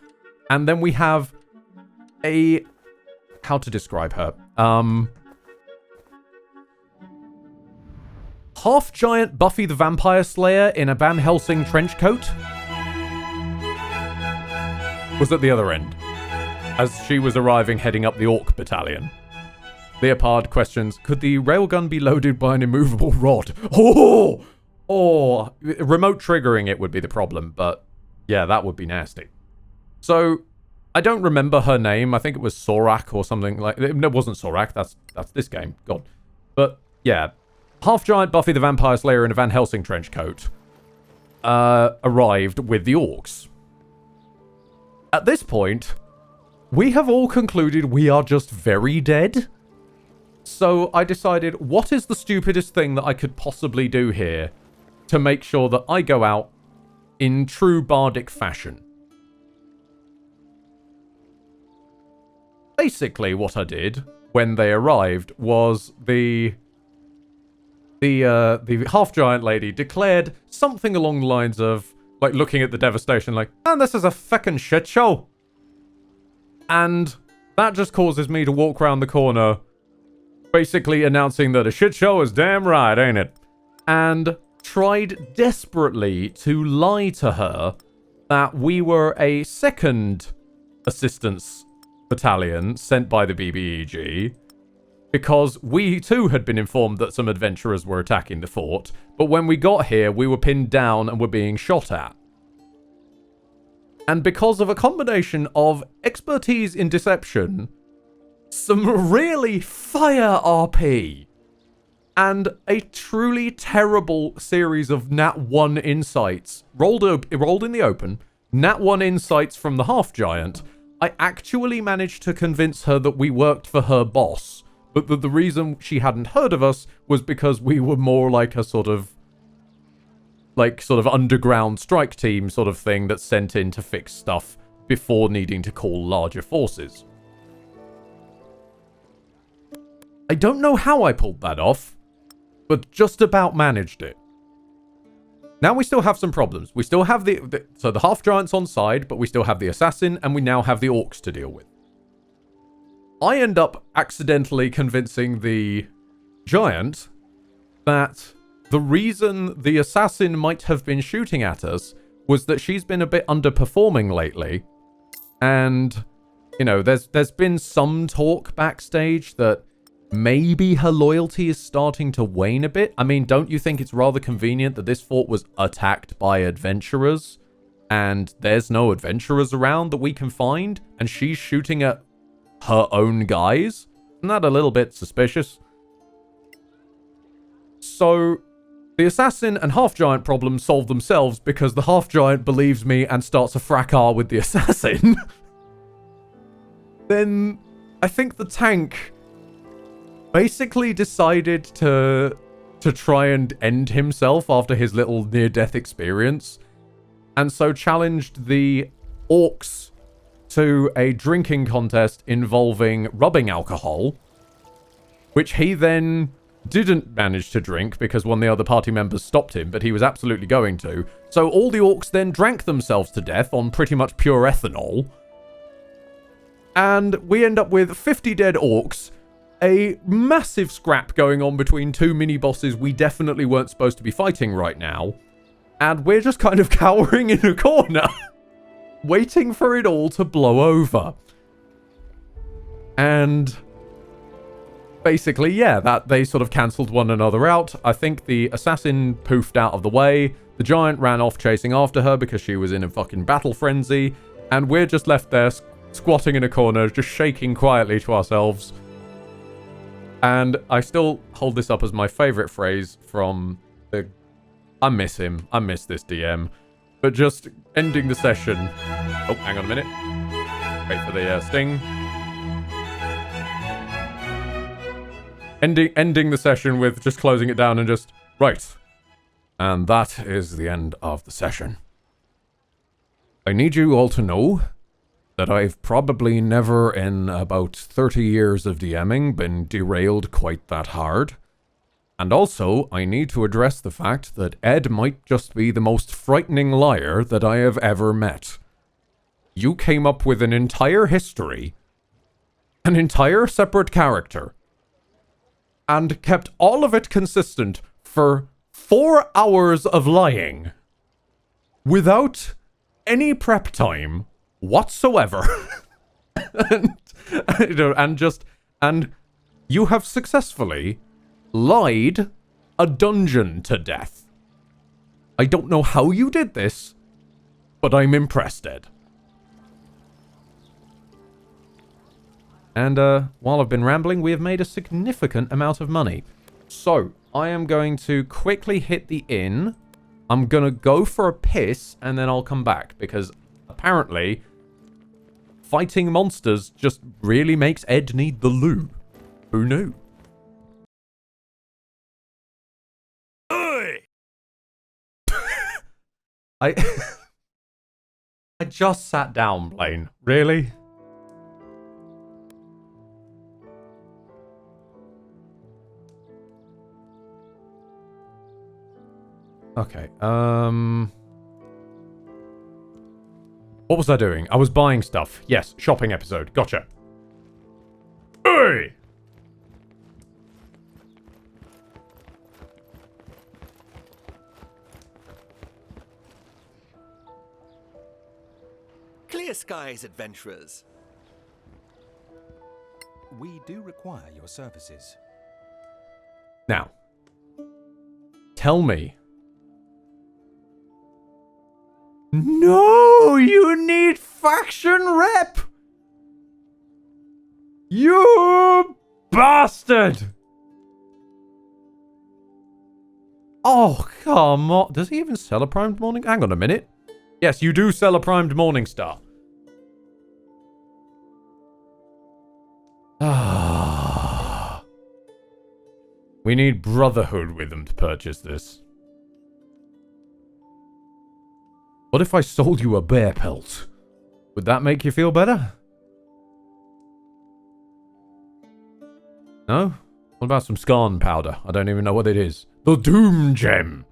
and then we have a, how to describe her, half-giant Buffy the Vampire Slayer in a Van Helsing trench coat was at the other end, as she was arriving heading up the Orc Battalion. Leopard questions, could the railgun be loaded by an immovable rod? Oh! Or remote triggering it would be the problem, but yeah, that would be nasty. So, I don't remember her name. I think it was Sorak or something like... No, it wasn't Sorak. That's this game. God. But, yeah. Half-giant Buffy the Vampire Slayer in a Van Helsing trench coat arrived with the orcs. At this point, we have all concluded we are just very dead. So I decided, what is the stupidest thing that I could possibly do here to make sure that I go out in true bardic fashion? Basically, what I did when they arrived was the half-giant lady declared something along the lines of, like, looking at the devastation, like, man, this is a fucking shit show. And That just causes me to walk around the corner, basically announcing that a shit show is damn right, ain't it? And tried desperately to lie to her that we were a second assistance battalion sent by the BBEG, because we too had been informed that some adventurers were attacking the fort, but when we got here, we were pinned down and were being shot at. And because of a combination of expertise in deception, some really fire RP, and a truly terrible series of Nat 1 insights rolled in the open, Nat 1 insights from the half-giant, I actually managed to convince her that we worked for her boss, but that the reason she hadn't heard of us was because we were more like a sort of underground strike team sort of thing that's sent in to fix stuff before needing to call larger forces. I don't know how I pulled that off, but just about managed it. Now we still have some problems. We still have the half-giant's on side, but we still have the assassin, and we now have the orcs to deal with. I end up accidentally convincing the giant that the reason the assassin might have been shooting at us was that she's been a bit underperforming lately. And, you know, there's been some talk backstage that maybe her loyalty is starting to wane a bit. I mean, don't you think it's rather convenient that this fort was attacked by adventurers and there's no adventurers around that we can find, and she's shooting at her own guys? Isn't that a little bit suspicious? So the assassin and half-giant problems solve themselves because the half-giant believes me and starts a fracas with the assassin. Then I think the tank basically decided to try and end himself after his little near-death experience, and so challenged the orcs to a drinking contest involving rubbing alcohol, which he then didn't manage to drink because one of the other party members stopped him, but he was absolutely going to. So all the orcs then drank themselves to death on pretty much pure ethanol, and we end up with 50 dead orcs, a massive scrap going on between two mini-bosses we definitely weren't supposed to be fighting right now, and we're just kind of cowering in a corner, waiting for it all to blow over. And basically, yeah, that they sort of cancelled one another out. I think the assassin poofed out of the way, the giant ran off chasing after her because she was in a fucking battle frenzy, and we're just left there squatting in a corner, just shaking quietly to ourselves. And I still hold this up as my favourite phrase from the... I miss him. I miss this DM. But just ending the session... Oh, hang on a minute. Wait for the sting. Ending the session with just closing it down and just... Right. And that is the end of the session. I need you all to know that I've probably never in about 30 years of DMing been derailed quite that hard. And also, I need to address the fact that Ed might just be the most frightening liar that I have ever met. You came up with an entire history, an entire separate character, and kept all of it consistent for 4 hours of lying without any prep time whatsoever. and you have successfully lied a dungeon to death. I don't know how you did this, but I'm impressed, Ed. And while I've been rambling, we have made a significant amount of money. So I am going to quickly hit the inn. I'm gonna go for a piss and then I'll come back, because apparently fighting monsters just really makes Ed need the loo. Who knew? I just sat down, Blaine. Really? Okay, what was I doing? I was buying stuff. Yes, shopping episode. Gotcha. higher skies, adventurers. We do require your services. Now, tell me. No, you need faction rep. You bastard. Oh, come on. Does he even sell a primed morning? Hang on a minute. Yes, you do sell a primed morning star. Ah. We need Brotherhood with them to purchase this. What if I sold you a bear pelt? Would that make you feel better? No? What about some Skarn powder? I don't even know what it is. The Doom Gem.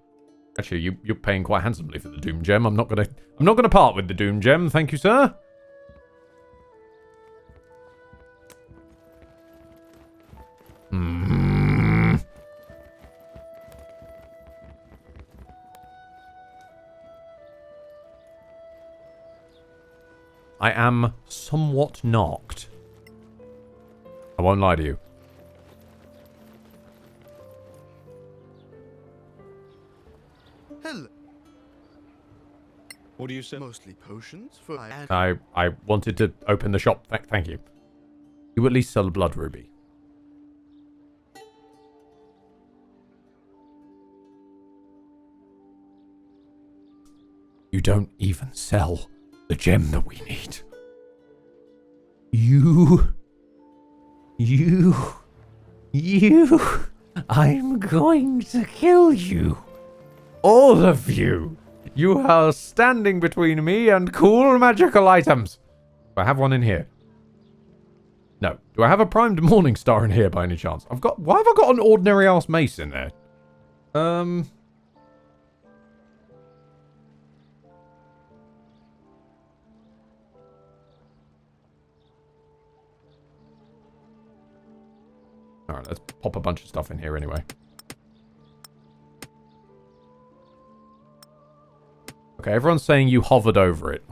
Actually, you're paying quite handsomely for the Doom Gem. I'm not gonna part with the Doom Gem, thank you, sir. I am somewhat knocked. I won't lie to you. Hello. What do you say? Mostly potions for... I wanted to open the shop. Thank you. You at least sell a blood ruby. You don't even sell the gem that we need. You. I'm going to kill you. All of you. You are standing between me and cool magical items. Do I have one in here? No. Do I have a primed morning star in here by any chance? Why have I got an ordinary ass mace in there? Alright, let's pop a bunch of stuff in here anyway. Okay, everyone's saying you hovered over it.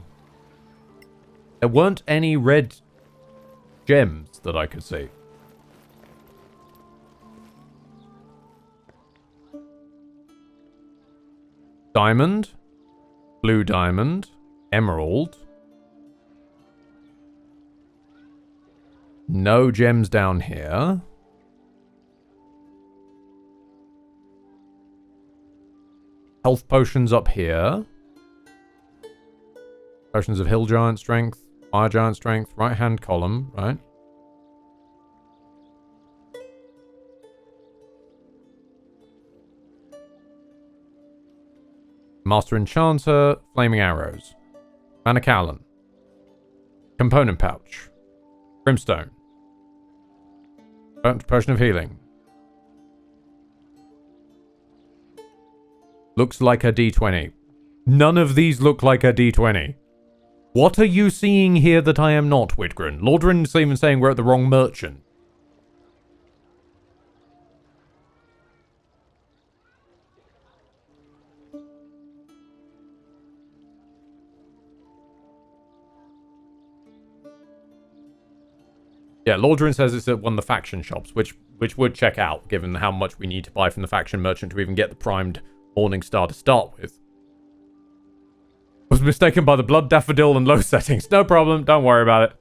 There weren't any red gems that I could see. Diamond. Blue diamond. Emerald. No gems down here. Health potions up here. Potions of Hill Giant Strength, Fire Giant Strength, right hand column, right? Master Enchanter, Flaming Arrows. Manacalon. Component Pouch. Brimstone. Potion of Healing. Looks like a D20. None of these look like a D20. What are you seeing here that I am not, Whitgren? Lordrin's even saying we're at the wrong merchant. Yeah, Lordrin says it's at one of the faction shops, which would check out, given how much we need to buy from the faction merchant to even get the primed Morning Star to start with. Was mistaken by the blood daffodil and low settings. No problem, don't worry about it.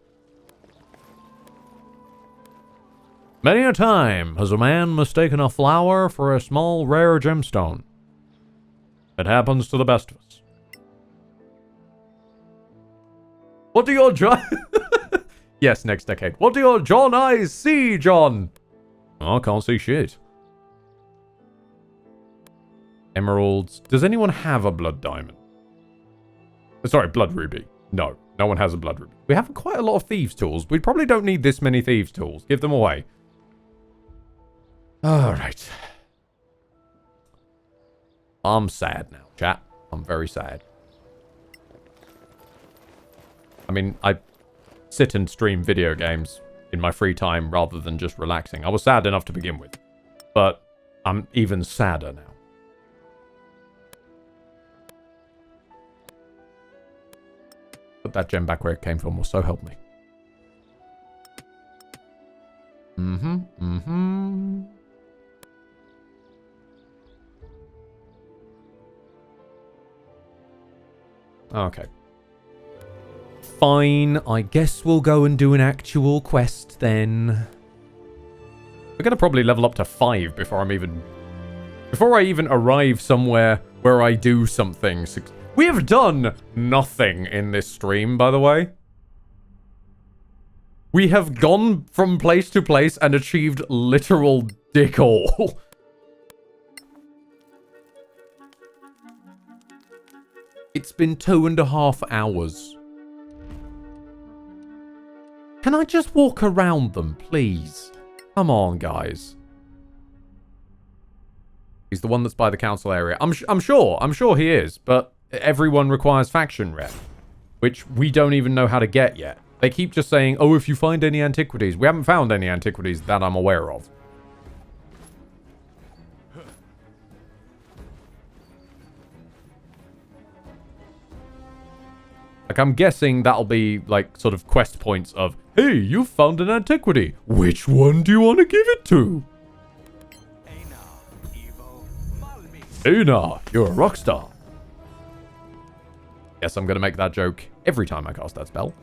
Many a time has a man mistaken a flower for a small rare gemstone. It happens to the best of us. What do your Yes, next decade. What do your John eyes see, John? Oh, I can't see shit. Emeralds. Does anyone have a blood diamond? Sorry, blood ruby. No, no one has a blood ruby. We have quite a lot of thieves' tools. We probably don't need this many thieves' tools. Give them away. Alright. I'm sad now, chat. I'm very sad. I mean, I sit and stream video games in my free time rather than just relaxing. I was sad enough to begin with. But I'm even sadder now. Put that gem back where it came from, or so help me. Okay. Fine, I guess we'll go and do an actual quest then. We're gonna probably level up to 5 before I even arrive somewhere where I do something. We have done nothing in this stream, by the way. We have gone from place to place and achieved literal dick all. It's been 2.5 hours. Can I just walk around them, please? Come on, guys. He's the one that's by the council area. I'm sure he is, but everyone requires faction rep, which we don't even know how to get yet. They keep just saying, oh, if you find any antiquities. We haven't found any antiquities that I'm aware of. Like, I'm guessing that'll be, like, sort of quest points of, hey, you found an antiquity. Which one do you want to give it to? Una, you're a rock star. Yes, I'm going to make that joke every time I cast that spell.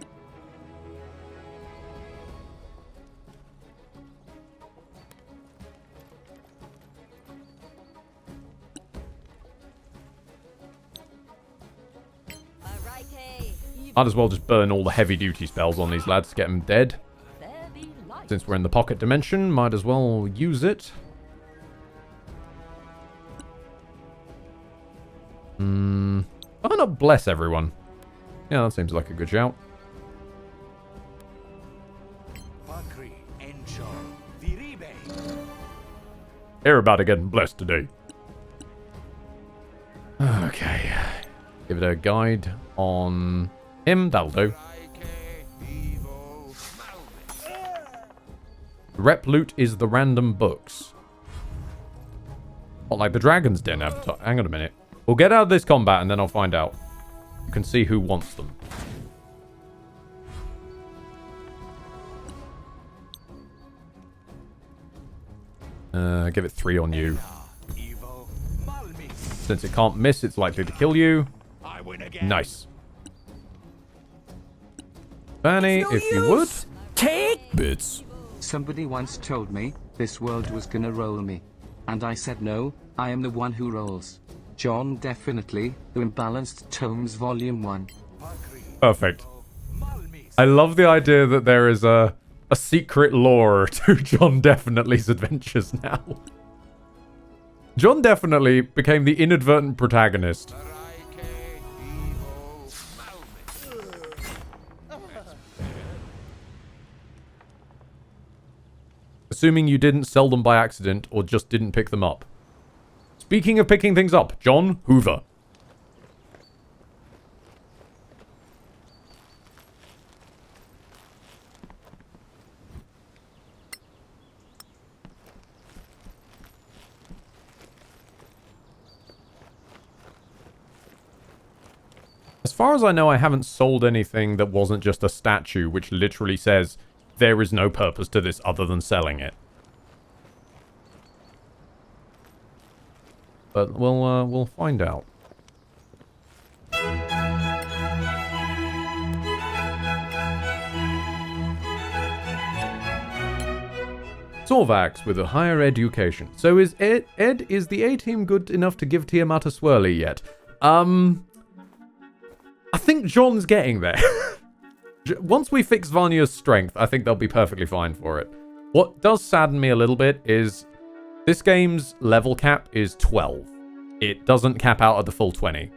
Might as well just burn all the heavy-duty spells on these lads to get them dead. Since we're in the pocket dimension, might as well use it. Why not bless everyone? Yeah, that seems like a good shout. Hear about it getting blessed today. Okay. Give it a guide on him. That'll do. Rep loot is the random books. What, like the Dragon's Den avatar? Hang on a minute. We'll get out of this combat and then I'll find out. You can see who wants them. Give it 3 on you. Since it can't miss, it's likely to kill you. Nice. Fanny, if you would. Take bits. Somebody once told me this world was gonna roll me. And I said no, I am the one who rolls. John definitely, The Imbalanced Tomes Volume 1. Perfect. I love the idea that there is a secret lore to John Definitely's adventures now. John Definitely became the inadvertent protagonist. Assuming you didn't sell them by accident or just didn't pick them up. Speaking of picking things up, John Hoover. As far as I know, I haven't sold anything that wasn't just a statue, which literally says, there is no purpose to this other than selling it. But we'll find out. Sorvax with a higher education. So is Ed is the A-team good enough to give Tiamat a swirly yet? I think John's getting there. Once we fix Vanya's strength, I think they'll be perfectly fine for it. What does sadden me a little bit is this game's level cap is 12. It doesn't cap out at the full 20.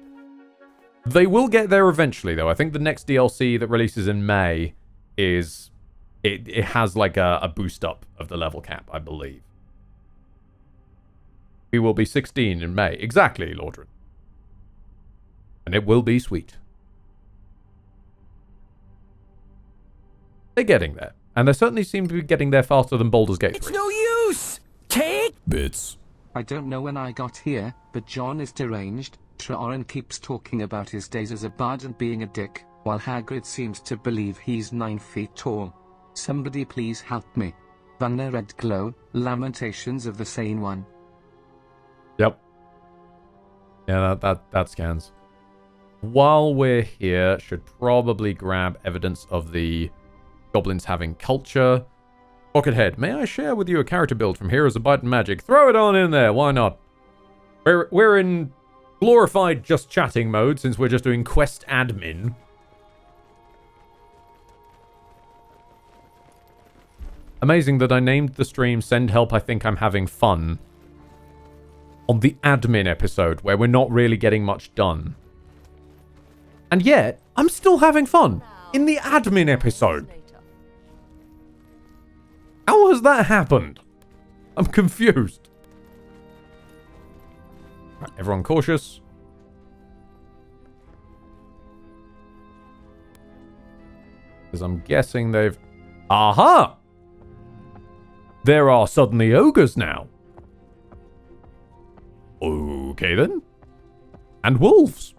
They will get there eventually, though. I think the next DLC that releases in May is... It has like a boost up of the level cap, I believe. We will be 16 in May. Exactly, Lordran. And it will be sweet. They're getting there. And they certainly seem to be getting there faster than Baldur's Gate 3. It's no use! Take bits. I don't know when I got here, but John is deranged. Traoran keeps talking about his days as a bard and being a dick. while Hagrid seems to believe he's 9 feet tall. Somebody please help me. Vanna Red Glow, Lamentations of the Sane One. Yep. Yeah, that scans. While we're here, should probably grab evidence of the goblins having culture. Pockhead, may I share with you a character build from Heroes of Might and Magic? Throw it on in there, why not? We're in glorified just chatting mode since we're just doing quest admin. Amazing that I named the stream Send Help I Think I'm Having Fun on the admin episode where we're not really getting much done. And yet, I'm still having fun in the admin episode. How has that happened? I'm confused. Right, everyone cautious. Because I'm guessing they've... Aha! There are suddenly ogres now. Okay then. And wolves.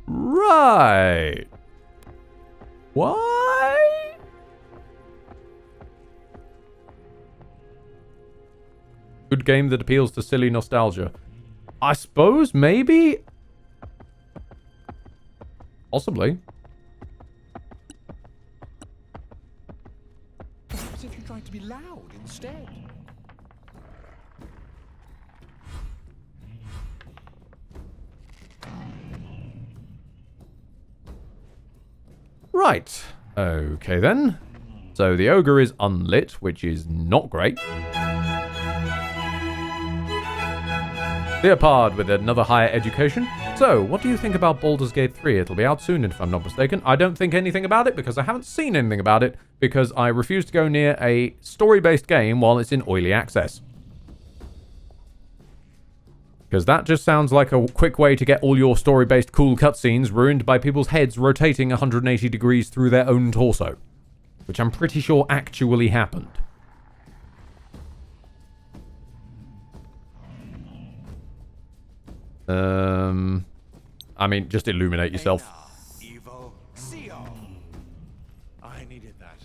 Right. Why? Good game that appeals to silly nostalgia. I suppose, maybe? Possibly. Perhaps if you tried to be loud instead. Right. Okay then. So the ogre is unlit, which is not great. Leopard with another higher education. So, what do you think about Baldur's Gate 3? It'll be out soon, if I'm not mistaken. I don't think anything about it because I haven't seen anything about it because I refuse to go near a story-based game while it's in early access. Because that just sounds like a quick way to get all your story-based cool cutscenes ruined by people's heads rotating 180 degrees through their own torso. Which I'm pretty sure actually happened. I mean, just illuminate yourself. I needed that.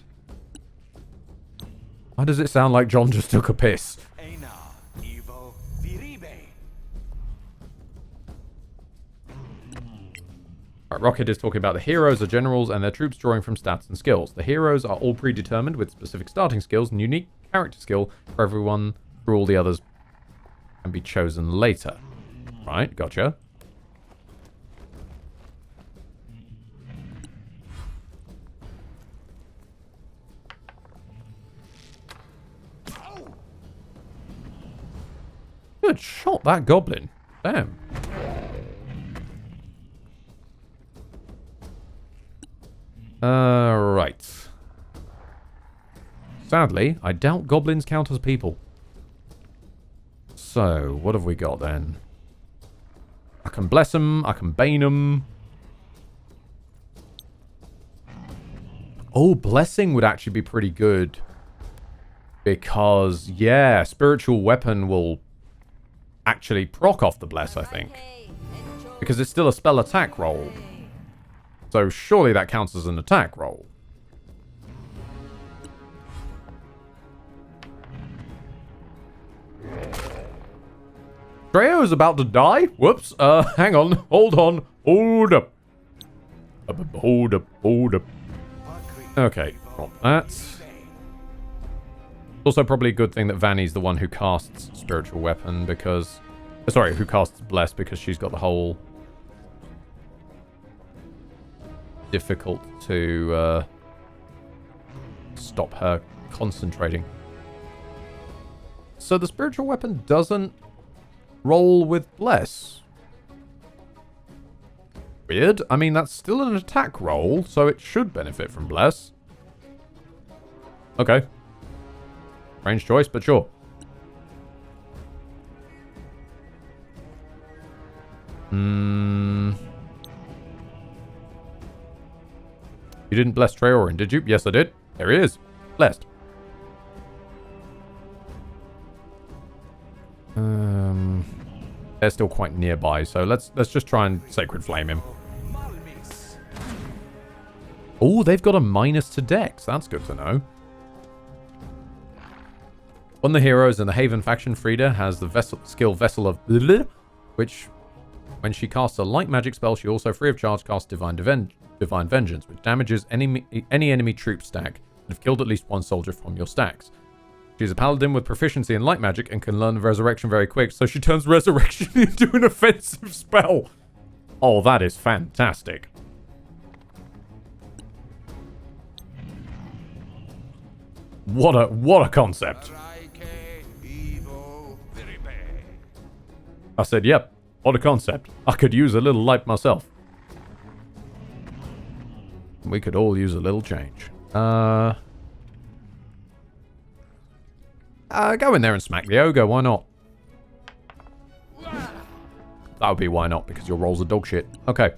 Why does it sound like John just took a piss? Right, Rocket is talking about the heroes are generals and their troops drawing from stats and skills. The heroes are all predetermined with specific starting skills and unique character skill for everyone, for all the others can be chosen later. Right, gotcha. Good shot, that goblin. Damn. Right. Sadly, I doubt goblins count as people. So, what have we got then? I can bless them. I can bane them. Oh, blessing would actually be pretty good. Because, yeah, spiritual weapon will actually proc off the bless, I think. Because it's still a spell attack roll. So surely that counts as an attack roll. Treyo is about to die? Whoops. Hang on. Hold on. Hold up. Hold up. Hold up. Okay. Drop that. It's also probably a good thing that Vanny's the one who casts Spiritual Weapon because... Sorry, who casts Bless because she's got the whole... difficult to stop her concentrating. So the Spiritual Weapon doesn't roll with Bless. Weird. I mean, that's still an attack roll, so it should benefit from Bless. Okay. Strange choice, but sure. You didn't bless Treorin, did you? Yes, I did. There he is. Blessed. They're still quite nearby, so let's just try and Sacred Flame him. Oh, they've got a minus to dex. That's good to know. One of the heroes in the Haven faction, Frida, has the skill Vessel of Bleh, which, when she casts a light magic spell, she also free of charge casts Divine Vengeance, which damages any enemy troop stack and have killed at least one soldier from your stacks. She's a paladin with proficiency in light magic and can learn Resurrection very quick, so she turns Resurrection into an offensive spell. Oh, that is fantastic. What a concept. I said, yep, what a concept. I could use a little light myself. We could all use a little change. Go in there and smack the ogre, why not? That would be why not, because your rolls are dog shit. Okay.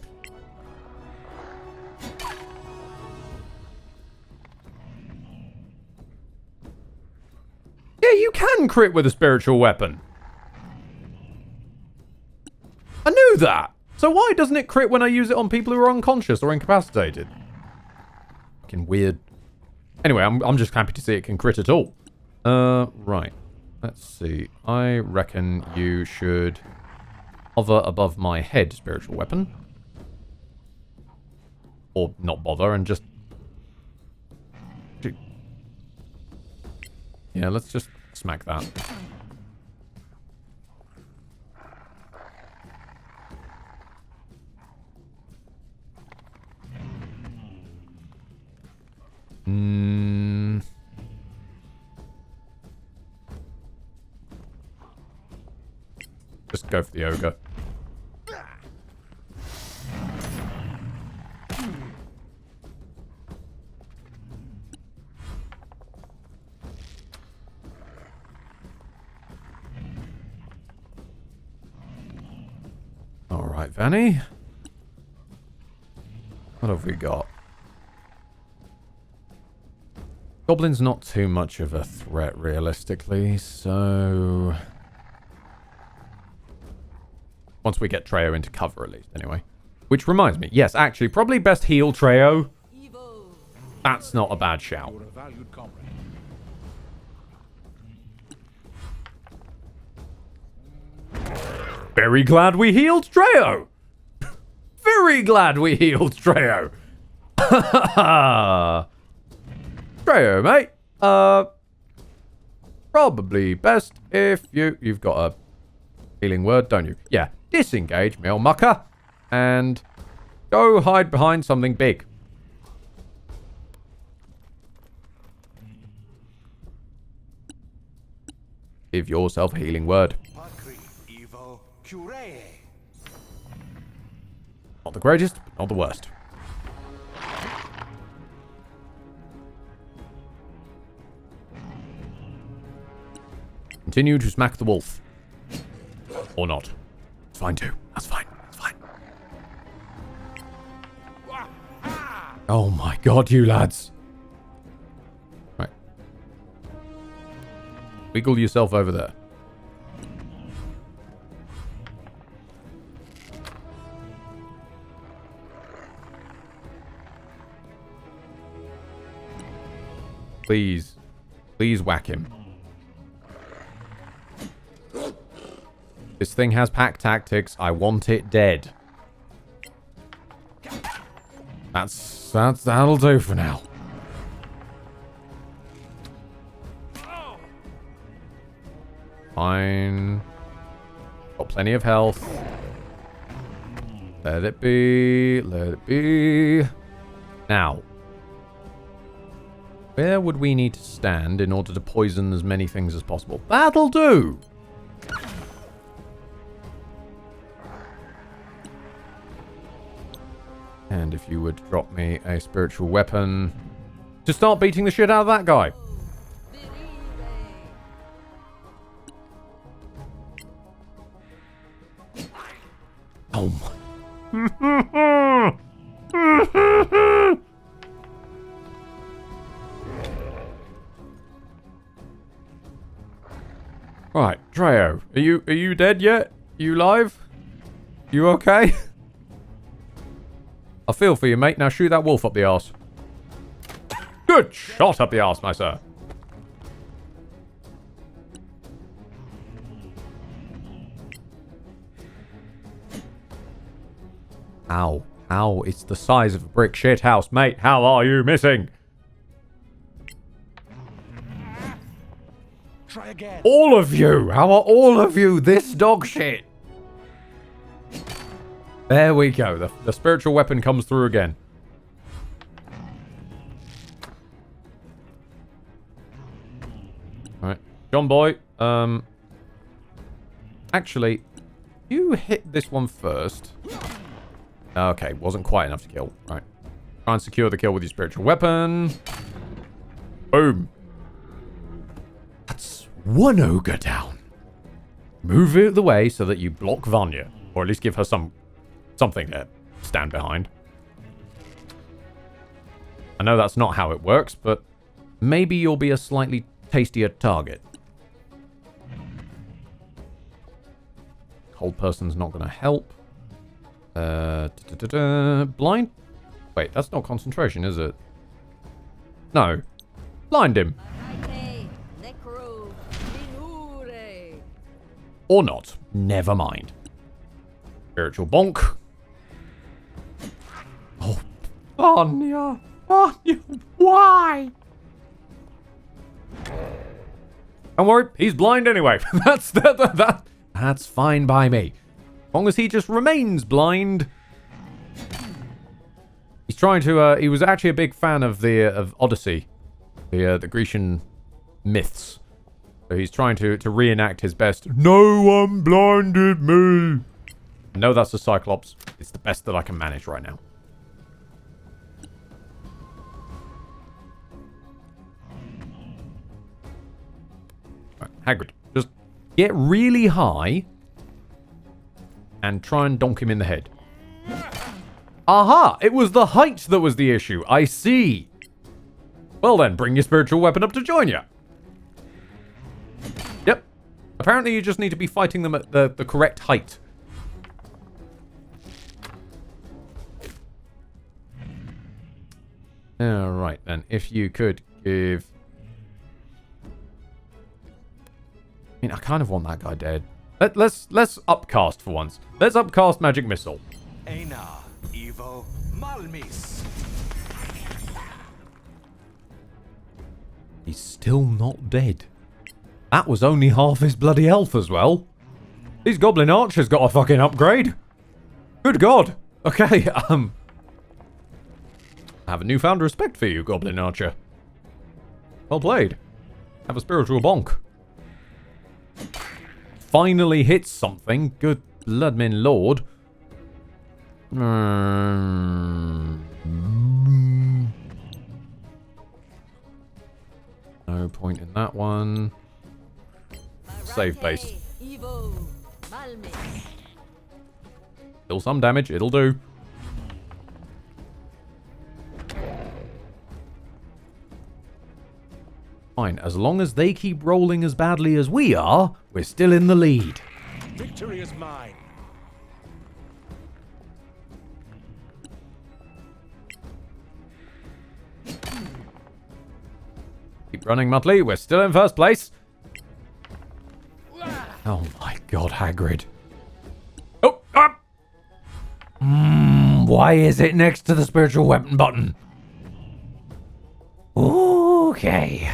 Yeah, you can crit with a spiritual weapon. I knew that. So why doesn't it crit when I use it on people who are unconscious or incapacitated? Fucking weird. Anyway, I'm just happy to see it can crit at all. Right. Let's see. I reckon you should hover above my head, spiritual weapon. Or not bother and just... Yeah, let's just smack that. Just go for the ogre. Alright, Vanny. What have we got? Goblin's not too much of a threat, realistically, so... Once we get Treyo into cover, at least, anyway. Which reminds me, yes, actually, probably best heal Treyo. That's not a bad shout. Very glad we healed Treyo! Very glad we healed Treyo! Treyo, mate. Probably best if you've got a healing word, don't you? Yeah. Disengage, me old mucker. And go hide behind something big. Give yourself a healing word. Not the greatest, but not the worst. Continue to smack the wolf. Or not. It's fine too. That's fine. That's fine. Oh my god, you lads. Right. Wiggle yourself over there. Please. Please whack him. This thing has pack tactics. I want it dead. That'll do for now. Fine. Got plenty of health. Let it be. Let it be. Now. Where would we need to stand in order to poison as many things as possible? That'll do! And if you would drop me a spiritual weapon to start beating the shit out of that guy. Oh my. Right, Treyo, are you dead yet? You alive? You okay? I feel for you, mate. Now shoot that wolf up the arse. Good shot up the arse, my sir. Ow. Ow. It's the size of a brick shit house, mate. How are you missing? Try again. All of you! How are all of you this dog shit? There we go. The spiritual weapon comes through again. Alright. John Boy, actually, you hit this one first. Okay, wasn't quite enough to kill. Right. Try and secure the kill with your spiritual weapon. Boom. That's one ogre down. Move it the way so that you block Vanya. Or at least give her something to stand behind. I know that's not how it works, but maybe you'll be a slightly tastier target. Hold person's not going to help. Blind? Wait, that's not concentration, is it? No. Blind him. Or not. Never mind. Spiritual bonk. Oh, Vanya. Vanya, why? Don't worry, he's blind anyway. That's fine by me. As long as he just remains blind. He's trying to, he was actually a big fan of of Odyssey. The Grecian myths. So he's trying to reenact his best. No one blinded me. No, that's a Cyclops. It's the best that I can manage right now. Right, Hagrid, just get really high and try and donk him in the head. Aha! It was the height that was the issue. I see. Well then, bring your spiritual weapon up to join you. Yep. Apparently you just need to be fighting them at the correct height. Alright then, if you could give... I mean, I kind of want that guy dead. Let's upcast for once. Let's upcast Magic Missile. Ena, Evo, Malmis. He's still not dead. That was only half his bloody health as well. These Goblin Archers got a fucking upgrade. Good God. Okay, I have a newfound respect for you, Goblin Archer. Well played. Have a spiritual bonk. Finally hits something. Good bloodmin lord. No point in that one. Save base. Still some damage. It'll do. Fine. As long as they keep rolling as badly as we are, we're still in the lead. Victory is mine. Keep running, Muttley. We're still in first place. Oh my God, Hagrid. Oh, up! Why is it next to the spiritual weapon button? Okay.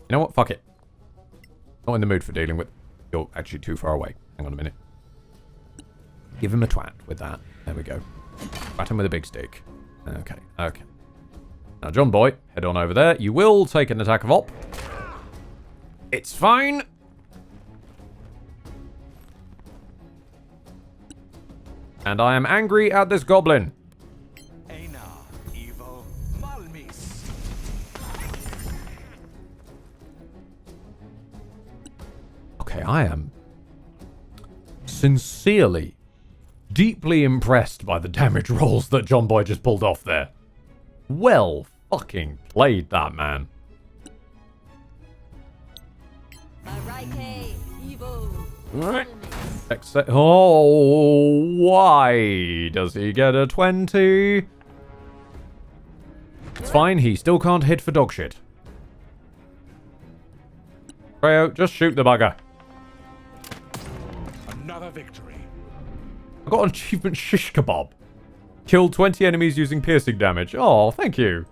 You know what? Fuck it. Not in the mood for dealing with... You're actually too far away. Hang on a minute. Give him a twat with that. There we go. Twat him with a big stick. Okay, okay. Now, John Boy, head on over there. You will take an attack of op. It's fine. And I am angry at this goblin. Ena, Evo, Malmis. Okay, I am sincerely, deeply impressed by the damage rolls that John Boy just pulled off there. Well fucking played, that man. Right. Oh, why does he get a 20? It's fine, he still can't hit for dog shit. Freyo, just shoot the bugger. Another victory. I got an achievement shish kebab. Killed 20 enemies using piercing damage. Oh, thank you.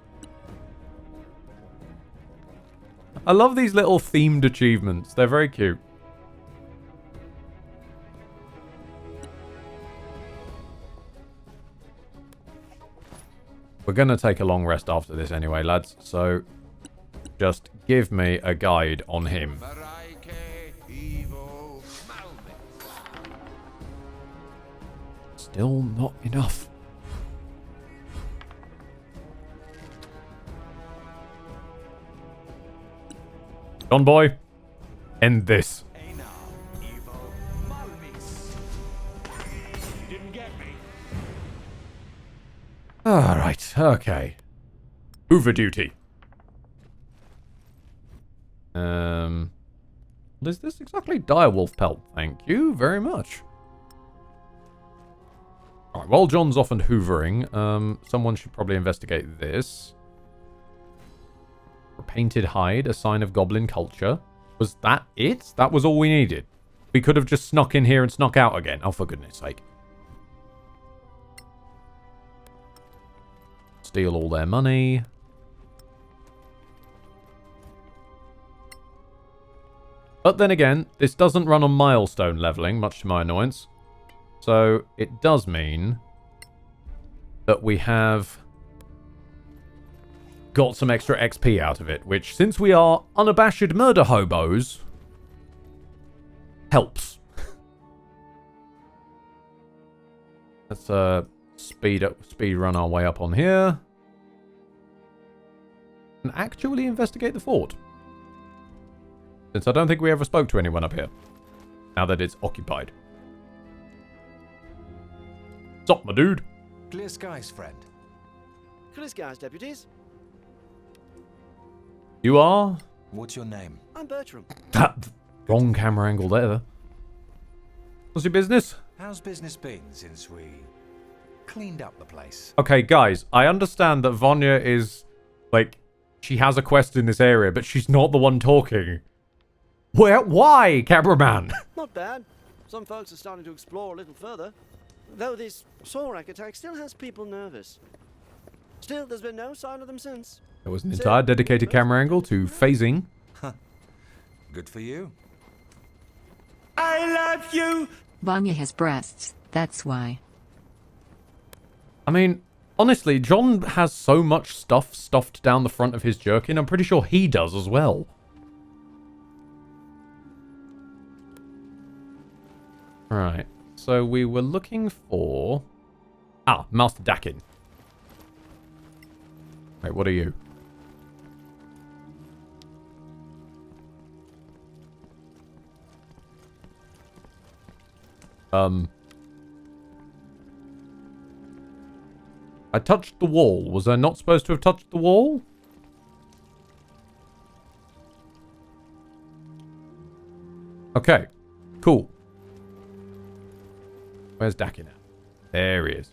I love these little themed achievements. They're very cute. We're going to take a long rest after this anyway, lads. So, just give me a guide on him. Still not enough. John boy, end this. Alright, okay. Hoover duty. What is this exactly? Direwolf pelt. Thank you very much. Alright, while John's off and hoovering, someone should probably investigate this. A painted hide, a sign of goblin culture. Was that it? That was all we needed. We could have just snuck in here and snuck out again. Oh, for goodness sake. Steal all their money. But then again, this doesn't run on milestone leveling, much to my annoyance. So, it does mean that we have got some extra XP out of it, which, since we are unabashed murder hobos, helps. Let's speed run our way up on here and actually investigate the fort, since I don't think we ever spoke to anyone up here now that it's occupied. What's up, my dude? Clear skies, friend. Clear skies, deputies. You are? What's your name? I'm Bertram. Wrong camera angle there. What's your business? How's business been since we cleaned up the place? Okay, guys, I understand that Vanya is, like, she has a quest in this area, but she's not the one talking. Why, cameraman? Not bad. Some folks are starting to explore a little further. Though this Sorak attack still has people nervous. Still, there's been no sign of them since. There was an entire dedicated camera angle to phasing. Good for you. I love you! Vanya has breasts, that's why. I mean, honestly, John has so much stuff stuffed down the front of his jerkin. I'm pretty sure he does as well. Right. So we were looking for... Master Dakin. Wait, what are you? I touched the wall. Was I not supposed to have touched the wall? Okay. Cool. Where's Dakin at? There he is.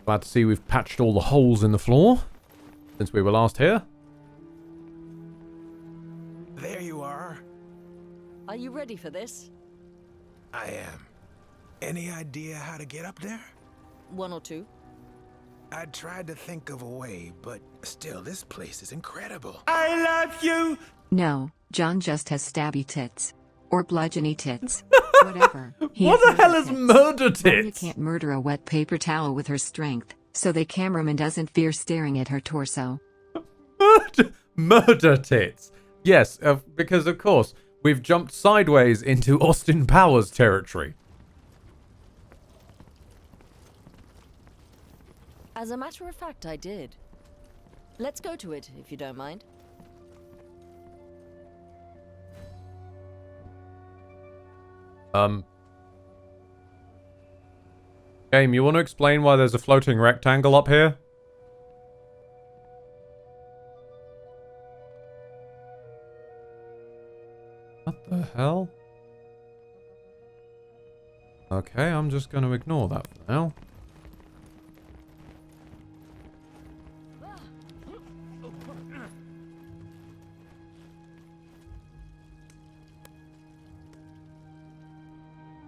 Glad to see we've patched all the holes in the floor since we were last here. There you are. Are you ready for this? I am. Any idea how to get up there? One or two. I tried to think of a way, but still, this place is incredible. I love you! No, John just has stabby tits. Or bludgeony tits. Whatever. What the hell is murder Vanya tits? can't murder a wet paper towel with her strength, so the cameraman doesn't fear staring at her torso. Murder tits. Yes, because of course, we've jumped sideways into Austin Powers territory. As a matter of fact, I did. Let's go to it, if you don't mind. Game, you want to explain why there's a floating rectangle up here? What the hell? Okay, I'm just going to ignore that for now.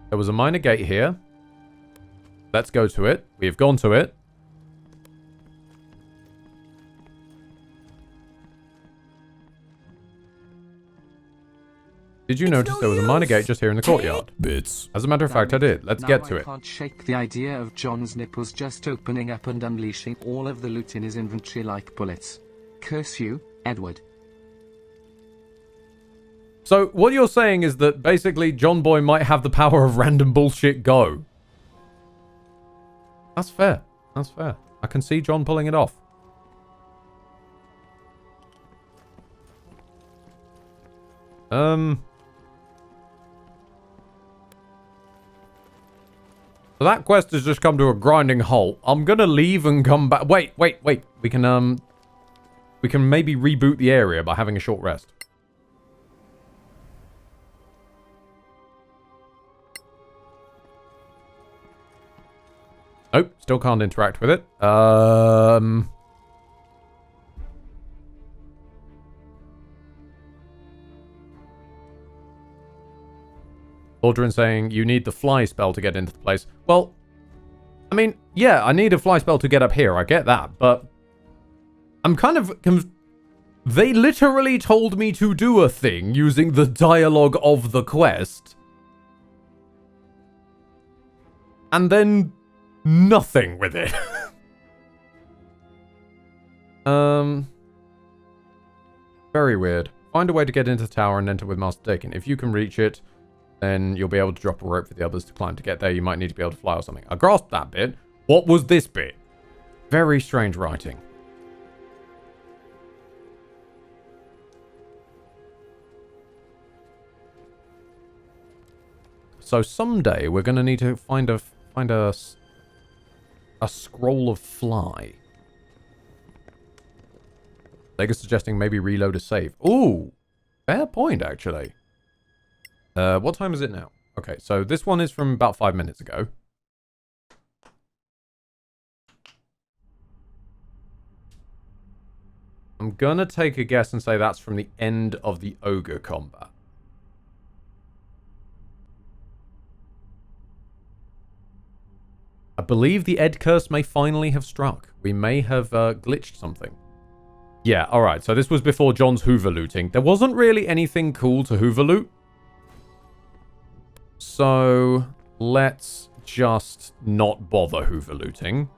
There was a minor gate here. Let's go to it. We have gone to it. Did you notice there was a minor gate just here in the courtyard? Bits. As a matter of fact, I did. Let's get to it. I can't shake the idea of John's nipples just opening up and unleashing all of the loot in his inventory like bullets. Curse you, Edward. So, what you're saying is that basically John Boy might have the power of random bullshit go. That's fair. That's fair. I can see John pulling it off. So that quest has just come to a grinding halt. I'm gonna leave and come back. Wait. We can maybe reboot the area by having a short rest. Nope, still can't interact with it. Aldrin saying you need the fly spell to get into the place. Well, I mean, yeah, I need a fly spell to get up here. I get that, but I'm kind of... They literally told me to do a thing using the dialogue of the quest. And then nothing with it. Very weird. Find a way to get into the tower and enter with Master Dakin. If you can reach it, then you'll be able to drop a rope for the others to climb to get there. You might need to be able to fly or something. I grasped that bit. What was this bit? Very strange writing. So someday we're going to need to find a scroll of fly. Lega's suggesting maybe reload a save. Ooh, fair point actually. What time is it now? Okay, so this one is from about 5 minutes ago. I'm gonna take a guess and say that's from the end of the ogre combat. I believe the Ed curse may finally have struck. We may have glitched something. Yeah, alright, so this was before John's Hoover looting. There wasn't really anything cool to Hoover loot. So, let's just not bother Hoover looting.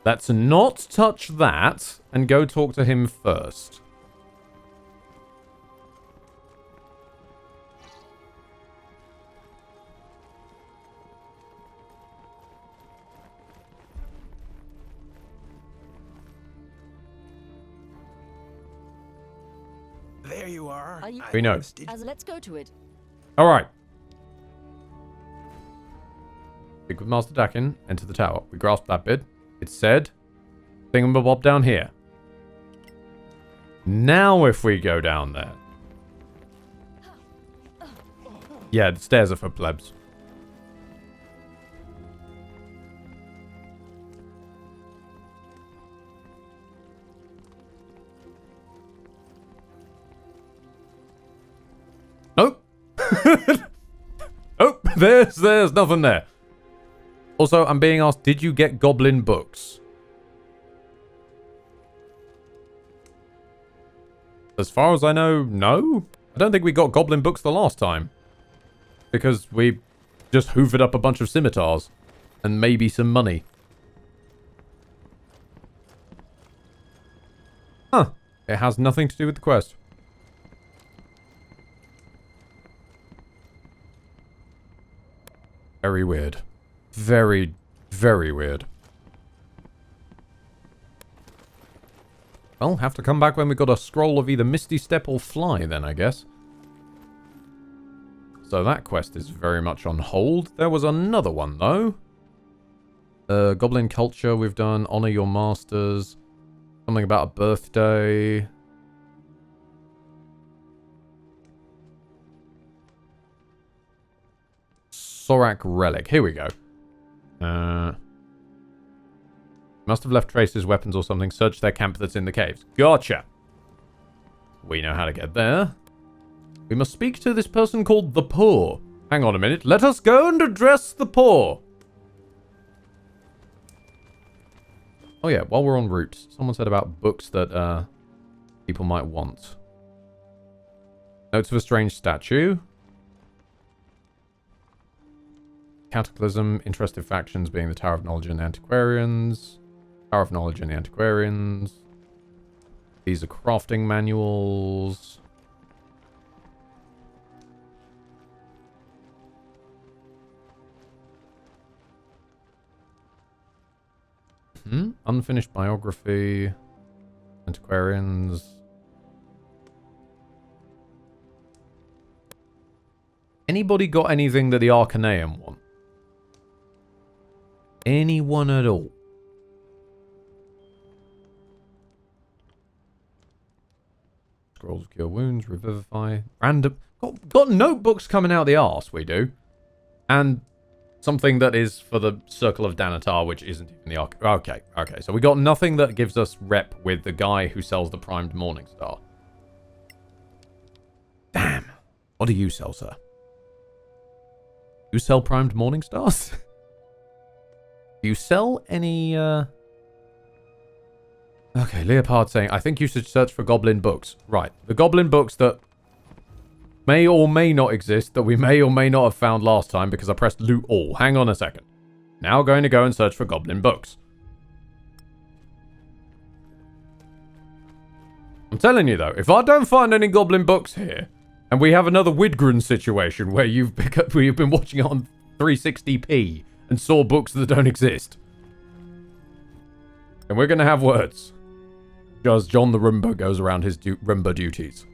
Let's not touch that and go talk to him first. There you are. We know. Let's go to it. Alright. Speak with Master Dakin. Enter the tower. We grasped that bit. It said, thingamabob down here. Now if we go down there. Yeah, the stairs are for plebs. Nope. Oh, there's nothing there. Also, I'm being asked, did you get goblin books? As far as I know, no. I don't think we got goblin books the last time. Because we just hoovered up a bunch of scimitars. And maybe some money. Huh. It has nothing to do with the quest. Very weird. Very, very weird. Well, have to come back when we got a scroll of either Misty Step or Fly then, I guess. So that quest is very much on hold. There was another one, though. Goblin Culture we've done. Honor Your Masters. Something about a birthday. Sorak relic. Here we go. Must have left traces, weapons or something. Search their camp that's in the caves. Gotcha. We know how to get there. We must speak to this person called the Poor. Hang on a minute. Let us go and address the Poor. Oh yeah, while we're en route, someone said about books that people might want. Notes of a strange statue. Cataclysm, interested factions being the Tower of Knowledge and the Antiquarians. Tower of Knowledge and the Antiquarians. These are crafting manuals. Unfinished biography. Antiquarians. Anybody got anything that the Arcaneum want? Anyone at all? Scrolls cure wounds, revivify. Random. Got notebooks coming out the arse, we do. And something that is for the Circle of Danatar, which isn't even the Arc. Okay. So we got nothing that gives us rep with the guy who sells the primed Morningstar. Damn. What do you sell, sir? You sell primed Morningstars? Do you sell any, Okay, Leopard saying, I think you should search for goblin books. Right. The goblin books that may or may not exist, that we may or may not have found last time because I pressed loot all. Hang on a second. Now going to go and search for goblin books. I'm telling you though, if I don't find any goblin books here, and we have another Widgren situation where you've been watching it on 360p and saw books that don't exist, and we're going to have words. As John the Roomba goes around his Roomba duties.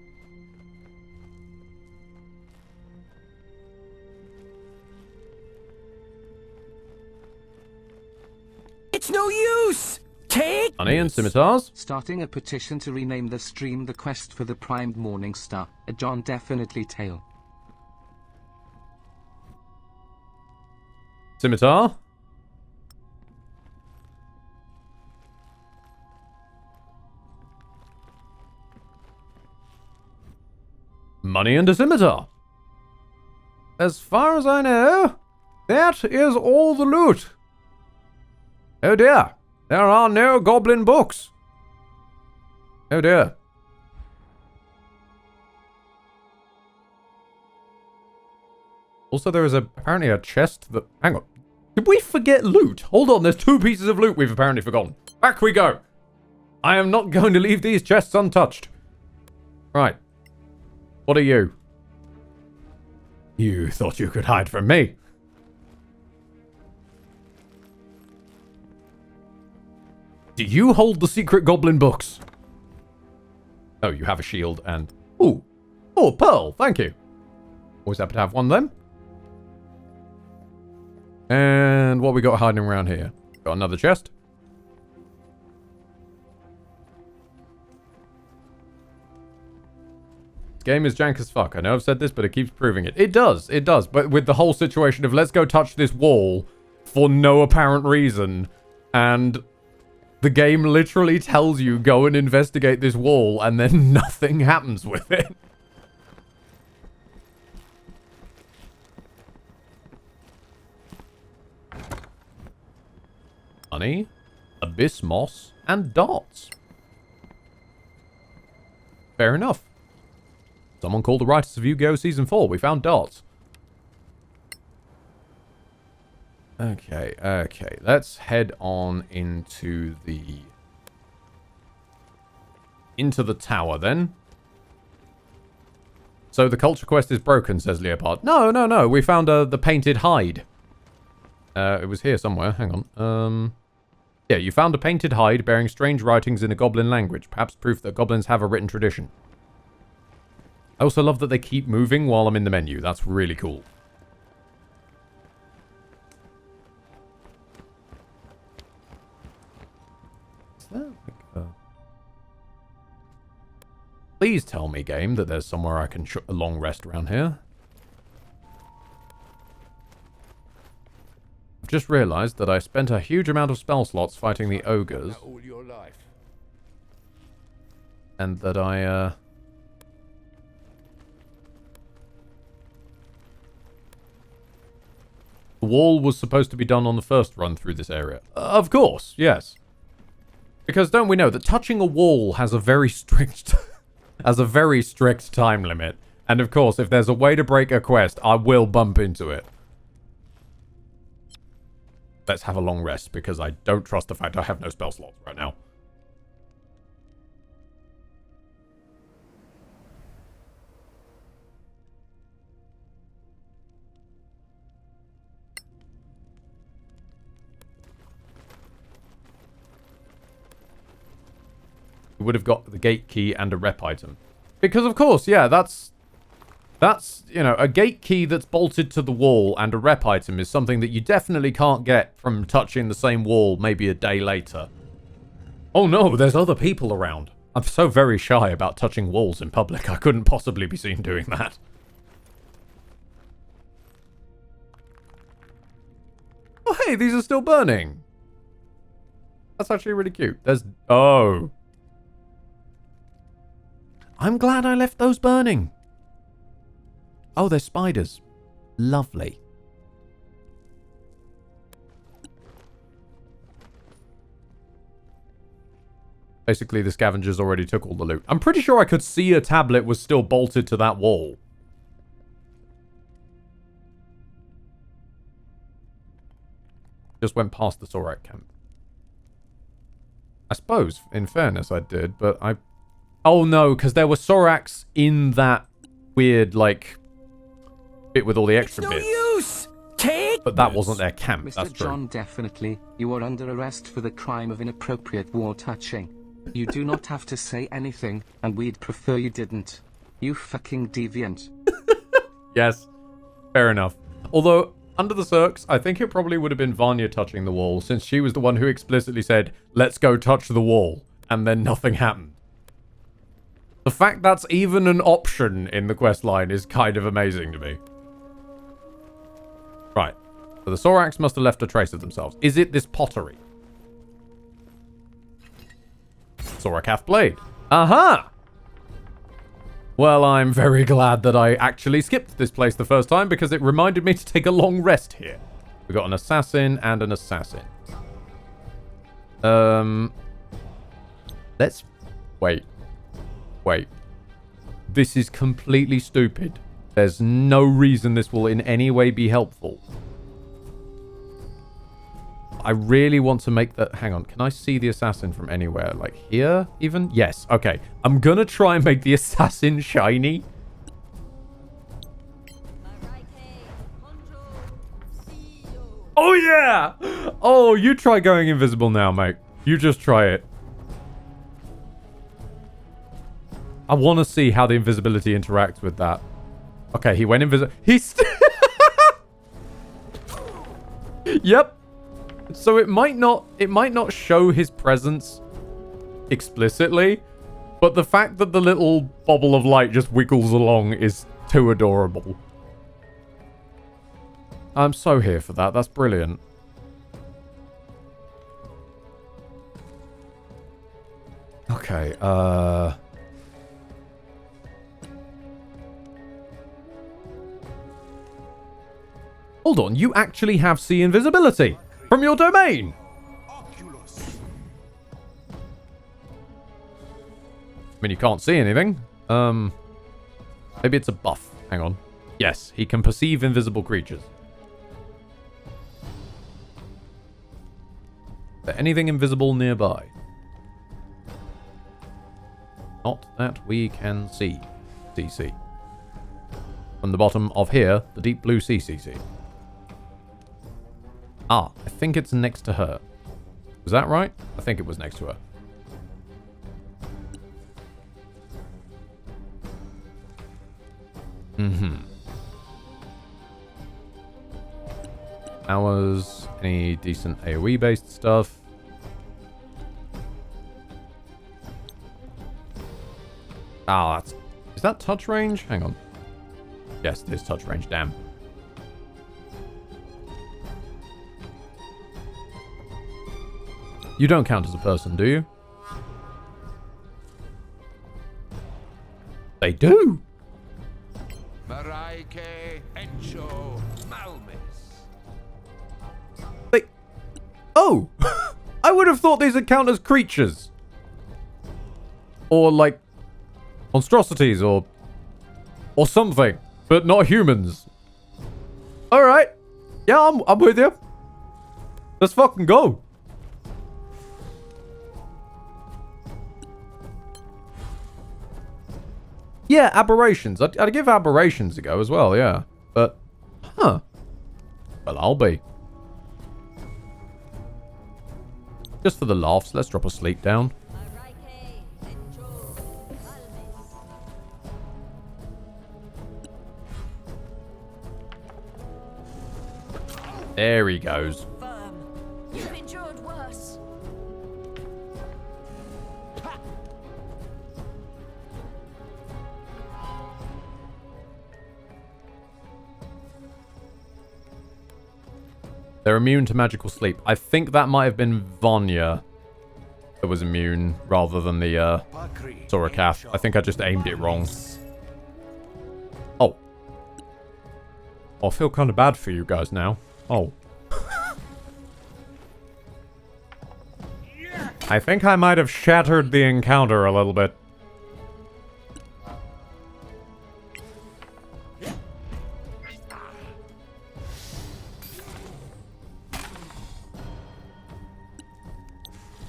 It's no use! Take Honey and scimitars. Starting a petition to rename the stream The Quest for the Primed Morningstar, a John definitely tale. Scimitar. Money and a scimitar. As far as I know, that is all the loot. Oh dear, there are no goblin books. Oh dear. Also, there is apparently a chest that... Hang on. Did we forget loot? Hold on, there's 2 pieces of loot we've apparently forgotten. Back we go. I am not going to leave these chests untouched. Right. What are you? You thought you could hide from me. Do you hold the secret goblin books? Oh, you have a shield and... Ooh. Oh, pearl. Thank you. Always happy to have one then. And what we got hiding around here? Got another chest. Game is jank as fuck. I know I've said this, but it keeps proving it. It does. But with the whole situation of let's go touch this wall for no apparent reason, and the game literally tells you go and investigate this wall, and then nothing happens with it. Honey, abyss moss, and darts. Fair enough. Someone called the writers of Yu-Gi-Oh! Season 4. We found darts. Okay. Let's head on into the tower then. So the culture quest is broken, says Leopard. No. We found the painted hide. It was here somewhere. Hang on. Yeah, you found a painted hide bearing strange writings in a goblin language. Perhaps proof that goblins have a written tradition. I also love that they keep moving while I'm in the menu. That's really cool. Is that like tell me, game, that there's somewhere I can a long rest around here. I've just realized that I spent a huge amount of spell slots fighting the ogres. All your life. And that I, the wall was supposed to be done on the first run through this area. Of course, yes. Because don't we know that touching a wall has a very strict time limit. And of course, if there's a way to break a quest, I will bump into it. Let's have a long rest, because I don't trust the fact I have no spell slots right now. We would have got the gate key and a rep item. Because of course, yeah, that's, you know, a gate key that's bolted to the wall and a rep item is something that you definitely can't get from touching the same wall maybe a day later. Oh no, there's other people around. I'm so very shy about touching walls in public. I couldn't possibly be seen doing that. Oh hey, these are still burning. That's actually really cute. There's... Oh. I'm glad I left those burning. Oh, there's spiders. Lovely. Basically, the scavengers already took all the loot. I'm pretty sure I could see a tablet was still bolted to that wall. Just went past the Sorak camp. I suppose, in fairness, I did, but I... Oh no, because there were Soraks in that weird, like, bit with all the extra bits. Use. Take. But that wasn't their camp, Mr. that's true. John, definitely, you are under arrest for the crime of inappropriate wall touching. You do not have to say anything, and we'd prefer you didn't. You fucking deviant. Yes, fair enough. Although, under the circs, I think it probably would have been Vanya touching the wall, since she was the one who explicitly said, let's go touch the wall, and then nothing happened. The fact that's even an option in the quest line is kind of amazing to me. Right. So the Soraks must have left a trace of themselves. Is it this pottery? Sorakath blade. Aha! Well, I'm very glad that I actually skipped this place the first time because it reminded me to take a long rest here. We got an assassin and an assassin. Let's... Wait. This is completely stupid. There's no reason this will in any way be helpful. I really want to make that... Hang on, can I see the assassin from anywhere? Like here, even? Yes, okay. I'm gonna try and make the assassin shiny. Oh yeah! Oh, you try going invisible now, mate. You just try it. I want to see how the invisibility interacts with that. Okay, he went invisible. He's... Yep. So it might not show his presence explicitly, but the fact that the little bubble of light just wiggles along is too adorable. I'm so here for that. That's brilliant. Okay, Hold on, you actually have sea invisibility from your domain. I mean, you can't see anything. Maybe it's a buff. Hang on. Yes, he can perceive invisible creatures. Is there anything invisible nearby? Not that we can see. CC. From the bottom of here, the deep blue CCC. Ah, I think it's next to her. Was that right? I think it was next to her. Hours, any decent AoE based stuff? Ah, that's that touch range? Hang on. Yes, it is touch range, damn. You don't count as a person, do you? They do! They... Oh! I would have thought these would count as creatures. Or, like, monstrosities, or something. But not humans. Alright. Yeah, I'm with you. Let's fucking go. Yeah, aberrations. I'd give aberrations a go as well, yeah. But, huh. Well, I'll be. Just for the laughs, let's drop a sleep down. There he goes. You've endured worse. They're immune to magical sleep. I think that might have been Vanya that was immune rather than the Sorakath. I think I just aimed it wrong. Oh. I feel kind of bad for you guys now. Oh. I think I might have shattered the encounter a little bit.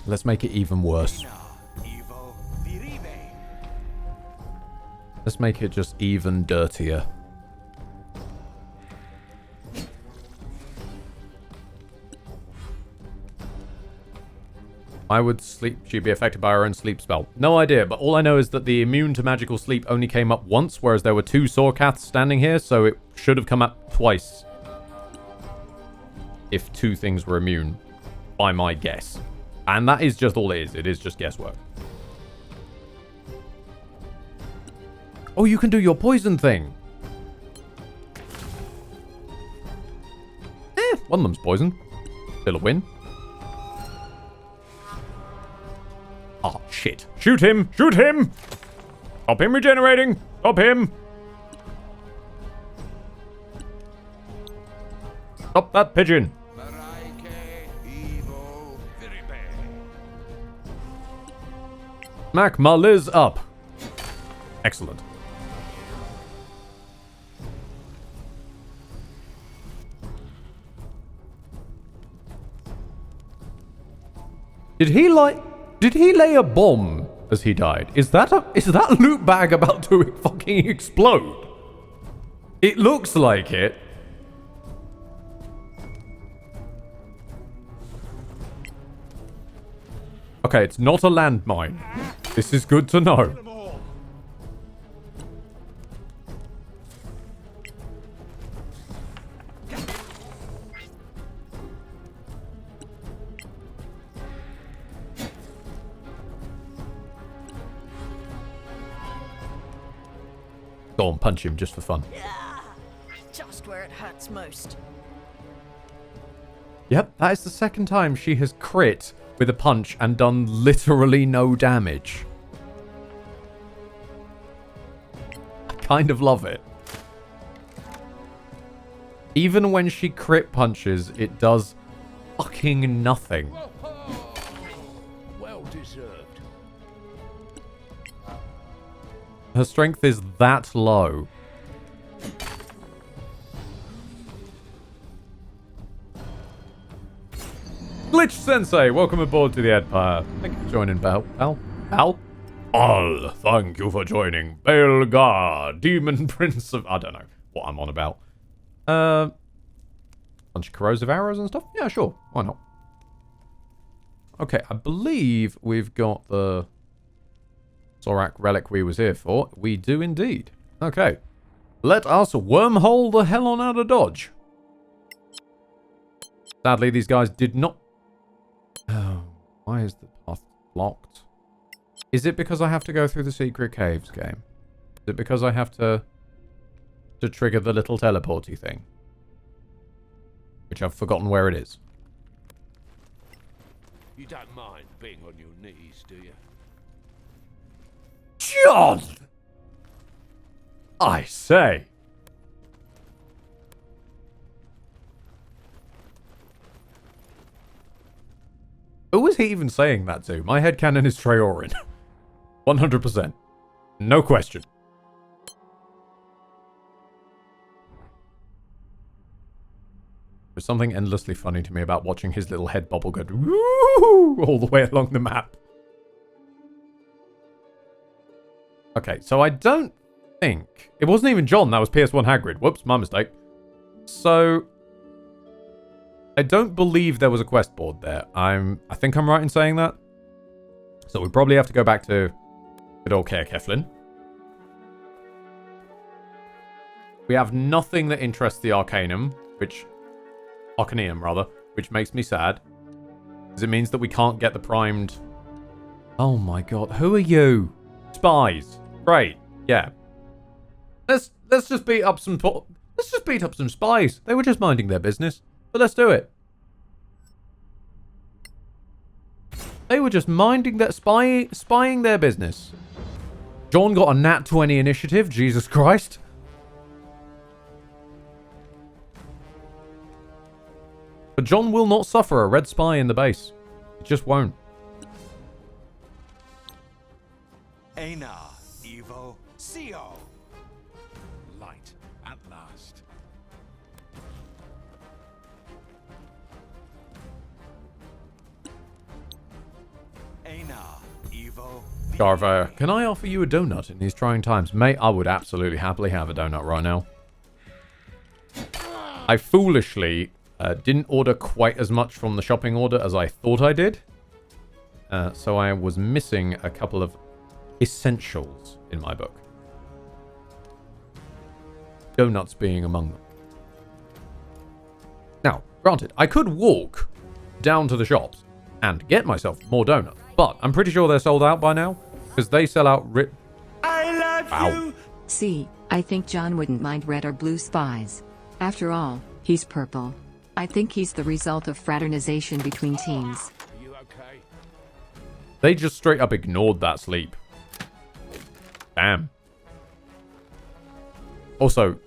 Let's make it even worse. Let's make it just even dirtier. Why would she be affected by her own sleep spell? No idea, but all I know is that the immune to magical sleep only came up once, whereas there were two Sorakaths standing here, so it should have come up twice. If two things were immune, by my guess. And that is just all it is. It is just guesswork. Oh, you can do your poison thing. One of them's poison. Still a win. Oh, shit. Shoot him! Shoot him! Stop him regenerating! Stop him! Stop that pigeon! Smack my Liz up. Excellent. Did he lay a bomb as he died? Is that loot bag about to fucking explode? It looks like it. Okay, it's not a landmine. This is good to know. Go on, punch him just for fun. Just where it hurts most. Yep, that is the second time she has crit with a punch and done literally no damage. I kind of love it. Even when she crit punches, it does fucking nothing. Well deserved. Her strength is that low. Glitch Sensei, welcome aboard to the Empire. Thank you for joining, Bal. Thank you for joining. Belgar, Demon Prince of... I don't know what I'm on about. Bunch of corrosive arrows and stuff? Yeah, sure. Why not? Okay, I believe we've got the Zorak relic we was here for. We do indeed. Okay. Let us wormhole the hell on out of Dodge. Sadly, these guys did not... Oh, why is the path blocked? Is it because I have to go through the secret caves game? Is it because I have to trigger the little teleporty thing? Which I've forgotten where it is. You don't mind being on your knees, do you? John! I say. Who was he even saying that to? My headcanon is Treorin. 100%. No question. There's something endlessly funny to me about watching his little head bobble go woo all the way along the map. Okay, so I don't think... It wasn't even John, that was PS1 Hagrid. Whoops, my mistake. So... I don't believe there was a quest board there. I think I'm right in saying that. So we probably have to go back to good old Caer Keflin. We have nothing that interests the Arcaneum, which makes me sad. Because it means that we can't get the primed... Oh my god, who are you? Spies. Great, yeah. Let's just beat up some... Let's just beat up some spies. They were just minding their business. But let's do it. They were just minding that spying their business. John got a nat 20 initiative. Jesus Christ. But John will not suffer a red spy in the base. He just won't. Einar, Evo, Sio. Light, at last. Einar, Evo. Jarva, can I offer you a donut in these trying times? Mate, I would absolutely happily have a donut right now. I foolishly didn't order quite as much from the shopping order as I thought I did. So I was missing a couple of essentials in my book. Donuts being among them. Now, granted, I could walk down to the shops and get myself more donuts, but I'm pretty sure they're sold out by now because they sell out I love you! See, I think John wouldn't mind red or blue spies. After all, he's purple. I think he's the result of fraternization between teams. Are you okay? They just straight up ignored that sleep. Damn. Also,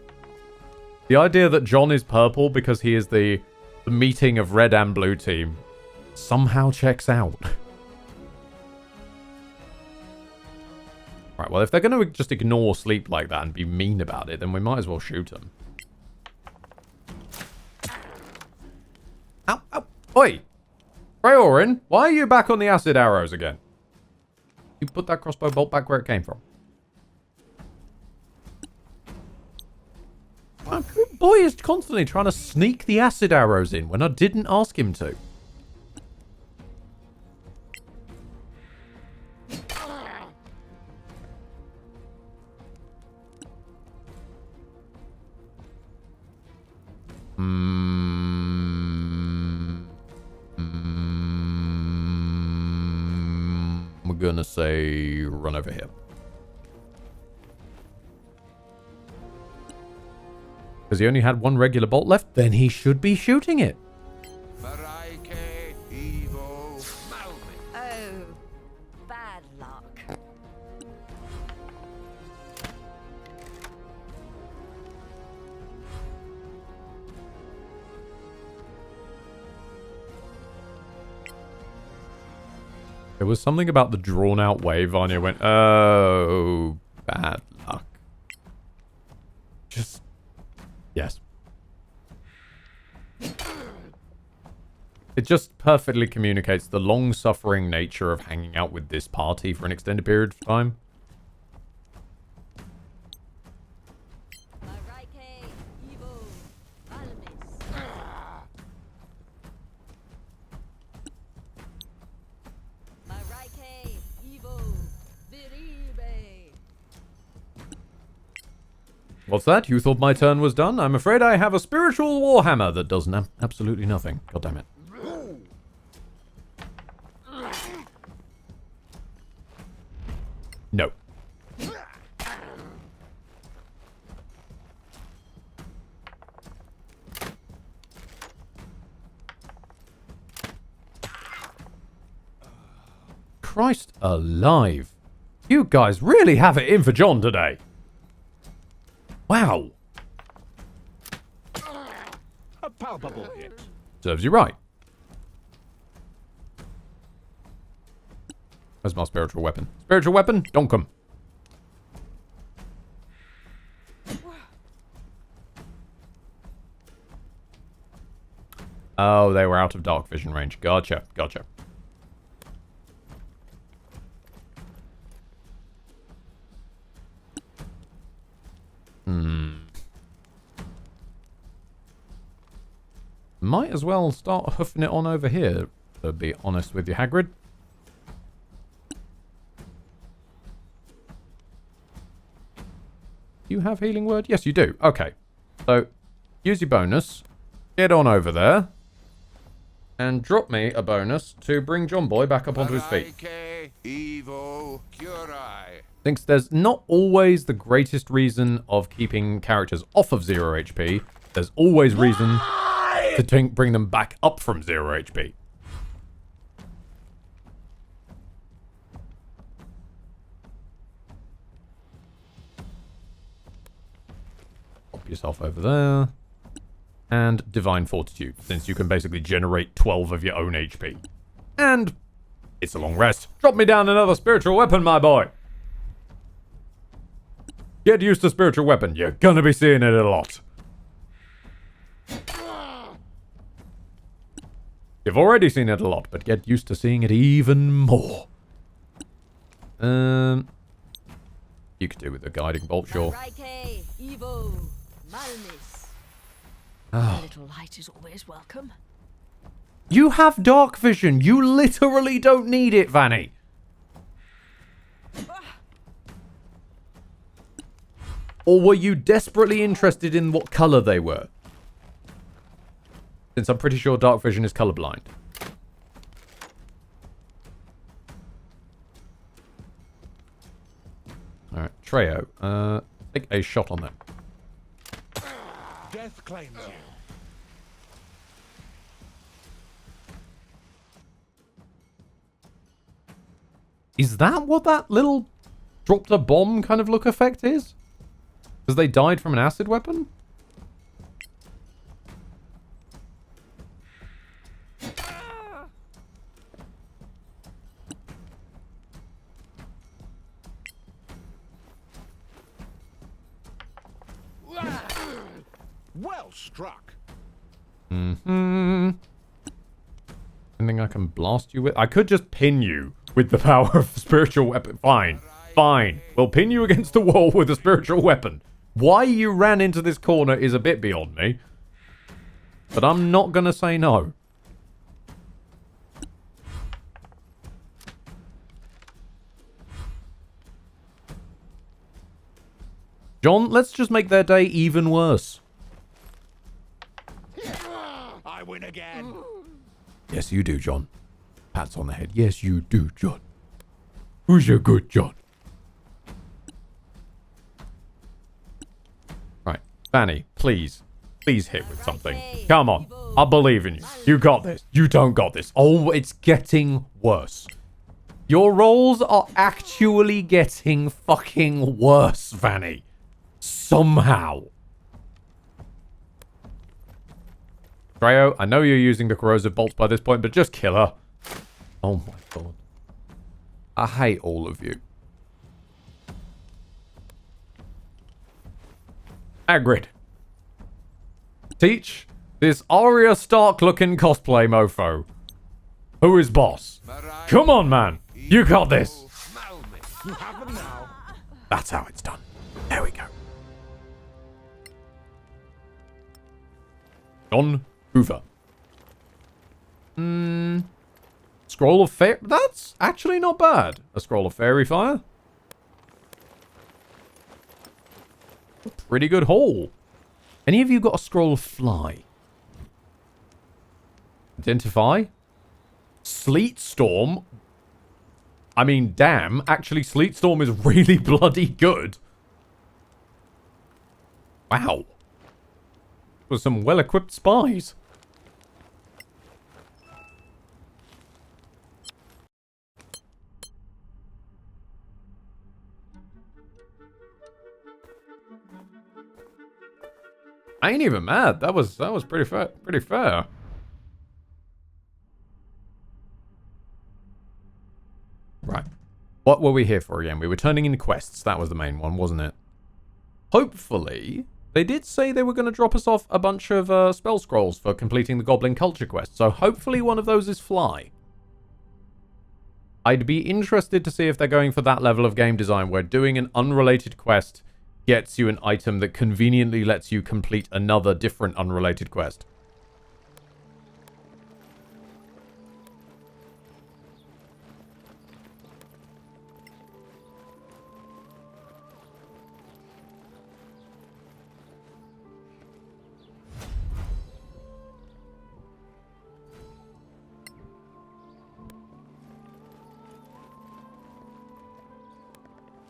the idea that John is purple because he is the meeting of red and blue team somehow checks out. Right, well, if they're going to just ignore sleep like that and be mean about it, then we might as well shoot them. Ow, ow. Oi! Treorin, why are you back on the acid arrows again? You put that crossbow bolt back where it came from. My boy is constantly trying to sneak the acid arrows in when I didn't ask him to. We're gonna say run over here. Because he only had one regular bolt left, then he should be shooting it. Oh, bad luck. There was something about the drawn-out way Vanya went, oh, bad luck. Just... Yes. It just perfectly communicates the long-suffering nature of hanging out with this party for an extended period of time. What's that? You thought my turn was done? I'm afraid I have a spiritual warhammer that does absolutely nothing. God damn it. No. Christ alive. You guys really have it in for John today. Wow. A palpable hit. Serves you right. Where's my spiritual weapon? Spiritual weapon? Don't come. Oh, they were out of dark vision range. Gotcha. Gotcha. Might as well start hoofing it on over here, to be honest with you, Hagrid. You have healing word? Yes, you do. Okay. So, use your bonus. Get on over there. And drop me a bonus to bring John Boy back up onto his feet. Thinks there's not always the greatest reason of keeping characters off of 0 HP. There's always reason to bring them back up from 0 HP. Pop yourself over there. And Divine Fortitude, since you can basically generate 12 of your own HP. And it's a long rest. Drop me down another spiritual weapon, my boy. Get used to spiritual weapon. You're gonna be seeing it a lot. You've already seen it a lot, but get used to seeing it even more. You could do with a guiding bolt, sure. A little light is always welcome. You have dark vision. You literally don't need it, Vanny. Or were you desperately interested in what color they were? Since I'm pretty sure dark vision is colorblind. Alright, Treyo, take a shot on them. Death claims you. Is that what that little dropped a bomb kind of look effect is? Because they died from an acid weapon? Well struck. Anything I can blast you with? I could just pin you with the power of spiritual weapon. Fine. Fine. We'll pin you against the wall with a spiritual weapon. Why you ran into this corner is a bit beyond me. But I'm not going to say no. John, let's just make their day even worse. I win again. Yes, you do, John. Pats on the head. Yes, you do, John. Who's your good John? Right. Fanny, please. Please hit with something. Come on. I believe in you. You got this. You don't got this. Oh, it's getting worse. Your rolls are actually getting fucking worse, Fanny. Somehow. Treyo, I know you're using the corrosive bolts by this point, but just kill her. Oh my god. I hate all of you. Hagrid. Teach this Arya Stark looking cosplay mofo. Who is boss? Come on, man. You got this. You have them now. That's how it's done. There we go. John Hoover. Scroll of Fairy. That's actually not bad. A Scroll of Fairy Fire. A pretty good haul. Any of you got a Scroll of Fly? Identify. Sleet Storm. I mean, damn. Actually, Sleet Storm is really bloody good. Wow. With some well-equipped spies. ain't even mad. That was pretty fair. Pretty fair. Right. What were we here for again? We were turning in quests. That was the main one, wasn't it? Hopefully, they did say they were going to drop us off a bunch of spell scrolls for completing the Goblin Culture quest. So hopefully one of those is Fly. I'd be interested to see if they're going for that level of game design where doing an unrelated quest gets you an item that conveniently lets you complete another different unrelated quest.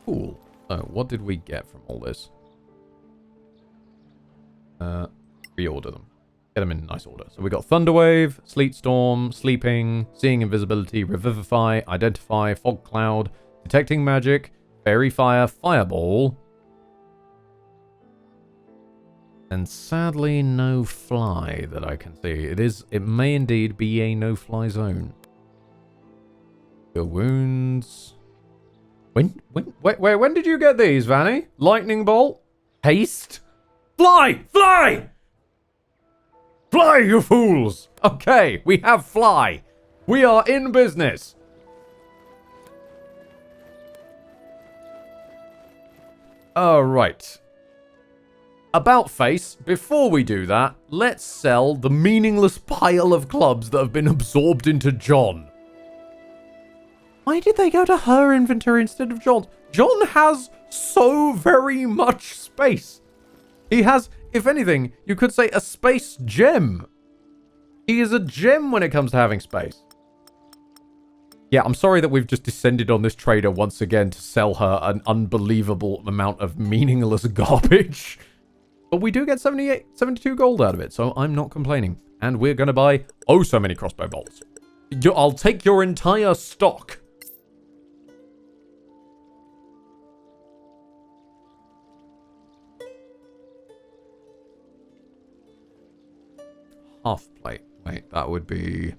Cool. So, what did we get from all this? Reorder them. Get them in nice order. So we got Thunderwave, Sleet Storm, Sleeping, Seeing Invisibility, Revivify, Identify, Fog Cloud, Detecting Magic, Fairy Fire, Fireball. And sadly, no fly that I can see. It may indeed be a no-fly zone. Your wounds. When did you get these, Vanny? Lightning Bolt? Haste? Fly! Fly! Fly, you fools! Okay, we have Fly. We are in business. Alright. About face, before we do that, let's sell the meaningless pile of clubs that have been absorbed into John. Why did they go to her inventory instead of John's? John has so very much space. He has, if anything, you could say a space gem. He is a gem when it comes to having space. Yeah, I'm sorry that we've just descended on this trader once again to sell her an unbelievable amount of meaningless garbage. But we do get 72 gold out of it, so I'm not complaining. And we're going to buy oh so many crossbow bolts. I'll take your entire stock. Half plate. Wait, that would be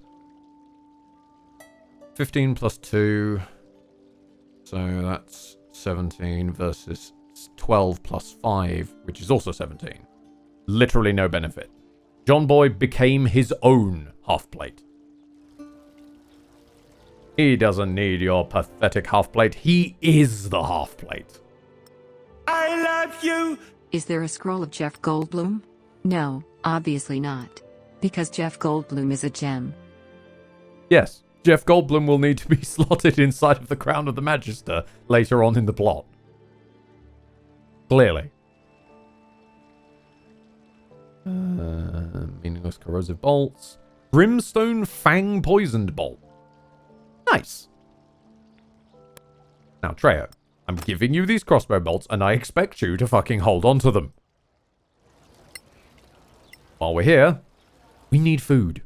15 plus 2. So that's 17 versus 12 plus 5, which is also 17. Literally no benefit. John Boy became his own half plate. He doesn't need your pathetic half plate. He is the half plate. I love you. Is there a scroll of Jeff Goldblum? No, obviously not. Because Jeff Goldblum is a gem. Yes, Jeff Goldblum will need to be slotted inside of the Crown of the Magister later on in the plot. Clearly. Meaningless corrosive bolts. Brimstone Fang Poisoned Bolt. Nice. Now, Treo, I'm giving you these crossbow bolts and I expect you to fucking hold on to them. While we're here, we need food.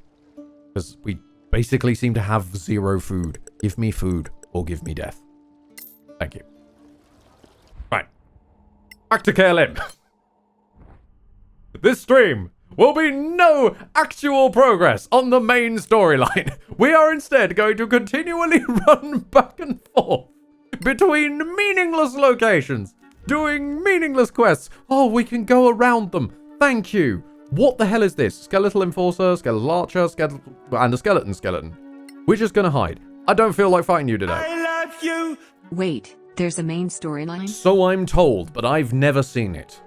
Because we basically seem to have zero food. Give me food or give me death. Thank you. Right. Back to KLM. This stream will be no actual progress on the main storyline. We are instead going to continually run back and forth between meaningless locations, doing meaningless quests. Oh, we can go around them. Thank you. What the hell is this? Skeletal Enforcer, Skeletal Archer, and a Skeleton. We're just gonna hide. I don't feel like fighting you today. I love you. Wait, there's a main storyline? So I'm told, but I've never seen it.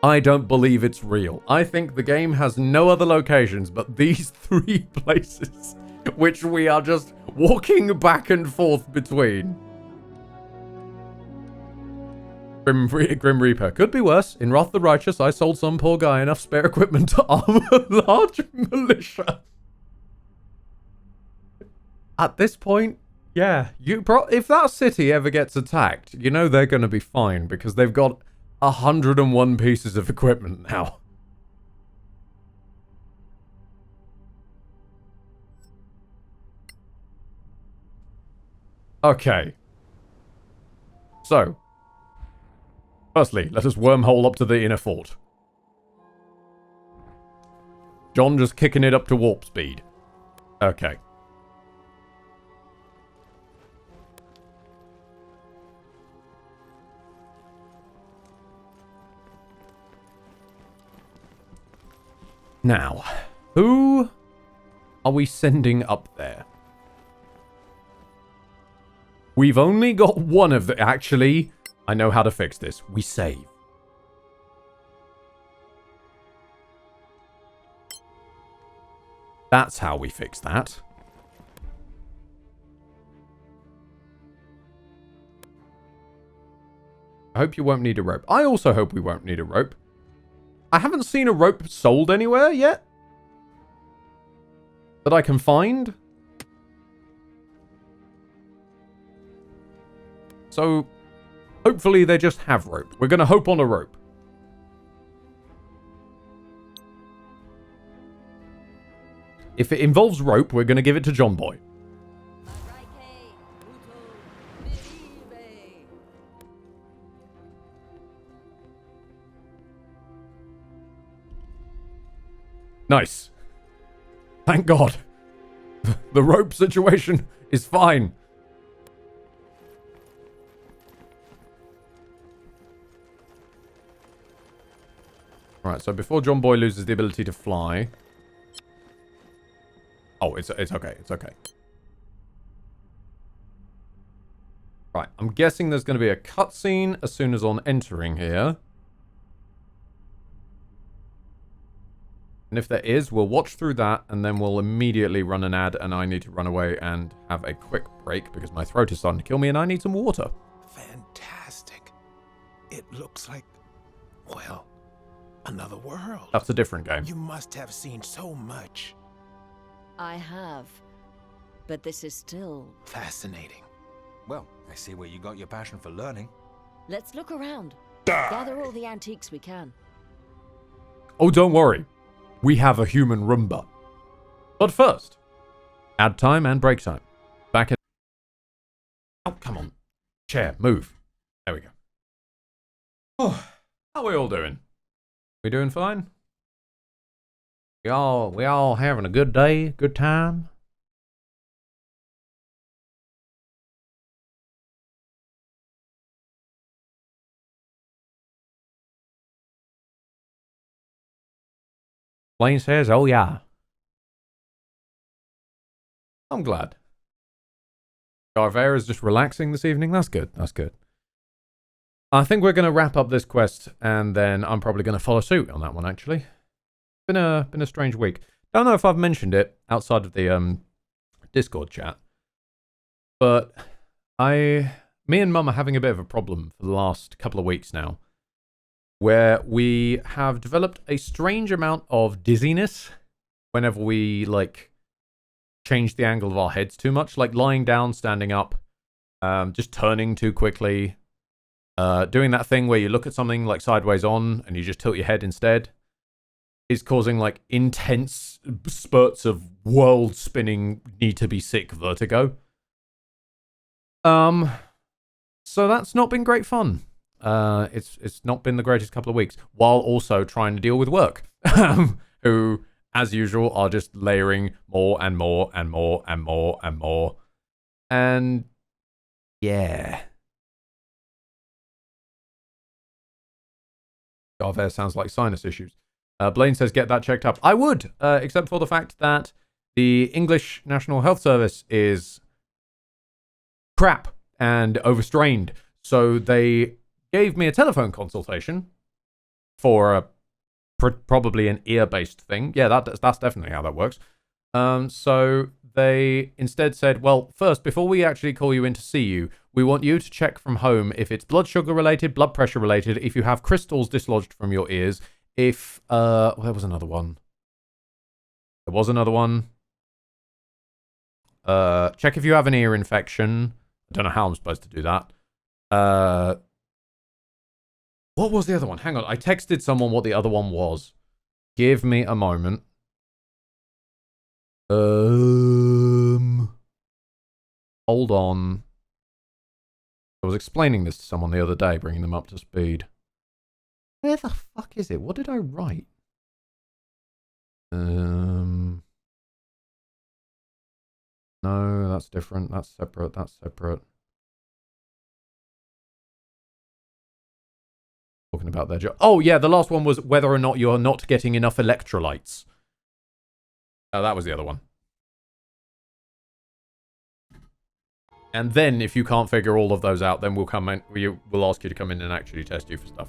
I don't believe it's real. I think the game has no other locations but these 3 places, which we are just walking back and forth between. Grim Reaper. Could be worse. In Wrath the Righteous, I sold some poor guy enough spare equipment to arm a large militia. At this point, yeah, if that city ever gets attacked, you know they're going to be fine because they've got 101 pieces of equipment now. Okay. So, firstly, let us wormhole up to the inner fort. John just kicking it up to warp speed. Okay. Now, who are we sending up there? We've only got one of the... Actually, I know how to fix this. We save. That's how we fix that. I hope you won't need a rope. I also hope we won't need a rope. I haven't seen a rope sold anywhere yet that I can find. So, hopefully they just have rope. We're going to hope on a rope. If it involves rope, we're going to give it to John Boy. Nice. Thank God. The rope situation is fine. Alright, so before John Boy loses the ability to fly... Oh, it's okay. It's okay. Right, I'm guessing there's going to be a cutscene as soon as on entering here. And if there is, we'll watch through that, and then we'll immediately run an ad, and I need to run away and have a quick break, because my throat is starting to kill me, and I need some water. Fantastic. It looks like, well, another world. That's a different game. You must have seen so much. I have. But this is still... fascinating. Well, I see where you got your passion for learning. Let's look around. Gather all the antiques we can. Oh, don't worry. We have a human Roomba. But first, ad time and break time. Back in... Oh, come on. Chair, move. There we go. Oh, how are we all doing? We doing fine? We all having a good day, good time? Blaine says, oh yeah. I'm glad. Garvera is just relaxing this evening. That's good. That's good. I think we're going to wrap up this quest, and then I'm probably going to follow suit on that one, actually. Been a strange week. Don't know if I've mentioned it outside of the Discord chat, but me and Mum are having a bit of a problem for the last couple of weeks now, where we have developed a strange amount of dizziness whenever we, like, change the angle of our heads too much. Like, lying down, standing up, just turning too quickly, doing that thing where you look at something, like, sideways on, and you just tilt your head instead, is causing, like, intense spurts of world-spinning, need-to-be-sick vertigo. So that's not been great fun. It's not been the greatest couple of weeks, while also trying to deal with work, who, as usual, are just layering more and more and more and more and more. And yeah. Garver sounds like sinus issues. Blaine says, get that checked up. I would, except for the fact that the English National Health Service is crap and overstrained. So they gave me a telephone consultation for probably an ear-based thing. Yeah, that's definitely how that works. So they instead said, well, first, before we actually call you in to see you, we want you to check from home if it's blood sugar related, blood pressure related, if you have crystals dislodged from your ears, if, there was another one. Check if you have an ear infection. I don't know how I'm supposed to do that. What was the other one? Hang on. I texted someone what the other one was. Give me a moment. Hold on. I was explaining this to someone the other day, bringing them up to speed. Where the fuck is it? What did I write? That's different. That's separate. That's separate. Talking about their job. Oh, yeah, the last one was whether or not you're not getting enough electrolytes. Oh, that was the other one. And then, if you can't figure all of those out, then we'll ask you to come in and actually test you for stuff.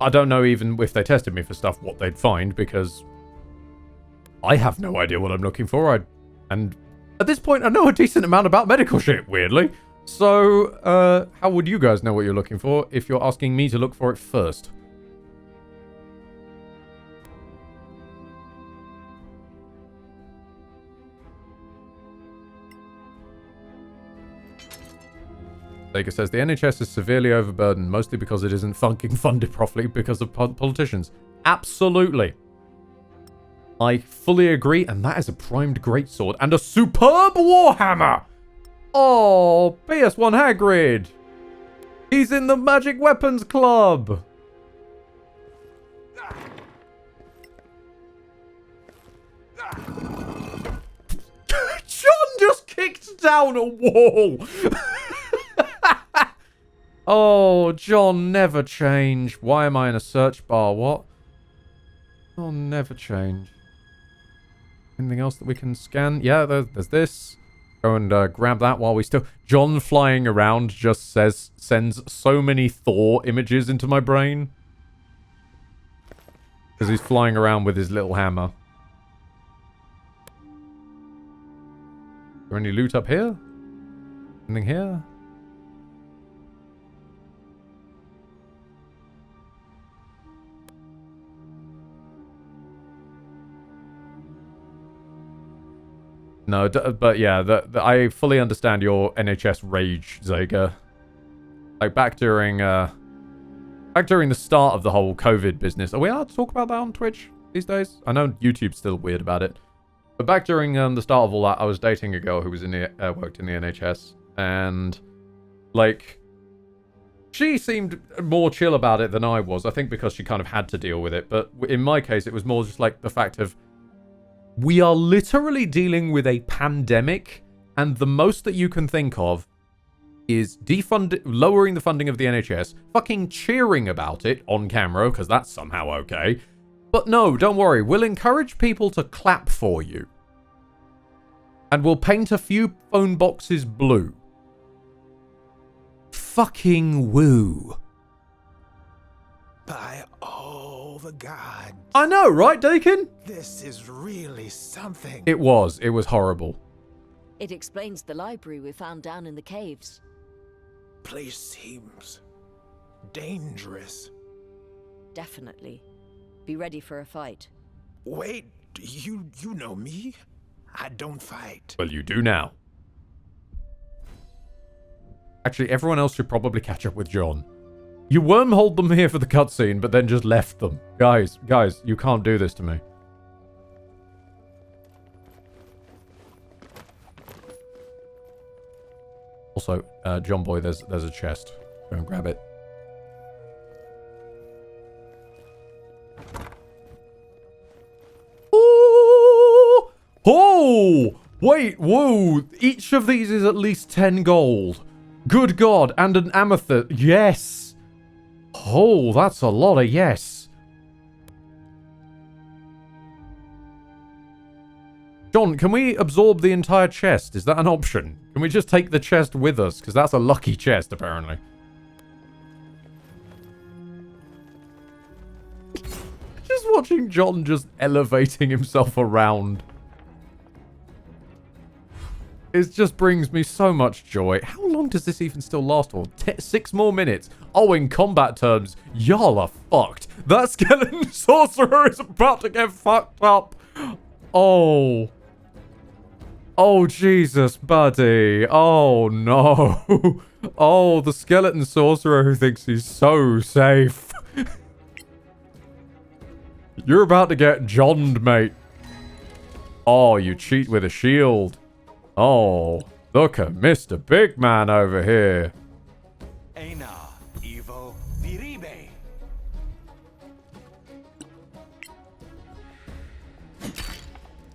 I don't know even if they tested me for stuff what they'd find, because I have no idea what I'm looking for. And at this point, I know a decent amount about medical shit, weirdly. So, how would you guys know what you're looking for if you're asking me to look for it first? Sega says, the NHS is severely overburdened, mostly because it isn't fucking funded properly because of politicians. Absolutely. I fully agree, and that is a primed greatsword and a superb warhammer! Oh, PS1 Hagrid! He's in the Magic Weapons Club! John just kicked down a wall! Oh, John, never change. Why am I in a search bar? What? Oh, never change. Anything else that we can scan? Yeah, there's this. Go and grab that while we still... John flying around just sends so many Thor images into my brain. Because he's flying around with his little hammer. Is there any loot up here? Anything here? No, but yeah, I fully understand your NHS rage, Zega. Like, back during the start of the whole COVID business. Are we allowed to talk about that on Twitch these days? I know YouTube's still weird about it. But back during the start of all that, I was dating a girl who was worked in the NHS. And, like, she seemed more chill about it than I was. I think because she kind of had to deal with it. But in my case, it was more just like the fact of, we are literally dealing with a pandemic, and the most that you can think of is lowering the funding of the NHS, fucking cheering about it on camera, because that's somehow okay. But no, don't worry, we'll encourage people to clap for you. And we'll paint a few phone boxes blue. Fucking woo. By all the gods. I know, right, Deacon? This is really something. It was horrible. It explains the library we found down in the caves. Place seems dangerous. Definitely. Be ready for a fight. Wait, you know me? I don't fight. Well, you do now. Actually, everyone else should probably catch up with John. You wormholed them here for the cutscene, but then just left them. Guys, you can't do this to me. Also, John Boy, there's a chest. Go and grab it. Oh! Wait, whoa! Each of these is at least 10 gold. Good God, and an amethyst. Yes! Oh, that's a lot of yes. John, can we absorb the entire chest? Is that an option? Can we just take the chest with us? Because that's a lucky chest, apparently. Just watching John just elevating himself around. It just brings me so much joy. How long does this even still last for? 6 more minutes. Oh, in combat terms, y'all are fucked. That skeleton sorcerer is about to get fucked up. Oh. Oh, Jesus, buddy. Oh, no. Oh, the skeleton sorcerer who thinks he's so safe. You're about to get John'd, mate. Oh, you cheat with a shield. Oh, look at Mr. Big Man over here. Ena, Evo, Viribe.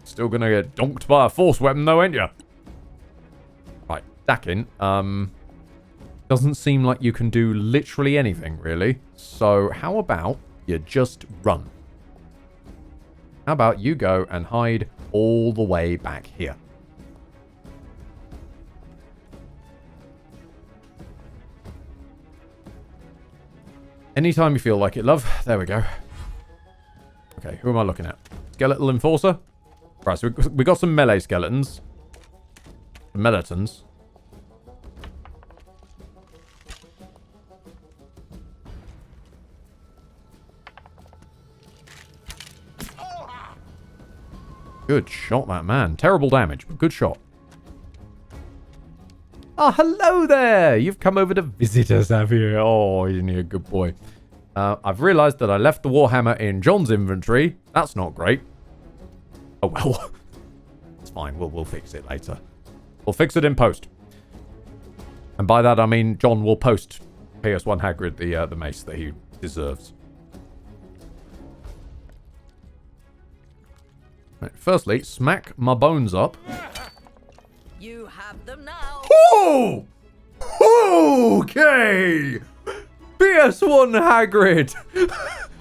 Still gonna get donked by a force weapon though, ain't ya? Dakin, doesn't seem like you can do literally anything, really. So how about you just run? How about you go and hide all the way back here? Anytime you feel like it, love. There we go. Okay, who am I looking at? Skeletal Enforcer? Right, so we got some melee skeletons. Meletons. Good shot, that man. Terrible damage, but good shot. Oh, hello there! You've come over to visit us, have you? Oh, isn't he a good boy? I've realised that I left the Warhammer in John's inventory. That's not great. Oh, well. It's fine. We'll fix it later. We'll fix it in post. And by that, I mean John will post PS1 Hagrid the mace that he deserves. Right, firstly, smack my bones up. You have them now. Oh! Okay! PS1 Hagrid!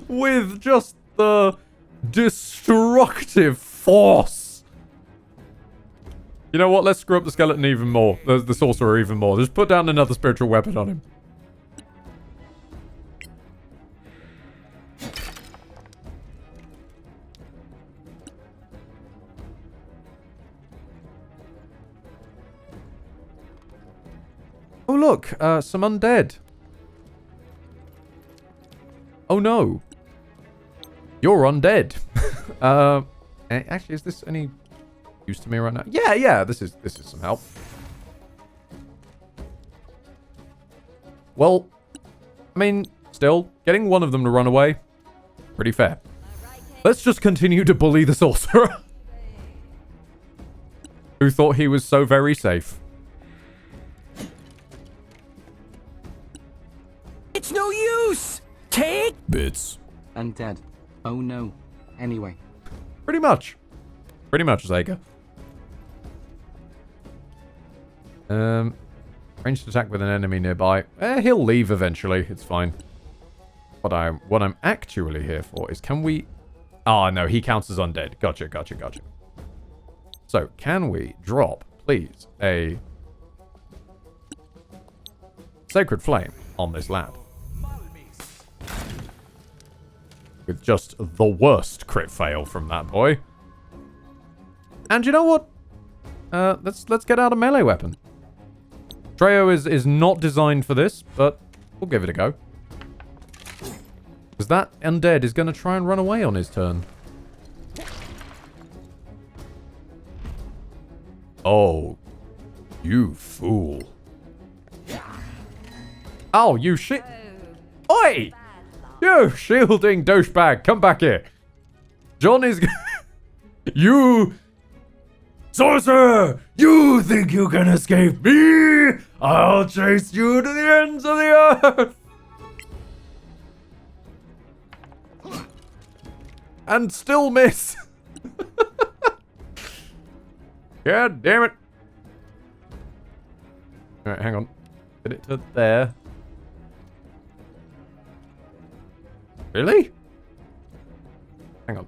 With just the destructive force. You know what? Let's screw up the skeleton even more. The sorcerer even more. Just put down another spiritual weapon on him. Oh, look. Some undead. Oh, no. You're undead. Actually, is this any use to me right now? Yeah. This is some help. Well, I mean, still, getting one of them to run away, pretty fair. Let's just continue to bully the sorcerer. Who thought he was so very safe. It's no use! Take bits. Undead. Oh no. Anyway. Pretty much, Zega. Ranged attack with an enemy nearby. He'll leave eventually. It's fine. What I'm actually here for is, can we... Oh, no, he counts as undead. Gotcha. So, can we drop, please, a Sacred Flame on this lad? With just the worst crit fail from that boy. And you know what? Let's get out a melee weapon. Treyo is not designed for this, but we'll give it a go. Because that undead is going to try and run away on his turn. Oh, you fool. Oh, you shit. Oi! You shielding douchebag, come back here. John is... You... Sorcerer! You think you can escape me? I'll chase you to the ends of the earth! And still miss. God damn it. Alright, hang on. Get it to there. Really? Hang on.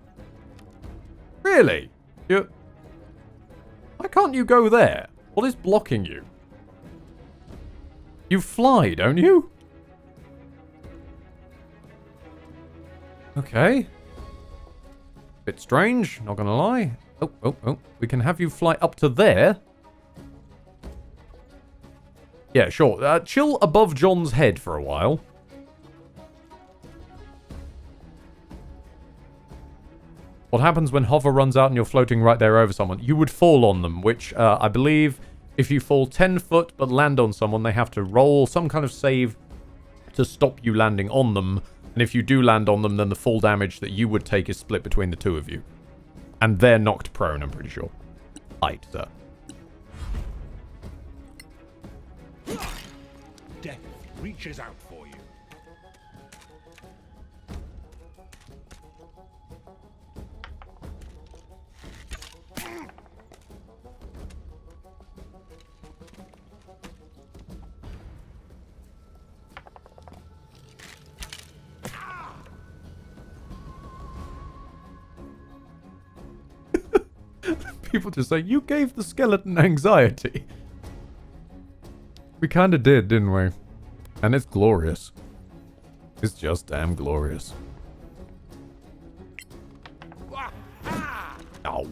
Really? Why can't you go there? What is blocking you? You fly, don't you? Okay. Bit strange, not gonna lie. Oh. We can have you fly up to there. Yeah, sure. Chill above John's head for a while. What happens when hover runs out and you're floating right there over someone? You would fall on them, which I believe if you fall 10 foot but land on someone, they have to roll some kind of save to stop you landing on them. And if you do land on them, then the full damage that you would take is split between the two of you. And they're knocked prone, I'm pretty sure. Right, sir. Death reaches out for you. People just say, you gave the skeleton anxiety. We kind of did, didn't we? And it's glorious. It's just damn glorious. Ow.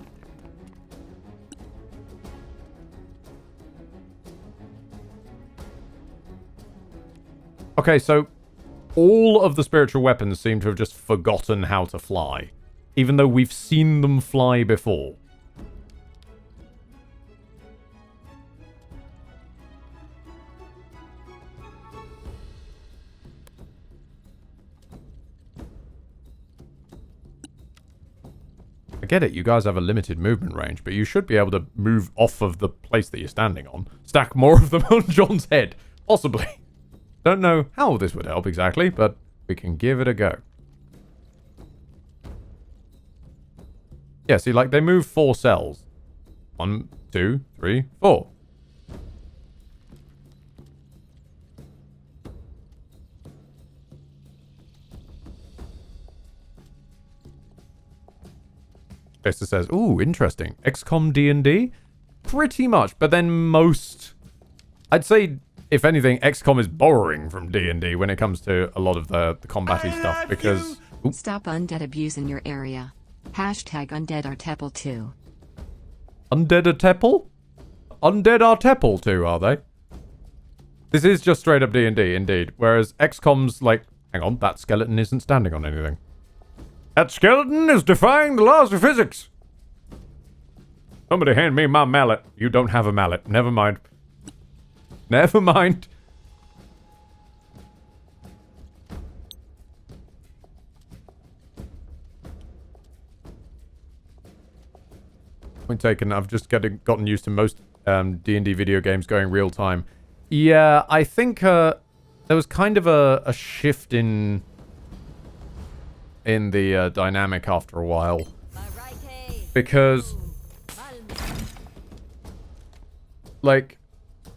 Okay, so all of the spiritual weapons seem to have just forgotten how to fly, even though we've seen them fly before. I get it, you guys have a limited movement range, but you should be able to move off of the place that you're standing on. Stack more of them on John's head. Possibly. Don't know how this would help exactly, but we can give it a go. Yeah, see, like, they move 4 cells. 1, 2, 3, 4. Esther says, ooh, interesting. XCOM D&D? Pretty much, but then most... I'd say, if anything, XCOM is borrowing from D&D when it comes to a lot of the combat-y stuff, because... Ooh. Stop undead abuse in your area. Hashtag undead are Teppel too. Undead are Teppel? Undead are Teppel too, are they? This is just straight up D&D, indeed. Whereas XCOM's like, hang on, that skeleton isn't standing on anything. That skeleton is defying the laws of physics. Somebody hand me my mallet. You don't have a mallet. Never mind. Never mind. Point taken. I've just gotten used to most D&D video games going real time. Yeah, I think there was kind of a shift in the dynamic after a while, because like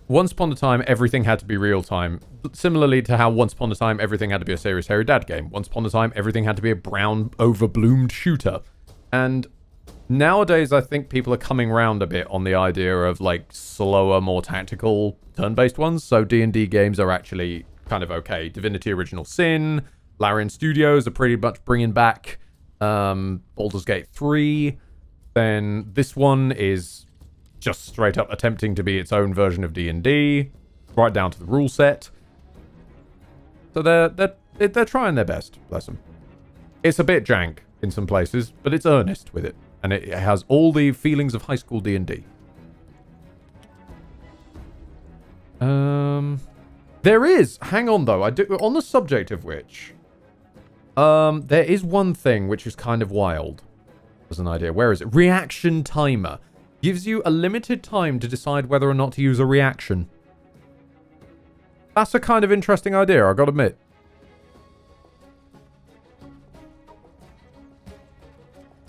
once upon a time everything had to be real time, similarly to how once upon a time everything had to be a Serious Harry Dad game. Once upon a time everything had to be a brown overbloomed shooter, and nowadays I think people are coming around a bit on the idea of like slower, more tactical turn-based ones. So D&D games are actually kind of okay. Divinity Original Sin, Larian Studios are pretty much bringing back Baldur's Gate 3. Then this one is just straight up attempting to be its own version of D&D, right down to the rule set. So they're trying their best, bless them. It's a bit jank in some places, but it's earnest with it, and it has all the feelings of high school D&D. There is. Hang on though. On the subject of which. There is one thing which is kind of wild. As an idea. Where is it? Reaction timer. Gives you a limited time to decide whether or not to use a reaction. That's a kind of interesting idea, I gotta admit.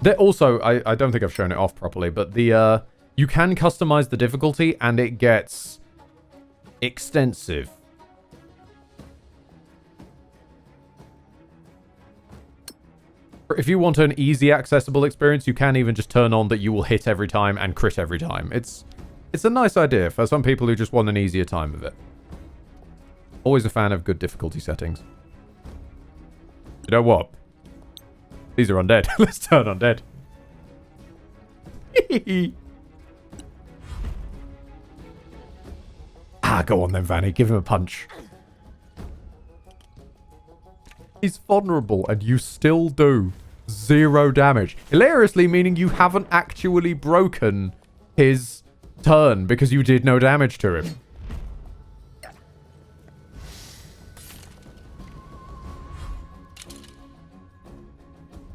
There also, I don't think I've shown it off properly, but the you can customize the difficulty and it gets extensive. If you want an easy, accessible experience, you can even just turn on that you will hit every time and crit every time. It's a nice idea for some people who just want an easier time of it. Always a fan of good difficulty settings. You know what? These are undead. Let's turn undead. Go on then, Vanny. Give him a punch. He's vulnerable, and you still do 0 damage. Hilariously, meaning you haven't actually broken his turn because you did no damage to him.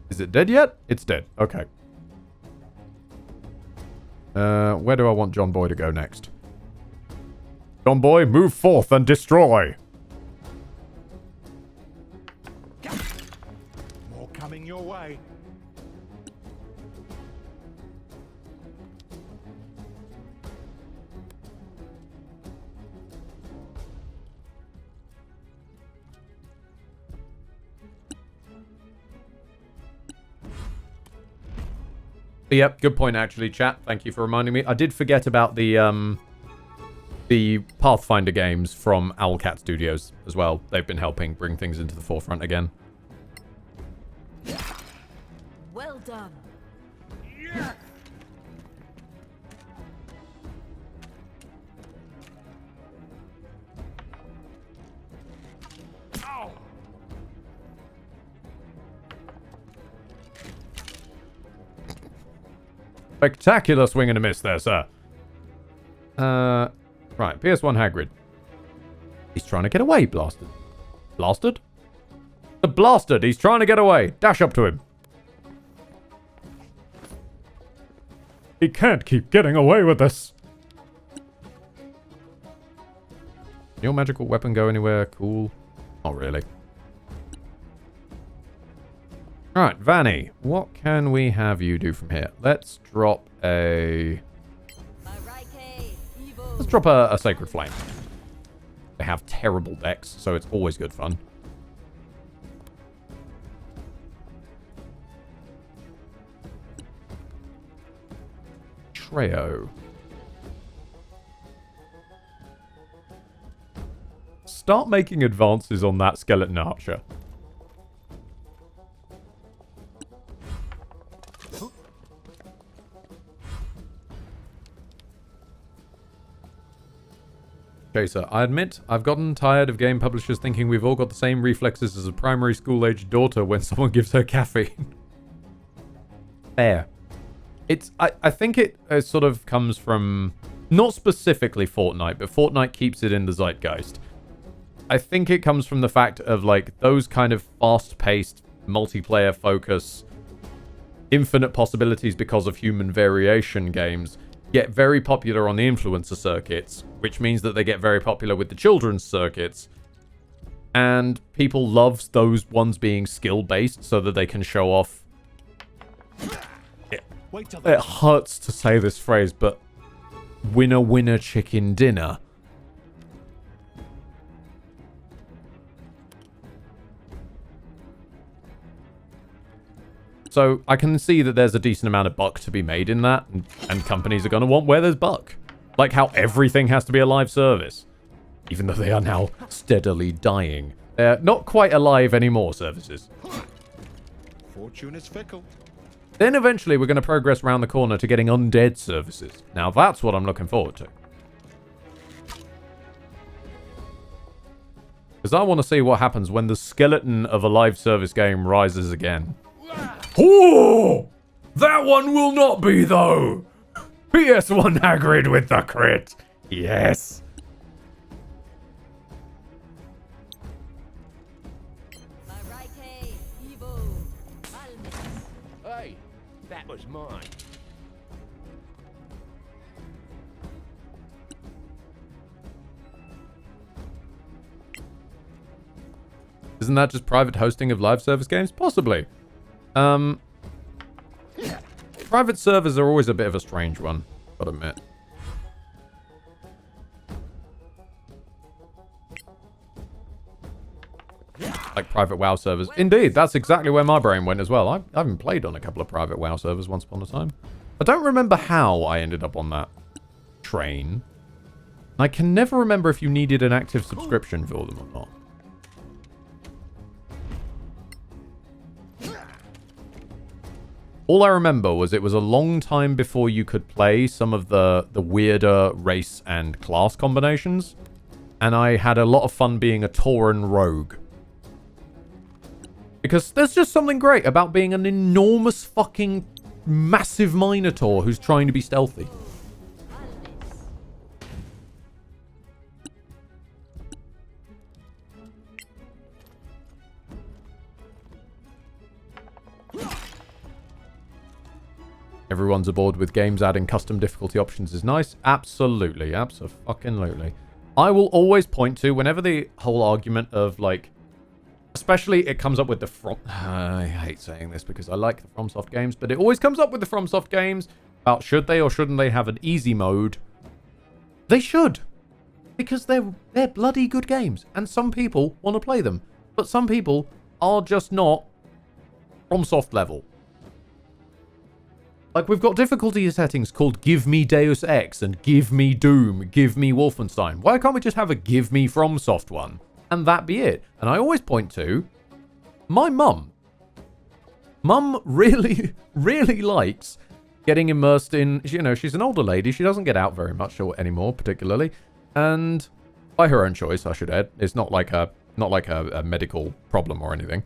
Is it dead yet? It's dead. Okay. Where do I want John Boy to go next? John Boy, move forth and destroy. More coming your way. But yep, good point actually, chat. Thank you for reminding me. I did forget about the Pathfinder games from Owlcat Studios as well. They've been helping bring things into the forefront again. Well done. Spectacular swing and a miss there, sir. Right, PS1 Hagrid. He's trying to get away, blasted. Blasted? The blasted, he's trying to get away. Dash up to him. He can't keep getting away with this. Your magical weapon go anywhere? Cool. Not really. Alright, Vanny, what can we have you do from here? Let's drop a... Let's drop a Sacred Flame. They have terrible decks, so it's always good fun. Treo. Start making advances on that Skeleton Archer. Chaser, I admit, I've gotten tired of game publishers thinking we've all got the same reflexes as a primary school-aged daughter when someone gives her caffeine. Fair. I think it sort of comes from, not specifically Fortnite, but Fortnite keeps it in the zeitgeist. I think it comes from the fact of, like, those kind of fast-paced, multiplayer focus, infinite possibilities because of human variation games get very popular on the influencer circuits, which means that they get very popular with the children's circuits. And people love those ones being skill-based so that they can show off. It hurts to say this phrase, but winner, winner, chicken dinner. So I can see that there's a decent amount of buck to be made in that, and companies are going to want where there's buck. Like how everything has to be a live service. Even though they are now steadily dying. They're not quite alive anymore, services. Fortune is fickle. Then eventually we're going to progress around the corner to getting undead services. Now that's what I'm looking forward to. Because I want to see what happens when the skeleton of a live service game rises again. Oh! That one will not be, though! PS1 Hagrid with the crit. Yes. Hey, that was mine. Isn't that just private hosting of live service games? Possibly. Private servers are always a bit of a strange one, gotta admit. Like private WoW servers. Indeed, that's exactly where my brain went as well. I haven't played on a couple of private WoW servers once upon a time. I don't remember how I ended up on that train. I can never remember if you needed an active subscription for them or not. All I remember was it was a long time before you could play some of the weirder race and class combinations. And I had a lot of fun being a Tauren rogue. Because there's just something great about being an enormous fucking massive Minotaur who's trying to be stealthy. Everyone's aboard with games adding custom difficulty options is nice. Absolutely. Abso-fucking-lutely. I will always point to, whenever the whole argument of, like... Especially it comes up with the From... I hate saying this because I like the FromSoft games, but it always comes up with the FromSoft games about should they or shouldn't they have an easy mode. They should. Because they're bloody good games. And some people want to play them. But some people are just not FromSoft level. Like, we've got difficulty settings called Give Me Deus Ex and Give Me Doom, Give Me Wolfenstein. Why can't we just have a Give Me FromSoft one? And that be it. And I always point to my mum. Mum really, really likes getting immersed in, you know, she's an older lady. She doesn't get out very much anymore, particularly. And by her own choice, I should add. It's not like a medical problem or anything.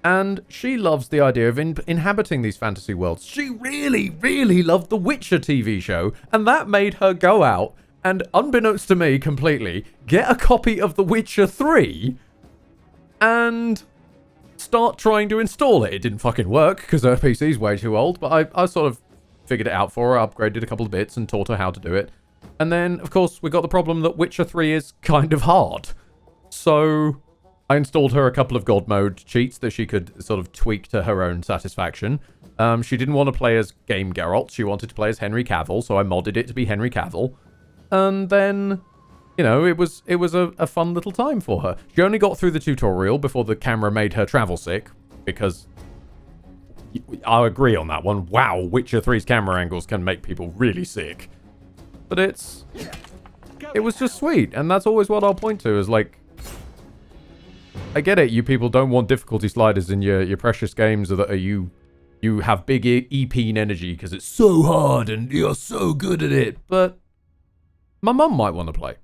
And she loves the idea of inhabiting these fantasy worlds. She really, really loved the Witcher TV show, and that made her go out and, unbeknownst to me completely, get a copy of The Witcher 3 and start trying to install it. It didn't fucking work because her PC's way too old, but I sort of figured it out for her, upgraded a couple of bits and taught her how to do it. And then, of course, we got the problem that Witcher 3 is kind of hard. So I installed her a couple of God mode cheats that she could sort of tweak to her own satisfaction. She didn't want to play as Game Geralt. She wanted to play as Henry Cavill, so I modded it to be Henry Cavill. And then, you know, it was a fun little time for her. She only got through the tutorial before the camera made her travel sick, because I'll agree on that one. Wow, Witcher 3's camera angles can make people really sick. But it was just sweet, and that's always what I'll point to, is like, I get it, you people don't want difficulty sliders in your precious games, or that you have big EP energy because it's so hard and you're so good at it, but my mum might want to play.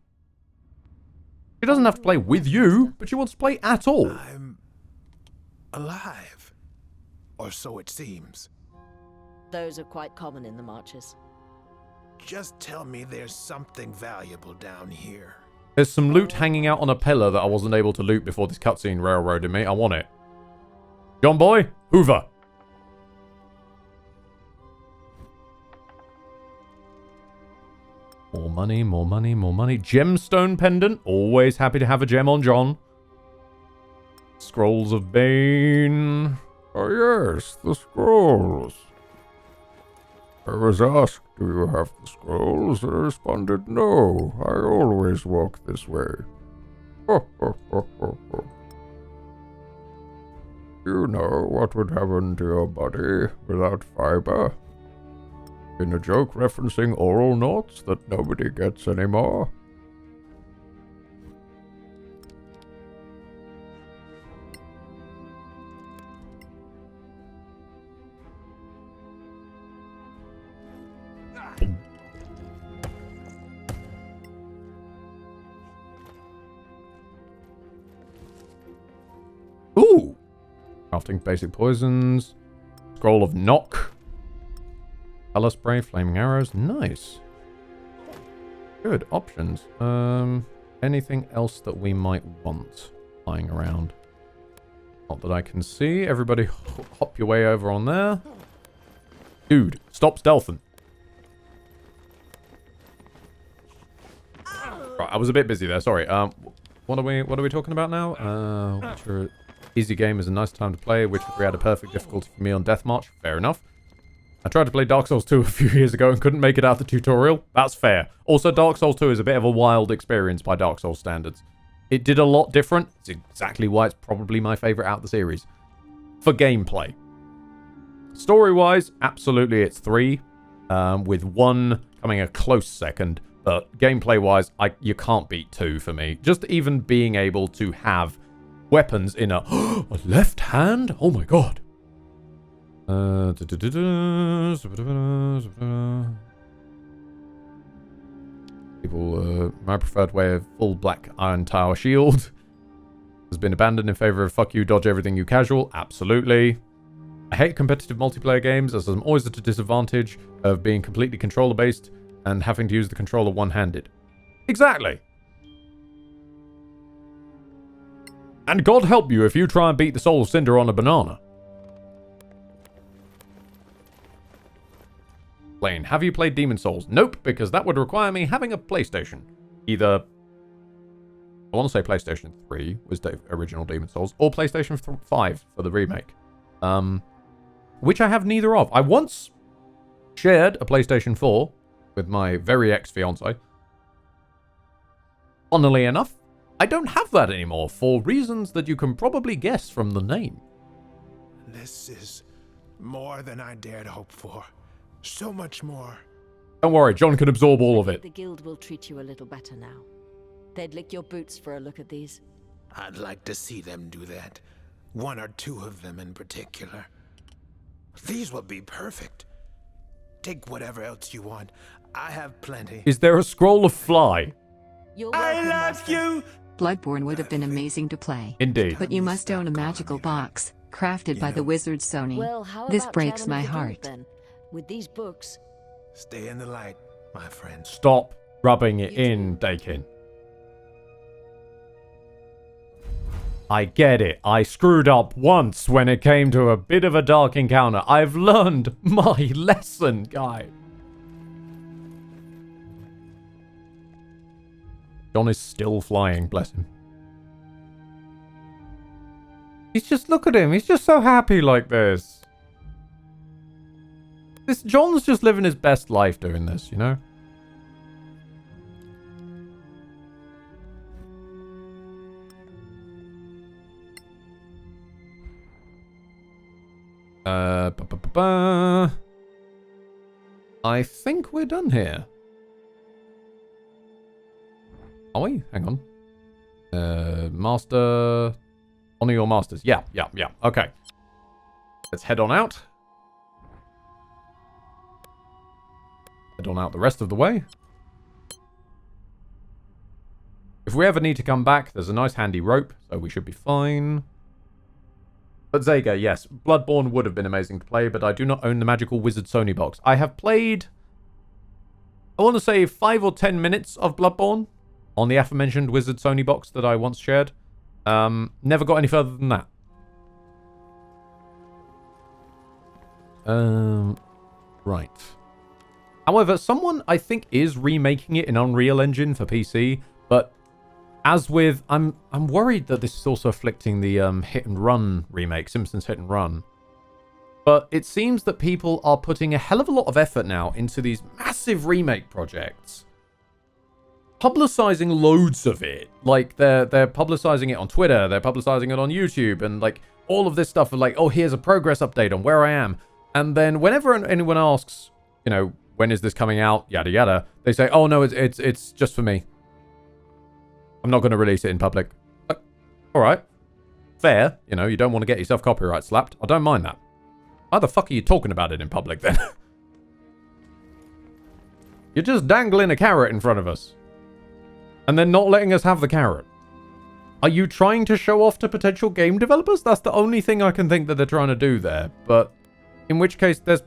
She doesn't have to play with you, but she wants to play at all. I'm alive. Or so it seems. Those are quite common in the marches. Just tell me there's something valuable down here. There's some loot hanging out on a pillar that I wasn't able to loot before this cutscene railroaded me. I want it. John Boy, Hoover. More money, more money, more money. Gemstone pendant. Always happy to have a gem on John. Scrolls of Bane. Oh yes, the scrolls. I was asked, do you have the scrolls? I responded, no, I always walk this way. Ho, ho, ho, ho, ho. You know what would happen to your body without fiber? In a joke referencing oral knots that nobody gets anymore. Ooh! Crafting basic poisons. Scroll of Knock. Color spray, flaming arrows. Nice. Good options. Anything else that we might want lying around? Not that I can see. Everybody hop your way over on there. Dude, stop stealthing. Right, I was a bit busy there. Sorry. What are we talking about now? Witcher easy game is a nice time to play. Witcher 3 had a perfect difficulty for me on Death March. Fair enough. I tried to play Dark Souls 2 a few years ago and couldn't make it out the tutorial. That's fair. Also, Dark Souls 2 is a bit of a wild experience by Dark Souls standards. It did a lot different. It's exactly why it's probably my favorite out of the series. For gameplay. Story-wise, absolutely it's 3. With 1 coming a close second. But gameplay-wise, you can't beat 2 for me. Just even being able to have weapons in a left hand? Oh my god. People, my preferred way of full black iron tower shield has been abandoned in favor of fuck you, dodge everything you casual. Absolutely. I hate competitive multiplayer games as I'm always at a disadvantage of being completely controller based and having to use the controller one-handed. Exactly. And God help you if you try and beat the Soul of Cinder on a banana. Lane, have you played Demon Souls? Nope, because that would require me having a PlayStation. Either, I want to say PlayStation 3 was the original Demon Souls, or PlayStation 5 for the remake. Which I have neither of. I once shared a PlayStation 4 with my very ex-fiancé. Funnily enough, I don't have that anymore for reasons that you can probably guess from the name. This is more than I dared hope for. So much more. Don't worry, John can absorb all of it. The guild will treat you a little better now. They'd lick your boots for a look at these. I'd like to see them do that. One or two of them in particular. These will be perfect. Take whatever else you want. I have plenty. Is there a scroll of fly? I love you! Bloodborne would have been amazing to play. Indeed. But you must own a magical box, crafted by the wizard Sony. Well, how This about breaks chatting my with the guild, heart. then? With these books. Stay in the light, my friend. Stop rubbing it in, Dakin. I get it. I screwed up once when it came to a bit of a dark encounter. I've learned my lesson, guy. John is still flying, bless him. He's just, look at him. He's just so happy like this. John's just living his best life doing this, you know? I think we're done here. Are we? Hang on. Master... Honor your masters. Yeah. Okay. Let's head on out. Head on out the rest of the way. If we ever need to come back, there's a nice handy rope, so we should be fine. But Zega, yes, Bloodborne would have been amazing to play, but I do not own the magical Wizard Sony box. I have played, I want to say 5 or 10 minutes of Bloodborne on the aforementioned Wizard Sony box that I once shared. Never got any further than that. Right. However, someone I think is remaking it in Unreal Engine for PC, but as with, I'm worried that this is also afflicting the Hit and Run remake, Simpsons Hit and Run. But it seems that people are putting a hell of a lot of effort now into these massive remake projects. Publicizing loads of it. Like, they're publicizing it on Twitter, they're publicizing it on YouTube, and like, all of this stuff of like, oh, here's a progress update on where I am. And then whenever anyone asks, you know, when is this coming out, yada yada, they say, oh no, it's just for me. I'm not going to release it in public. Alright. Fair. You know, you don't want to get yourself copyright slapped. I don't mind that. Why the fuck are you talking about it in public then? You're just dangling a carrot in front of us. And then not letting us have the carrot. Are you trying to show off to potential game developers? That's the only thing I can think that they're trying to do there. But in which case, there's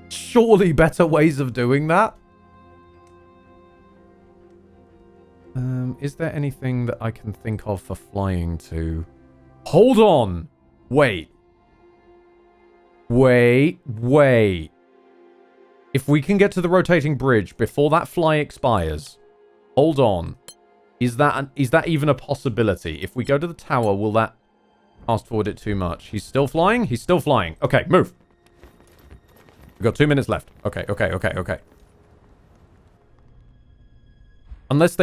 surely better ways of doing that. Is there anything that I can think of for flying to? Hold on. Wait. If we can get to the rotating bridge before that fly expires. Hold on. Is that even a possibility? If we go to the tower, will that fast forward it too much? He's still flying? He's still flying. Okay, move. We've got 2 minutes left. Okay. Unless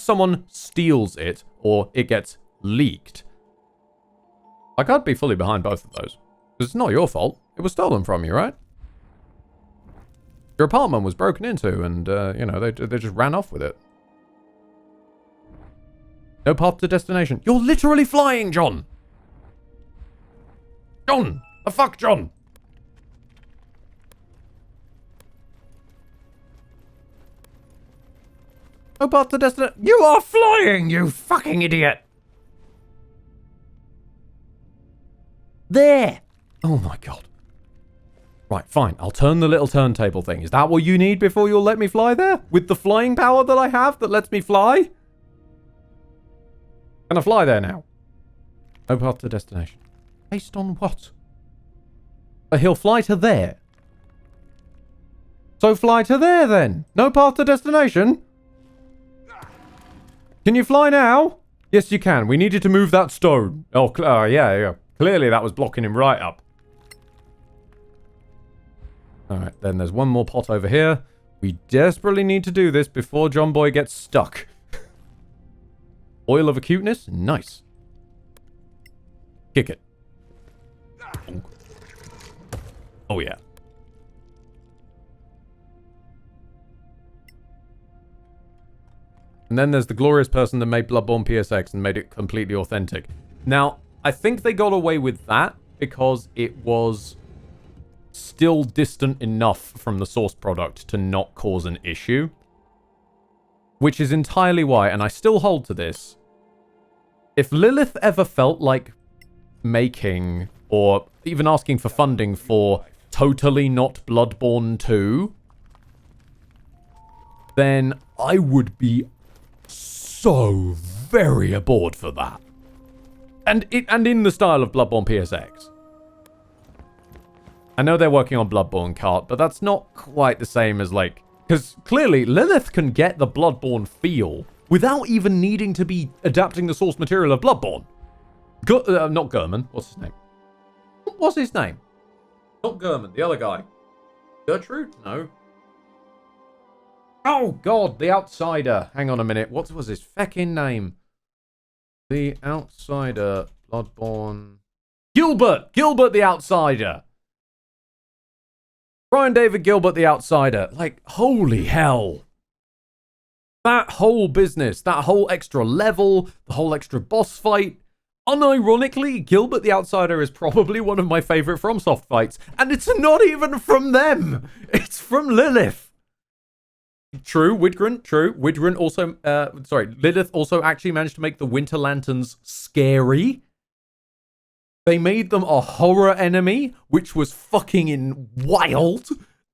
someone steals it or it gets leaked. I can't be fully behind both of those. Because it's not your fault. It was stolen from you, right? Your apartment was broken into and, you know, they just ran off with it. No path to destination. You're literally flying, John! John! The fuck, John! No path to destination. You are flying, you fucking idiot! There! Oh my god. Right, fine. I'll turn the little turntable thing. Is that what you need before you'll let me fly there? With the flying power that I have that lets me fly? Can I fly there now? No path to destination. Based on what? He'll fly to there. So fly to there then. No path to destination? Can you fly now? Yes, you can. We needed to move that stone. Oh, yeah. Clearly that was blocking him right up. Alright, then there's one more pot over here. We desperately need to do this before John Boy gets stuck. Oil of acuteness? Nice. Kick it. Oh, yeah. And then there's the glorious person that made Bloodborne PSX and made it completely authentic. Now, I think they got away with that because it was still distant enough from the source product to not cause an issue. Which is entirely why, and I still hold to this, if Lilith ever felt like making or even asking for funding for totally not Bloodborne 2, then I would be so very aboard for that. And in the style of Bloodborne PSX. I know they're working on Bloodborne Kart, but that's not quite the same as like... Because clearly, Lilith can get the Bloodborne feel without even needing to be adapting the source material of Bloodborne. Not Gurman. What's his name? What's his name? Not Gurman, the other guy. Gertrude? No. Oh, God, the Outsider. Hang on a minute. What was his feckin' name? The Outsider. Bloodborne. Gilbert! Gilbert the Outsider! Brian David Gilbert the Outsider. Like, holy hell. That whole business, that whole extra level, the whole extra boss fight. Unironically, Gilbert the Outsider is probably one of my favorite FromSoft fights. And it's not even from them. It's from Lilith. True, Widgren, true. Widgren also, Lilith also actually managed to make the Winter Lanterns scary. They made them a horror enemy, which was fucking wild.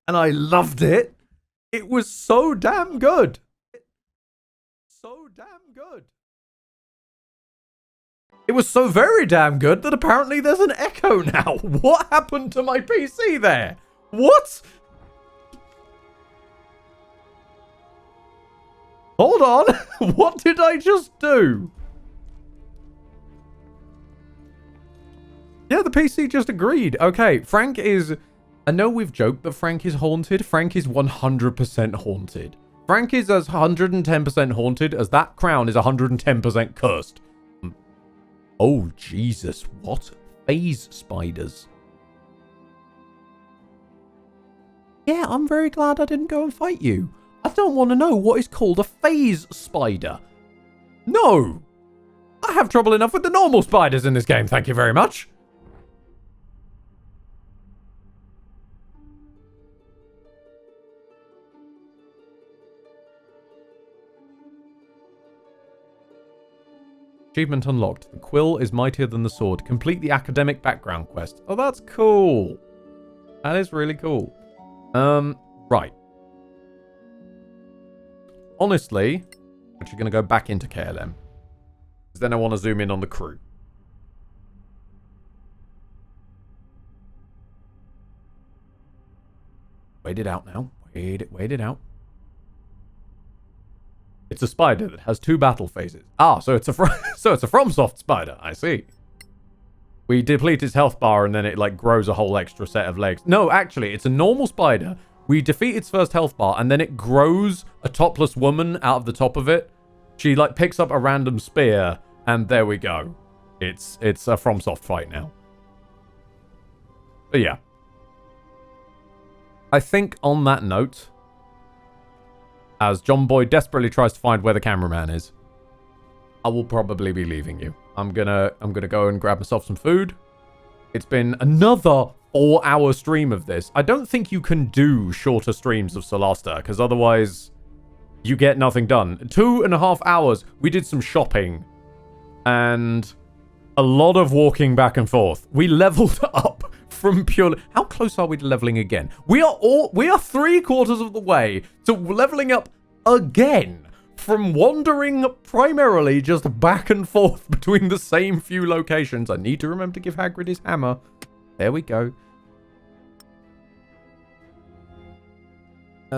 And I loved it. It was so damn good. So damn good. It was so very damn good that apparently there's an echo now. What happened to my PC there? What? Hold on. What did I just do? Yeah, the PC just agreed. Okay, Frank is... I know we've joked that Frank is haunted. Frank is 100% haunted. Frank is as 110% haunted as that crown is 110% cursed. Oh, Jesus. What? Phase spiders. Yeah, I'm very glad I didn't go and fight you. I don't want to know what is called a phase spider. No! I have trouble enough with the normal spiders in this game, thank you very much. Achievement unlocked. The quill is mightier than the sword. Complete the academic background quest. Oh, that's cool. That is really cool. Right. Honestly, I'm actually going to go back into KLM. Because then I want to zoom in on the crew. Wait it out now. Wait it out. It's a spider that has 2 battle phases. Ah, so it's a FromSoft spider. I see. We deplete its health bar and then it like grows a whole extra set of legs. No, actually, it's a normal spider. We defeat its first health bar and then it grows a topless woman out of the top of it. She like picks up a random spear and there we go. It's a FromSoft fight now. But yeah. I think on that note, as John Boy desperately tries to find where the cameraman is, I will probably be leaving you. I'm gonna go and grab myself some food. It's been another 4-hour stream of this. I don't think you can do shorter streams of Solasta, because otherwise you get nothing done. 2.5 hours. We did some shopping and a lot of walking back and forth. We leveled up from purely... How close are we to leveling again? We are 3/4 of the way to leveling up again from wandering primarily just back and forth between the same few locations. I need to remember to give Hagrid his hammer. There we go.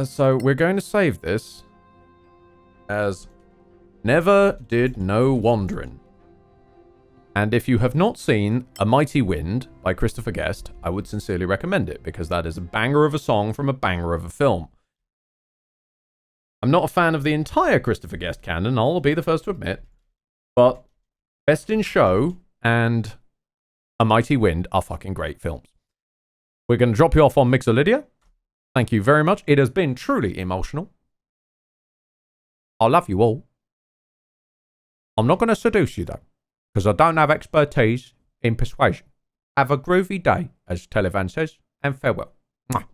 So we're going to save this as Never Did No Wandering. And if you have not seen A Mighty Wind by Christopher Guest, I would sincerely recommend it, because that is a banger of a song from a banger of a film. I'm not a fan of the entire Christopher Guest canon, I'll be the first to admit, but Best in Show and A Mighty Wind are fucking great films. We're going to drop you off on Mixolydia. Thank you very much. It has been truly emotional. I love you all. I'm not going to seduce you, though, because I don't have expertise in persuasion. Have a groovy day, as Televan says, and farewell. Mwah.